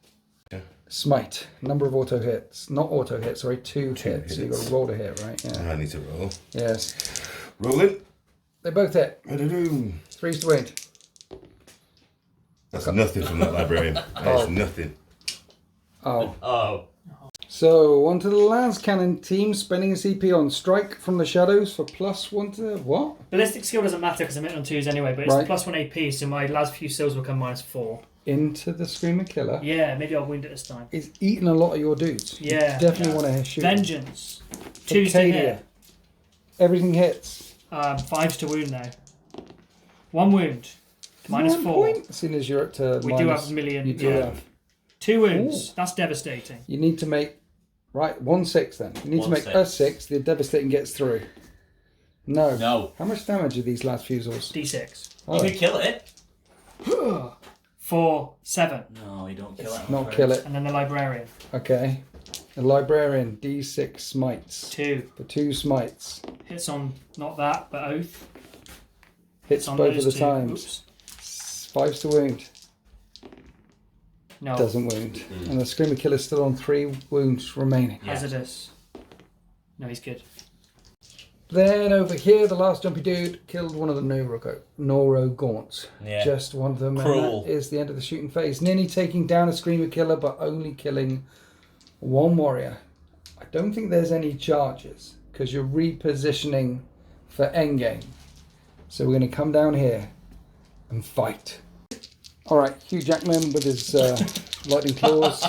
Yeah. Smite. Number of auto hits, not auto hits. Sorry, 2 hits. So you got to roll to hit, right? Yeah. I need to roll. Yes. Rolling. They both hit. 3s to wound. That's nothing from that librarian. That is nothing. Oh. So, on to the Las Cannon team, spending a CP on Strike from the Shadows for +1 to what? Ballistic skill doesn't matter because I'm hitting on 2s anyway, but it's Right. +1 AP, so my last few souls will come -4. Into the Screamer Killer. Yeah, maybe I'll wound it this time. It's eating a lot of your dudes. Yeah. You definitely want to shoot. Vengeance. 2s to Arcadia. hit. Everything hits. 5s to wound now. 1 wound. One -4. point, as soon as you're at We do have a million. You do Yeah. have. 2 wounds. That's devastating. You need to make 1/6 then. You need to make 1/6. a 6. The devastating gets through. No. No. How much damage are these last fusils? D6. You could kill it. 4, 7. No, you don't kill it. Not kill it. And then the librarian. Okay. The librarian D6 smites. 2. For 2 smites. Hits on not that, but oath. Hits On both those of the 2. times. Oops. 5s to wound. No. Doesn't wound. And the Screamer Killer's still on 3 wounds remaining. Yeah. Hazardous. No, he's good. Then over here, the last jumpy dude killed one of the Noro Gaunts. Yeah. Just one of them. Cruel. And that is the end of the shooting phase. Ninny taking down a Screamer Killer, but only killing 1 warrior. I don't think there's any charges, because you're repositioning for endgame. So we're going to come down here and fight. Alright, Hugh Jackman with his lightning claws.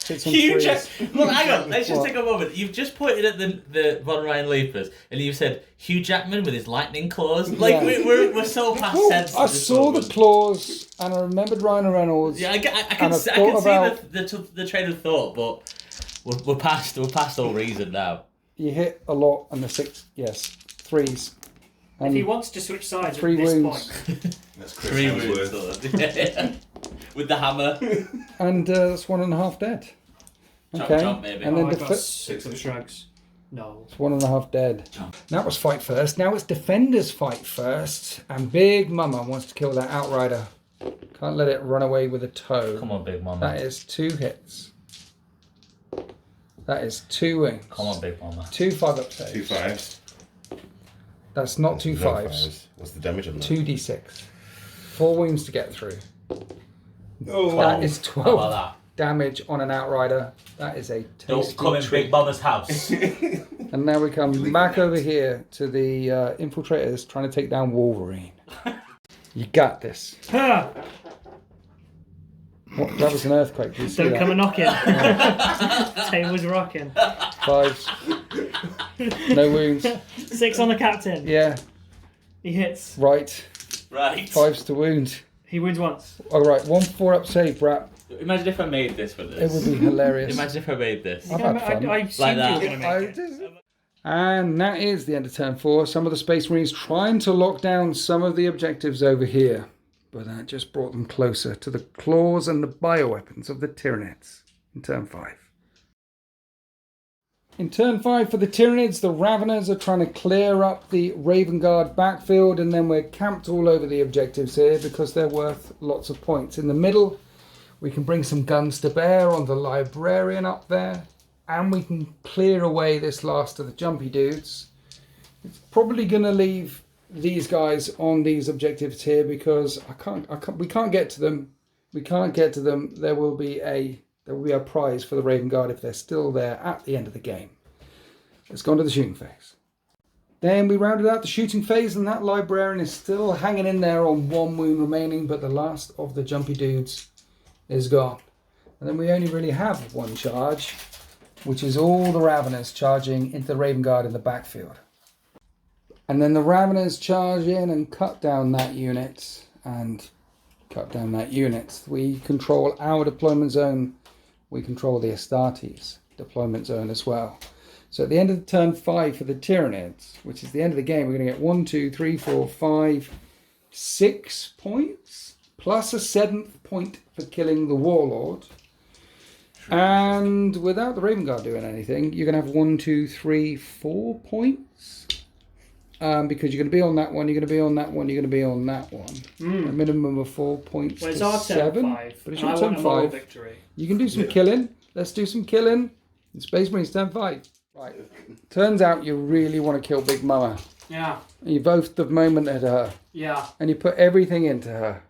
Hits on Hugh 3s. Look, hang on. Let's just What? take a moment. You've just pointed at the Von Ryan Leapers, and you've said Hugh Jackman with his lightning claws. Like Yeah. we're so past Oh, sense. I saw the claws and I remembered Ryan Reynolds. Yeah, I can And I see thought the train of thought, but we're past all reason now. You hit a lot and the 6, yes, 3s. If he wants to switch sides 3 at this wounds. point. That's 3 wounds. With the hammer. And that's 1.5 dead. Chomp, Okay. chomp, maybe. And Oh, then I've got defi- 6 of shrugs. No. it's 1.5 dead. That was fight first. Now it's defenders fight first. And Big Mama wants to kill that outrider. Can't let it run away with a toe. Come on, Big Mama. That is 2 hits. That is 2 wings. Come on, Big Mama. 2 5-up 2 saves. 5s. That's not 2 No 5s. What's the damage on that? 2d6. 4 wounds to get through. Oh, That is How 12 about that? damage on an outrider. That is a tasty Don't come in treat. Big Mama's house. And now we come back over here to the infiltrators trying to take down Wolverine. You got this. Ha! What, that was an earthquake. Did you see Don't that? come a knocking. Table's rocking. 5s. No wounds. 6 on the captain. Yeah, He hits. right. Right. 5s to wound. He wins once. Alright, 1 4-up save, Brap. Imagine if I made this with It this. would be hilarious. Imagine if I made this. I've had fun. I assumed that. you were going to make it. And that is the end of turn 4. Some of the Space Marines trying to lock down some of the objectives over here. But that just brought them closer to the claws and the bioweapons of the Tyranids in turn 5. In turn 5 for the Tyranids, the Raveners are trying to clear up the Raven Guard backfield, and then we're camped all over the objectives here because they're worth lots of points. In the middle, we can bring some guns to bear on the Librarian up there, and we can clear away this last of the jumpy dudes. It's probably going to leave these guys on these objectives here because we can't get to them. We can't get to them. There will be a prize for the Raven Guard if they're still there at the end of the game. Let's go on to the shooting phase. Then we rounded out the shooting phase, and that Librarian is still hanging in there on 1 wound remaining, but the last of the jumpy dudes is gone. And then we only really have 1 charge, which is all the Raveners charging into the Raven Guard in the backfield. And then the Raveners charge in and cut down that unit, We control our deployment zone. We control the Astartes deployment zone as well. So at the end of turn 5 for the Tyranids, which is the end of the game, we're going to get 1, 2, 3, 4, 5, 6 points plus a 7th point for killing the Warlord. And without the Raven Guard doing anything, you're going to have 1, 2, 3, 4 points. Because you're going to be on that one, you're going to be on that one, you're going to be on that one. A minimum of 4 points. Well, it's to our turn 7. 5. But it's and your I turn want a moral 5. victory. You can do some killing. Let's do some killing. Space Marines turn 5. Right. Turns out you really want to kill Big Mama. Yeah. You both the moment at her. Yeah. And you put everything into her.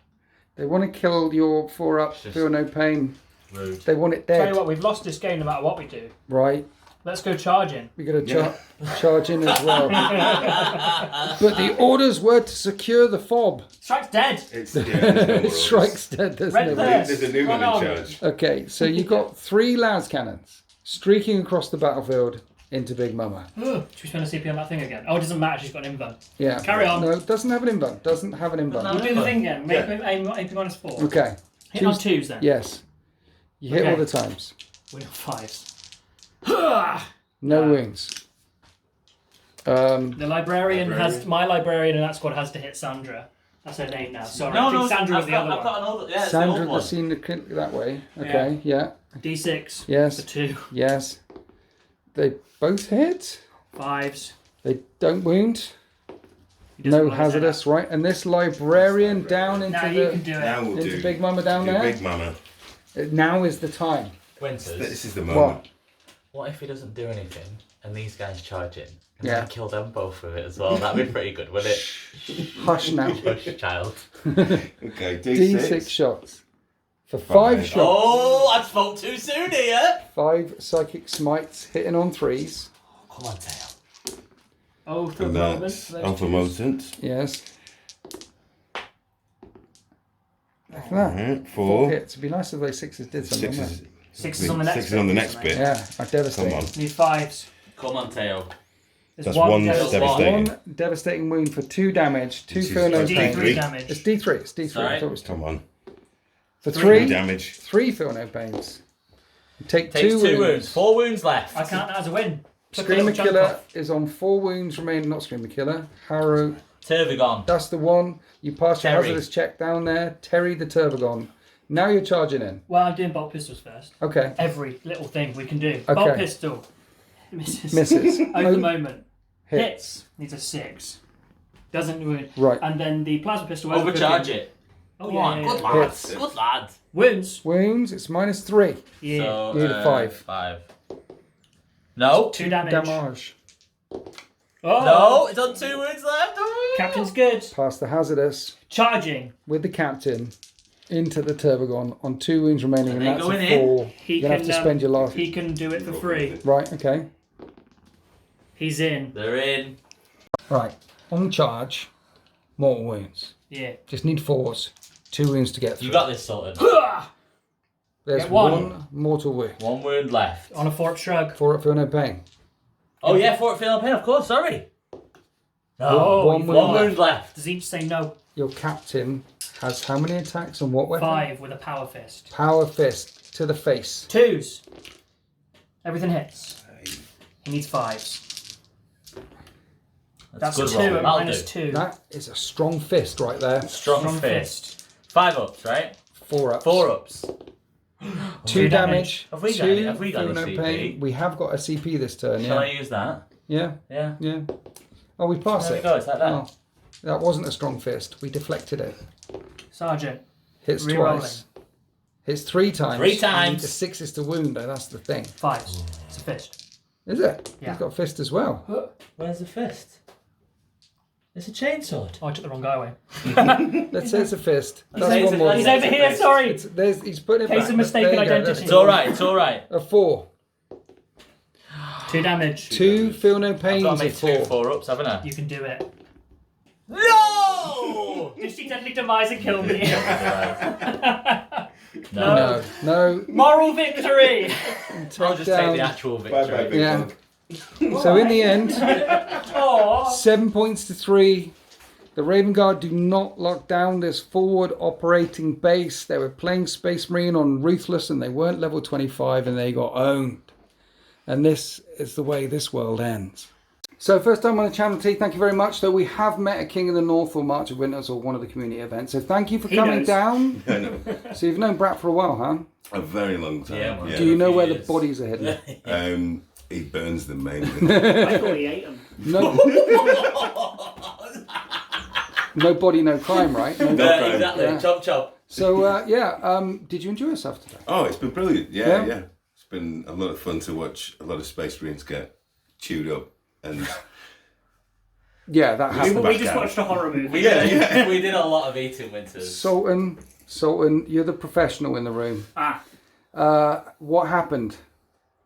They want to kill your 4-up, feel no pain. Rude. They want it Tell dead. you what, we've lost this game no matter what we do. Right. Let's go charging. We got to charge in as well. But the orders were to secure the fob. Strike's dead. It strikes dead, doesn't Red it? Purse. There's a new one in Come on. charge. Okay, so you've got 3 las cannons streaking across the battlefield into Big Mama. Should we spend a CP on that thing again? Oh, it doesn't matter. She's got an invuln. Yeah. Carry on. No, it doesn't have an invuln. Doesn't have an invuln. We'll do the thing again. Make aim AP -4. Okay. Hit on 2s then. Yes. You hit Okay. all the times. We got 5s. No wounds. The librarian has... My librarian in that squad has to hit Sandra. That's her name now. Sorry. I think Sandra was the other I've one. got another. Yeah, it's Sandra, the old the one. scene that way. Okay, yeah. D6. Yes. For 2. Yes. They both hit. 5s. They don't wound. He doesn't No want to say hazardous, right? And this librarian down that. into Now you can do it. Now we'll into do Big Mama down there. Big Mama. Now is the time. Winters. This is the moment. What? What if he doesn't do anything and these guys charge in? And Yeah. then kill them both with it as well. That'd be pretty good, wouldn't it? Hush now. Push, child. Okay, D6 shots. For 5 Five. shots. Oh, I spoke too soon here. 5 psychic smites hitting on 3s. Come on, Tail. Oh, for And the moment. that's Alpha Mutant. Yes. Like that. Alright, 4 4. hits. It'd be nice if those 6s did something. 6 wouldn't is, 6 is on the next 6 is on the bit, next isn't bit. it? it? Yeah, I devastate. Come on. Need 5s. Come on, Tail. There's That's one devastating. devastating. 1 devastating wound for 2 damage. 2 This is feel no D3. pain. D3 damage. It's D3. It's D3. I Sorry. thought it was 2. Come on. For 3 3, damage. 3 feel no pains. You take Takes 2 2 wounds. wounds. 4 wounds left. I count that as a win. Took a Screamer little chunk Killer off. is on 4 wounds remaining. Not Screamer Killer. Harrow. Tervigon. That's the one. You pass your Terry. hazardous check down there. Terry the Turbogon. Now you're charging in. Well, I'm doing bolt pistols first. Okay. Every little thing we can do. Okay. Bolt pistol. Misses. Misses. Over the moment. Hits. Hits. Needs a 6. Doesn't win. Right. And then the plasma pistol. Overcharge it. Oh, Come yeah, on. yeah, Good yeah. lad. Hits. Good lad. Wounds. Wounds. It's -3. Yeah. So, You need a 5. 5. No. 2 damage. Damage. Oh. No, it's on 2 wounds left. Oh. Captain's good. Pass the hazardous Charging. with the captain into the Turbogon on 2 wounds remaining, and Are they that's going a in? 4. He You're going to have to spend your last. He can do it for free. Right, okay. He's in. They're in. Right. On charge, mortal wounds. Yeah. Just need 4s. 2 wounds to get through. You got this sorted. There's Get one. 1 mortal wound. 1 wound left. On a fork shrug. 4 up feel no pain. Oh yeah, Fort Phil pain, of course. Sorry. No, One you've wound one won. wound left. Does each say no? Your captain has how many attacks on what weapon? 5 with a power fist. Power fist to the face. 2s. Everything hits. He needs 5s. That's a good 2 roll. at That'll -2. do. That is a strong fist right there. Strong fist. 5 ups, right? 4 ups. 4 ups. 2 damage. damage. Have we got 2 any- have we got feel any no CP? pain. We have got a CP this turn, Shall I yeah. use that? Yeah, Yeah. yeah. Oh, we passed There it. we go. It's like that. Oh, that wasn't a strong fist. We deflected it. Sergeant. Hits Rerolling. twice. Hits 3 times. 3 You times. need the 6s to wound though, that's the thing. 5s. It's a fist. Is it? Yeah. He's got a fist as well. Where's the fist? It's a chainsword. Oh, I took the wrong guy away. Let's say it's a fist. That's He's one more. over He's It's over a here, fist. sorry. He's putting it Case back. of mistaken There you go, identity. that's It's all right. It's all right. A 4. 2 damage. 2 feel no I've pain got is to a make 2 4. 4 ups, haven't I? You can do it. No! Did she deadly demise and kill me? No. No. Moral victory! I'll Take just take down. the actual Bye bye, victory. big Yeah. bug. So in the end, Oh, 7 points to 3. The Raven Guard do not lock down this forward operating base. They were playing Space Marine on Ruthless and they weren't level 25 and they got owned. And this is the way this world ends. So first time on the channel, T, thank you very much. So we have met a King of the North or March of Winters or one of the community events. So thank you for coming knows. down. I know. So you've known Brat for a while, huh? A very long time. Yeah, man. Do you know where the Years. bodies are hidden? He burns them mainly. I thought he ate them. No. No body, no crime, right? No crime. Exactly. Yeah. Chop chop. So did you enjoy yourself today? Oh, it's been brilliant. Yeah? Yeah. It's been a lot of fun to watch a lot of Space Marines get chewed up and Yeah, that We, happened. we just watched a horror movie. We did a lot of eating winters. Sultan, you're the professional in the room. What happened?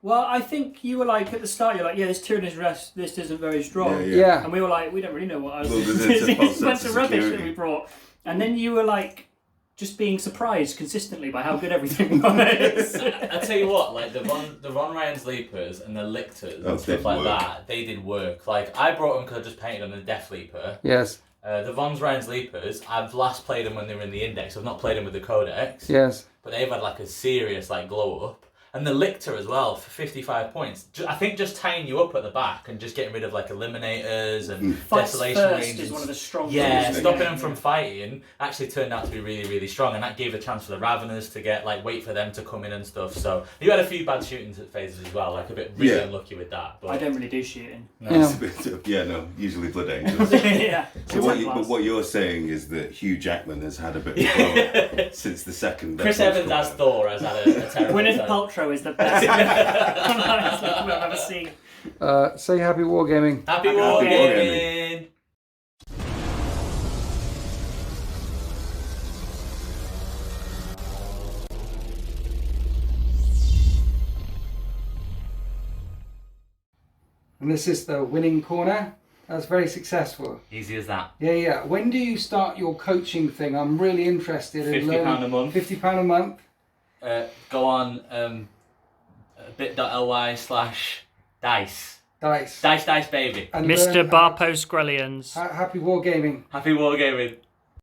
Well, I think you were like, at the start, you're like, yeah, this Tyranids rest, this isn't very strong. Yeah. And we were like, we don't really know what I was Well, doing. there's a false It's a bunch sense of of rubbish security. that we brought. And then you were like, just being surprised consistently by how good everything was. I tell you what, like the Ron Ryan's Leapers and the Lictors Oh, and stuff did like work. that, they did work. Like I brought them because I just painted them the Death Leaper. Yes. The Von Ryan's Leapers, I've last played them when they were in the Index. I've not played them with the Codex. Yes. But they've had like a serious like glow up. And the Lictor as well for 55 points. I think just tying you up at the back and just getting rid of like Eliminators and Fights Desolation first Ranges. is one of the strongest. Yeah, things. stopping them from fighting actually turned out to be really, really strong, and that gave a chance for the Raveners to get like wait for them to come in and stuff. So you had a few bad shooting phases as well, like a bit really Yeah. unlucky with that. But I don't really do shooting. Yeah. Usually Blood Angels. Yeah. So but what you're saying is that Hugh Jackman has had a bit of a blow up since the second. Chris Death Evans Watch as Thor has had a terrible Gwyneth time. Paltrow is the best I've ever seen. Say happy wargaming. Happy Happy wargaming! And this is the winning corner. That's very successful. Easy as that. Yeah. When do you start your coaching thing? I'm really interested in £50 learning. a month. £50 a month. Go on bit.ly/dice. Dice. Dice, baby. And Mr. learn Barpost Grellians. Happy wargaming. Happy wargaming.